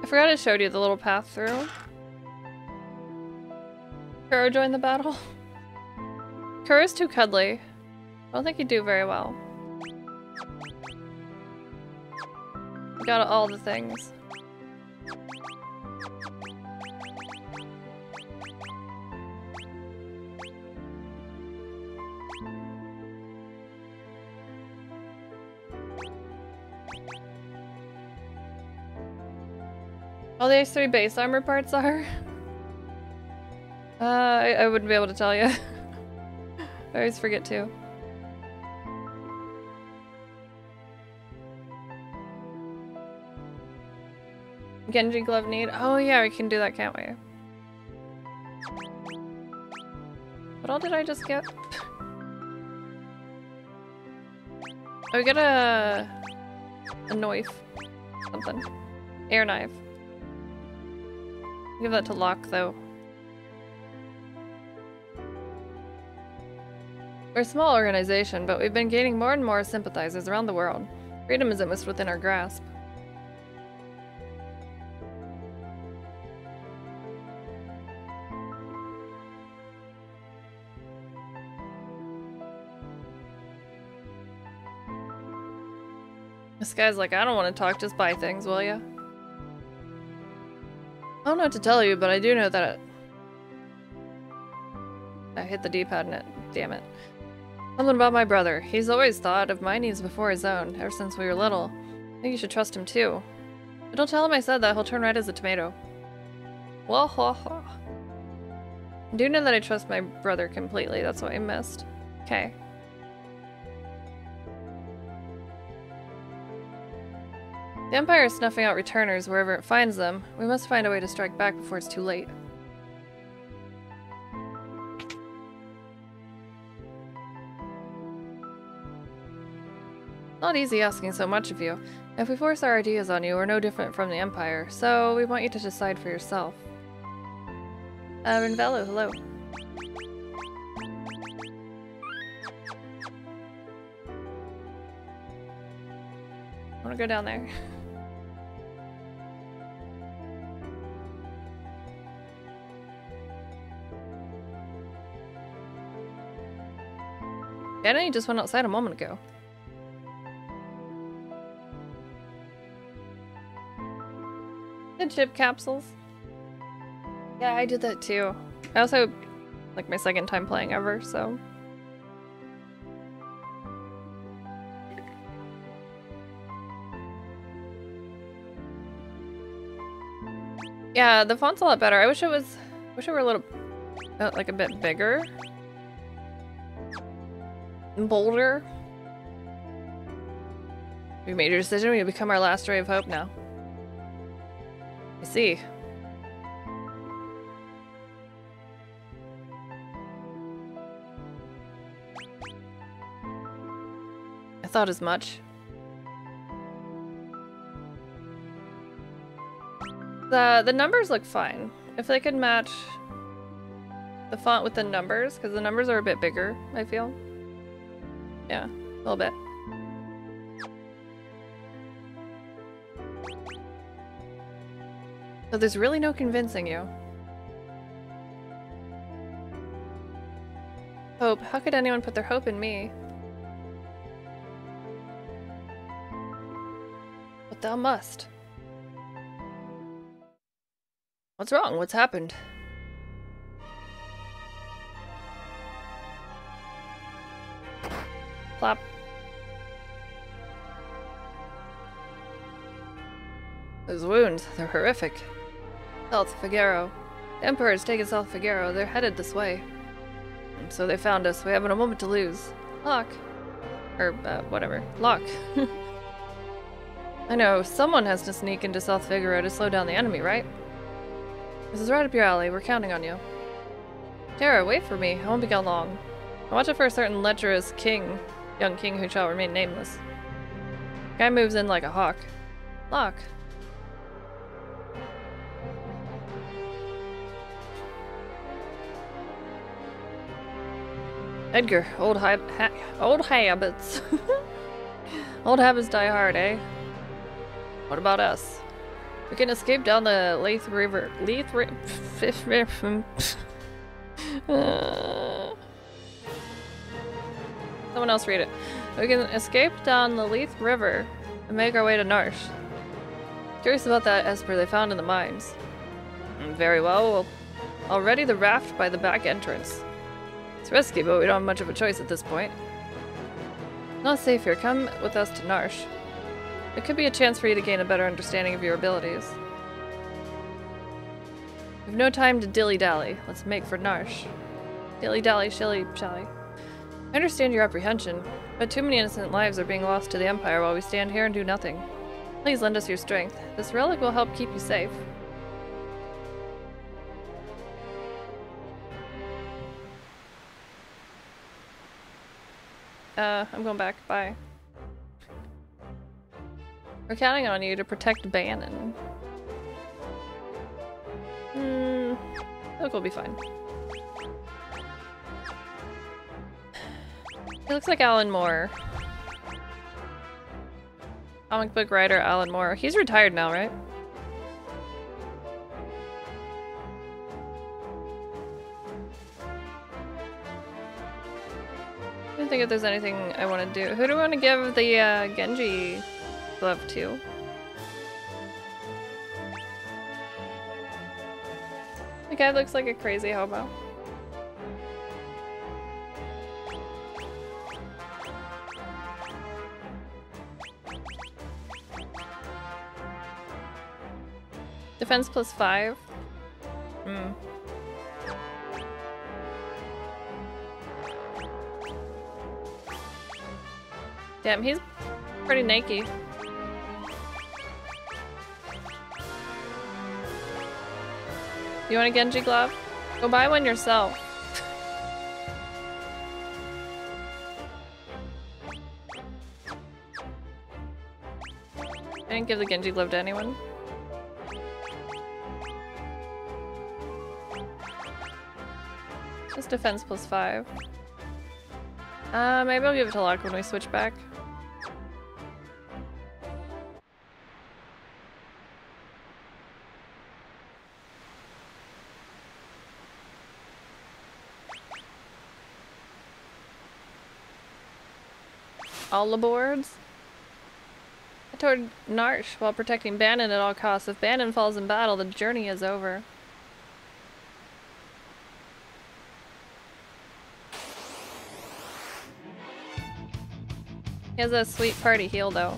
S1: I forgot I showed you the little path through. Kuro joined the battle. Kuro's too cuddly. I don't think he'd do very well. We got all the things. All the X3 base armor parts are? I wouldn't be able to tell you. I always forget to. Genji glove need? Oh yeah, we can do that, can't we? What all did I just get? Oh, we got a knife. Something. Air knife. Give that to Locke, though. We're a small organization, but we've been gaining more and more sympathizers around the world. Freedom is almost within our grasp. This guy's like, I don't want to talk, just buy things, will ya? I don't know what to tell you, but I do know that I hit the D-pad in it. Damn it. Something about my brother. He's always thought of my needs before his own, ever since we were little. I think you should trust him too. But don't tell him I said that, he'll turn red as a tomato. Wah ha ha. I do know that I trust my brother completely, that's what I missed. Okay. The Empire is snuffing out returners wherever it finds them. We must find a way to strike back before it's too late. Not easy asking so much of you. If we force our ideas on you, we're no different from the Empire, so we want you to decide for yourself. Renvelo, hello. I wanna go down there. I know you just went outside a moment ago. Good chip capsules. Yeah, I did that too. I also, like, my second time playing ever, so. Yeah, the font's a lot better. I wish it were a little, like a bit bigger. Bolder. We made your decision. We become our last ray of hope now. I see. I thought as much. The numbers look fine. If they could match the font with the numbers, because the numbers are a bit bigger, I feel. Yeah, a little bit. So there's really no convincing you. Hope. How could anyone put their hope in me? But thou must. What's wrong? What's happened? Plop. Those wounds, they're horrific. South Figaro. The Emperor has taken South Figaro. They're headed this way. And so they found us. We haven't a moment to lose. Lock. Or, whatever. Lock. I know, someone has to sneak into South Figaro to slow down the enemy, right? This is right up your alley. We're counting on you. Tara, wait for me. I won't be gone long. I watch it for a certain lecherous king. Young king who shall remain nameless. Guy moves in like a hawk. Lock. Edgar, old habits. Old habits die hard, eh? What about us? We can escape down the Leith River. Someone else read it. We can escape down the Leith River and make our way to Narsh. Curious about that Esper they found in the mines. Very well. I'll ready the raft by the back entrance. It's risky, but we don't have much of a choice at this point. Not safe here. Come with us to Narsh. It could be a chance for you to gain a better understanding of your abilities. We've no time to dilly-dally. Let's make for Narsh. Dilly-dally, shilly-shally. I understand your apprehension, but too many innocent lives are being lost to the Empire while we stand here and do nothing. Please lend us your strength. This relic will help keep you safe. I'm going back. Bye. We're counting on you to protect Bannon. I think we'll be fine. He looks like Alan Moore. Comic book writer Alan Moore. He's retired now, right? I don't think if there's anything I want to do. Who do I want to give the Genji glove to? The guy looks like a crazy hobo. Defense +5. Damn, he's pretty naked. You want a Genji glove? Go buy one yourself. I didn't give the Genji glove to anyone. Just defense +5. Maybe I'll give it to Locke when we switch back. All aboards? Toward Narsh while protecting Bannon at all costs. If Bannon falls in battle, the journey is over. He has a sweet party heal though.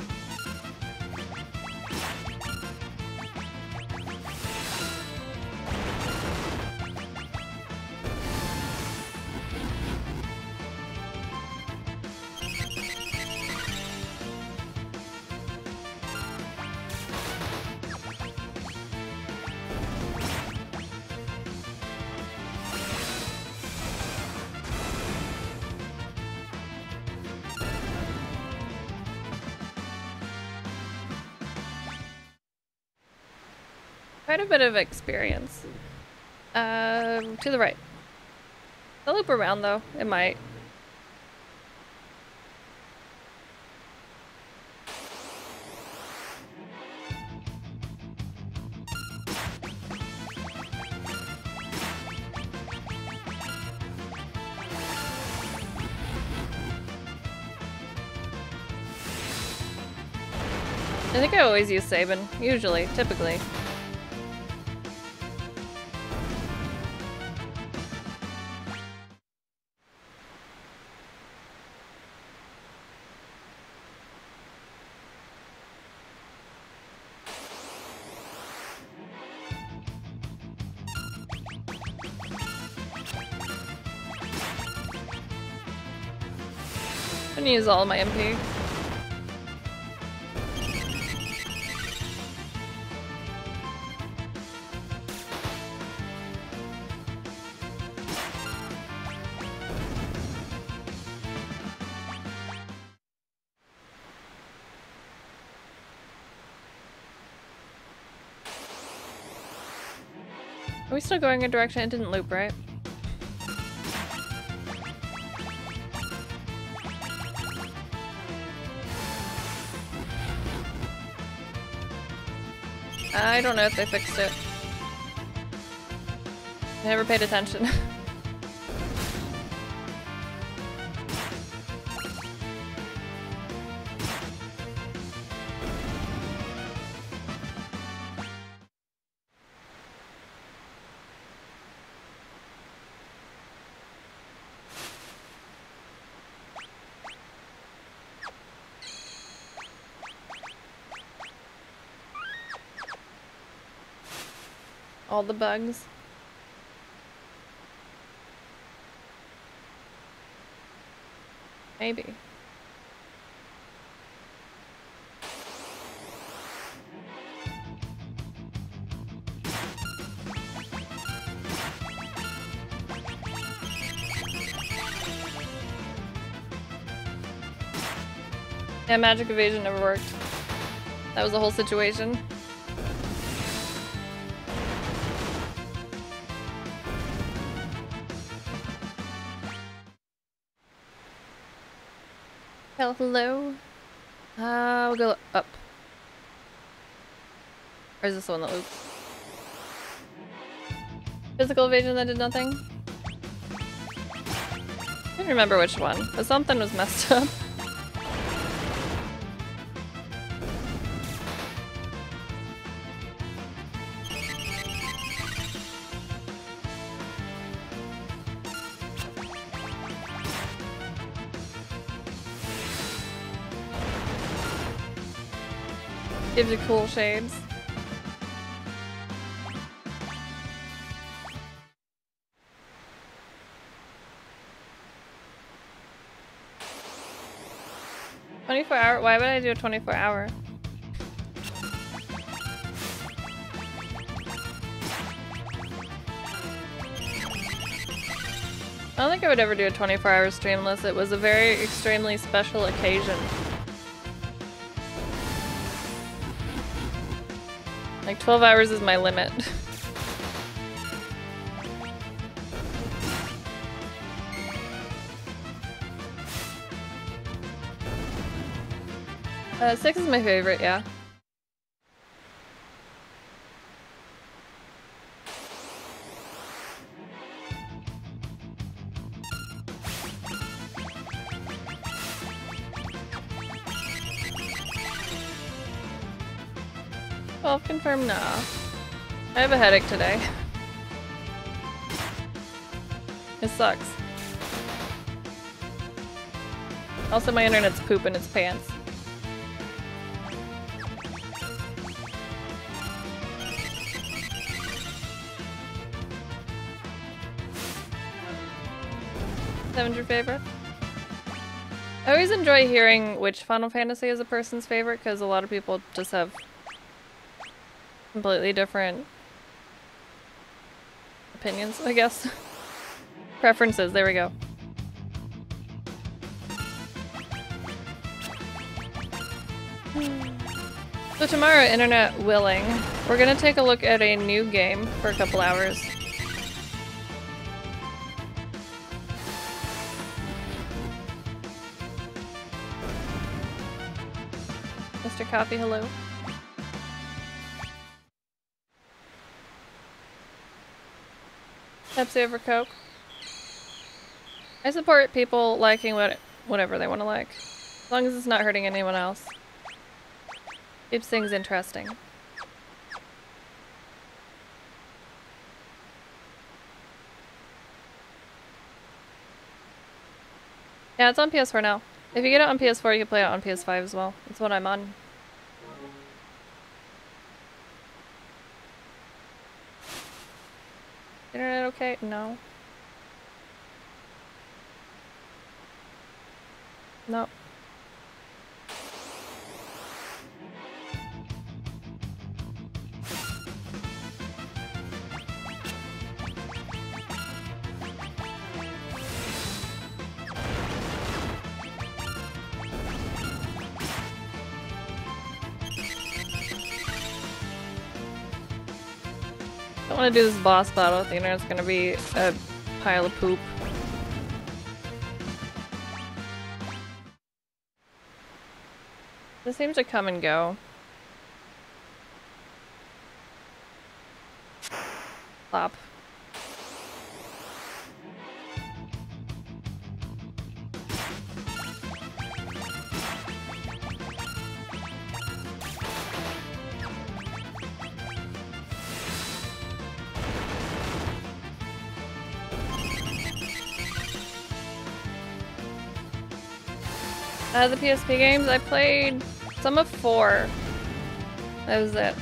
S1: Quite a bit of experience. To the right. I'll loop around though. It might. I think I always use Sabin. Usually. Typically. I'm gonna use all my MP. Are we still going a direction? It didn't loop, right? I don't know if they fixed it. I never paid attention. All the bugs. Maybe. Yeah, magic evasion never worked. That was the whole situation. Hello. We'll go up. Or is this the one that loops? Physical evasion that did nothing? I can't remember which one, but something was messed up. Gives you cool shades. $24-hour? Why would I do a 24-hour? I don't think I would ever do a 24-hour stream unless it was a very extremely special occasion. Like 12 hours is my limit. Six is my favorite, yeah. Well, confirm nah. I have a headache today. It sucks. Also, my internet's pooping its pants. Seven's your favorite? I always enjoy hearing which Final Fantasy is a person's favorite because a lot of people just have completely different opinions, I guess. Preferences, there we go. So tomorrow, internet willing, we're gonna take a look at a new game for a couple hours. Mr. Coffee, hello. Pepsi over Coke. I support people liking whatever they want to like, as long as it's not hurting anyone else. Keeps things interesting. Yeah, it's on PS4 now. If you get it on PS4, you can play it on PS5 as well. That's what I'm on. Internet okay? No. No. I want to do this boss battle. I think it's gonna be a pile of poop. This seems to come and go. Plop. The PSP games, I played some of 4. That was it.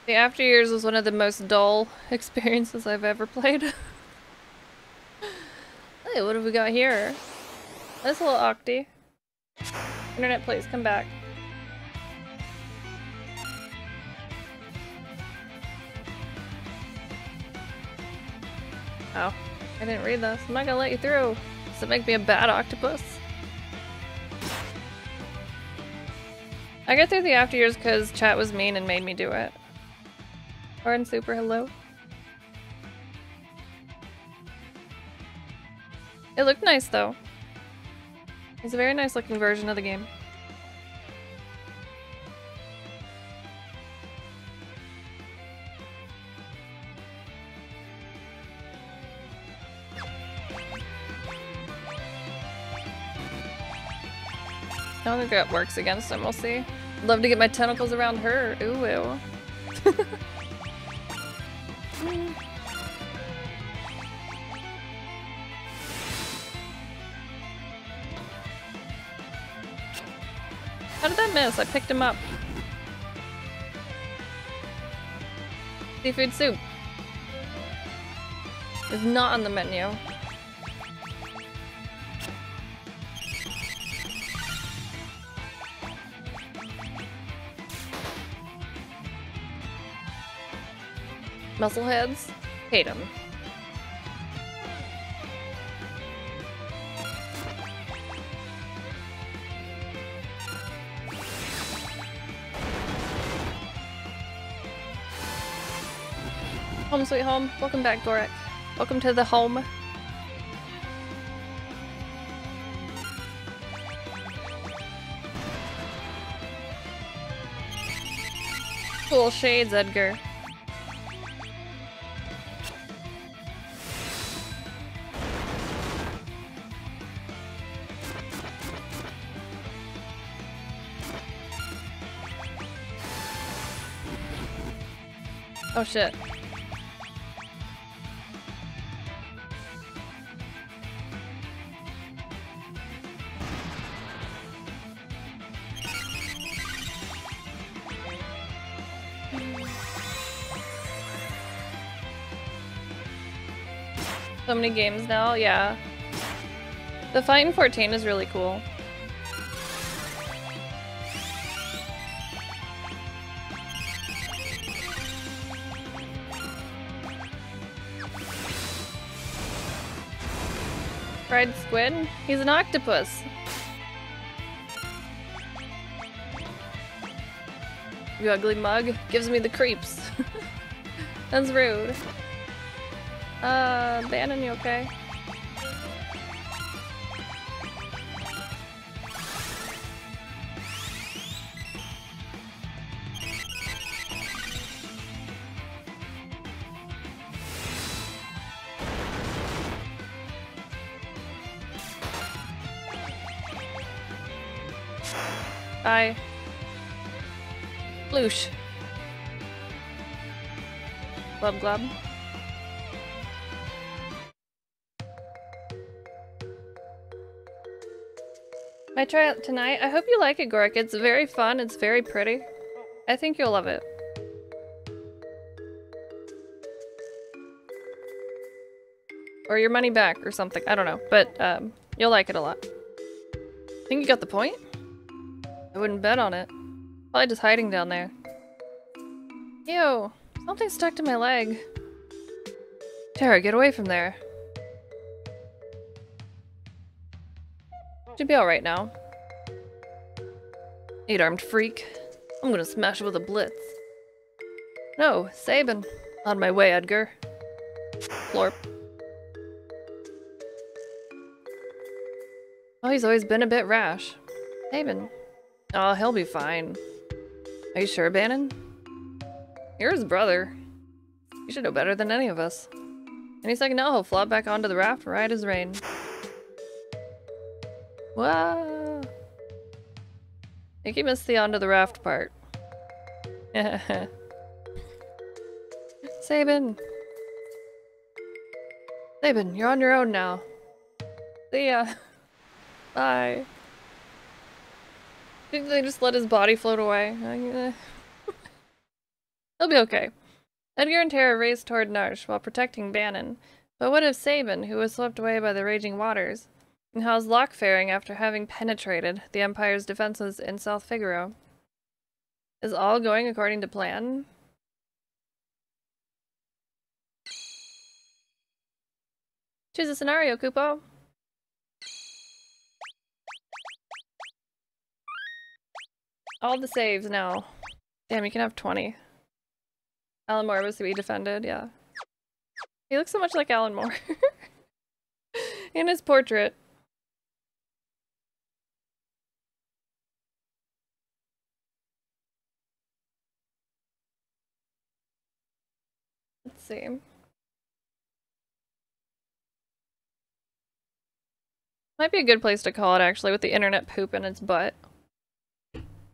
S1: The After Years was one of the most dull experiences I've ever played. Hey, what have we got here? This little Octi. Internet, please come back. Oh, I didn't read this. I'm not gonna let you through. Does it make me a bad octopus? I got through the After Years because chat was mean and made me do it. Orange Super, hello. It looked nice though. It's a very nice looking version of the game. I don't think that works against him, we'll see. Love to get my tentacles around her. Ooh, ew. How did that miss? I picked him up. Seafood soup is not on the menu. Muscleheads? Hate them. Home sweet home. Welcome back, Gorek. Welcome to the home. Cool shades, Edgar. Oh shit. So many games now, yeah. The fight in 14 is really cool. Fried squid? He's an octopus. You ugly mug. Gives me the creeps. That's rude. Bannon, you okay? Bye. Bloosh. Glub glub. I try it tonight. I hope you like it, Gork. It's very fun. It's very pretty. I think you'll love it. Or your money back or something. I don't know. But you'll like it a lot. Think you got the point? I wouldn't bet on it. Probably just hiding down there. Ew. Something stuck to my leg. Tara, get away from there. Should be alright now. 8-armed freak. I'm gonna smash it with a blitz. No, Sabin. On my way, Edgar. Florp. Oh, he's always been a bit rash. Sabin. Oh, he'll be fine. Are you sure, Bannon? You're his brother. You should know better than any of us. Any second now, he'll flop back onto the raft right as rain. Whoa! I think he missed the onto the raft part. Sabin! Sabin, you're on your own now. See ya. Bye. Did they just let his body float away? He'll be okay. Edgar and Tara raced toward Narsh while protecting Bannon. But what of Sabin, who was swept away by the raging waters? And how's Locke faring after having penetrated the Empire's defenses in South Figaro? Is all going according to plan? Choose a scenario, Kupo. All the saves now. Damn, you can have 20. Alan Moore was to be defended, yeah. He looks so much like Alan Moore. In his portrait. Let's see. Might be a good place to call it, actually, with the internet poop in its butt.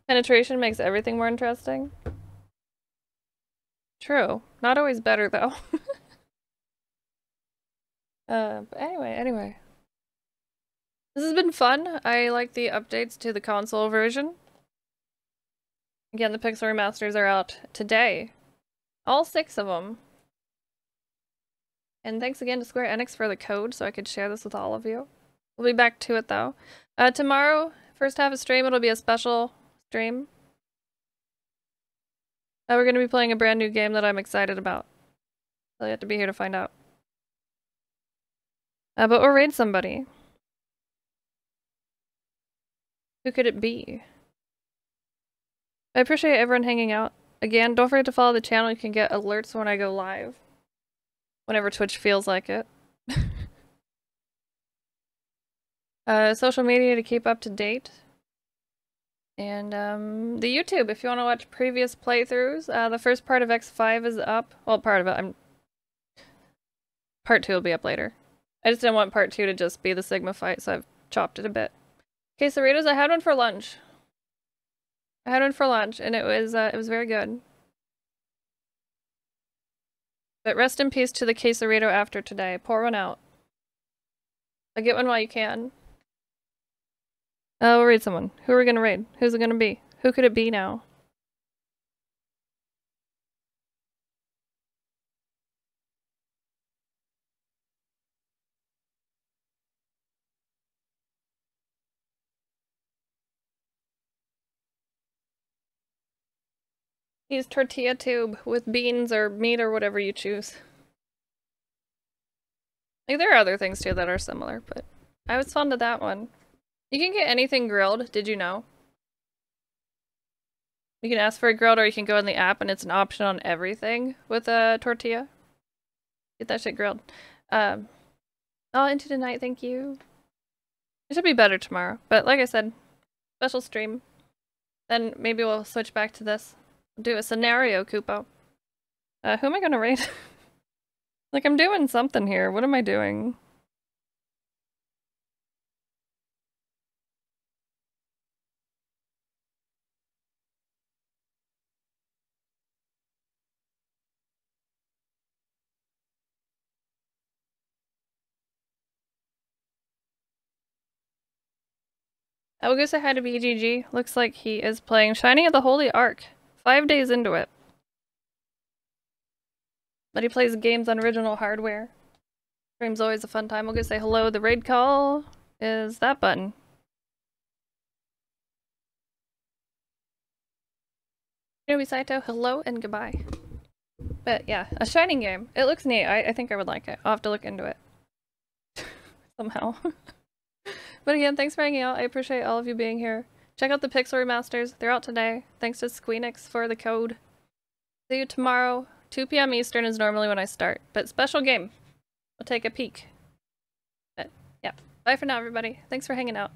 S1: Penetration makes everything more interesting. True. Not always better, though. But anyway. This has been fun. I like the updates to the console version. Again, the Pixel remasters are out today. All 6 of them. And thanks again to Square Enix for the code so I could share this with all of you. We'll be back to it, though. Tomorrow, first half of stream, it'll be a special stream. We're going to be playing a brand new game that I'm excited about. So you have to be here to find out. But we'll raid somebody. Who could it be? I appreciate everyone hanging out. Again, don't forget to follow the channel. You can get alerts when I go live. Whenever Twitch feels like it. Social media to keep up to date. And the YouTube, if you want to watch previous playthroughs. The first part of X5 is up. Well, part of it. Part 2 will be up later. I just didn't want part 2 to just be the Sigma fight, so I've chopped it a bit. Quesadillas, I had one for lunch. And it was very good. But rest in peace to the quesarito after today. Pour one out. Get one while you can. We'll raid someone. Who are we gonna raid? Who's it gonna be? Who could it be now? Use tortilla tube with beans or meat or whatever you choose. Like, there are other things too that are similar, but I was fond of that one. You can get anything grilled, did you know? You can ask for it grilled or you can go in the app and it's an option on everything with a tortilla. Get that shit grilled. Oh, into the night, thank you. It should be better tomorrow, but like I said, special stream. Then maybe we'll switch back to this. Do a scenario, Kupo. Who am I gonna raid? Like, I'm doing something here. What am I doing? I will go say hi to BGG. Looks like he is playing Shining of the Holy Ark. 5 days into it. But he plays games on original hardware. Stream's always a fun time. We'll go say hello. The raid call is that button. Shinobi Saito, hello and goodbye. But yeah, a Shining game. It looks neat. I think I would like it. I'll have to look into it. Somehow. But again, thanks for hanging out. I appreciate all of you being here. Check out the Pixel remasters. They're out today. Thanks to Square Enix for the code. See you tomorrow. 2 p.m. Eastern is normally when I start, but special game. We'll take a peek. But yeah, bye for now, everybody. Thanks for hanging out.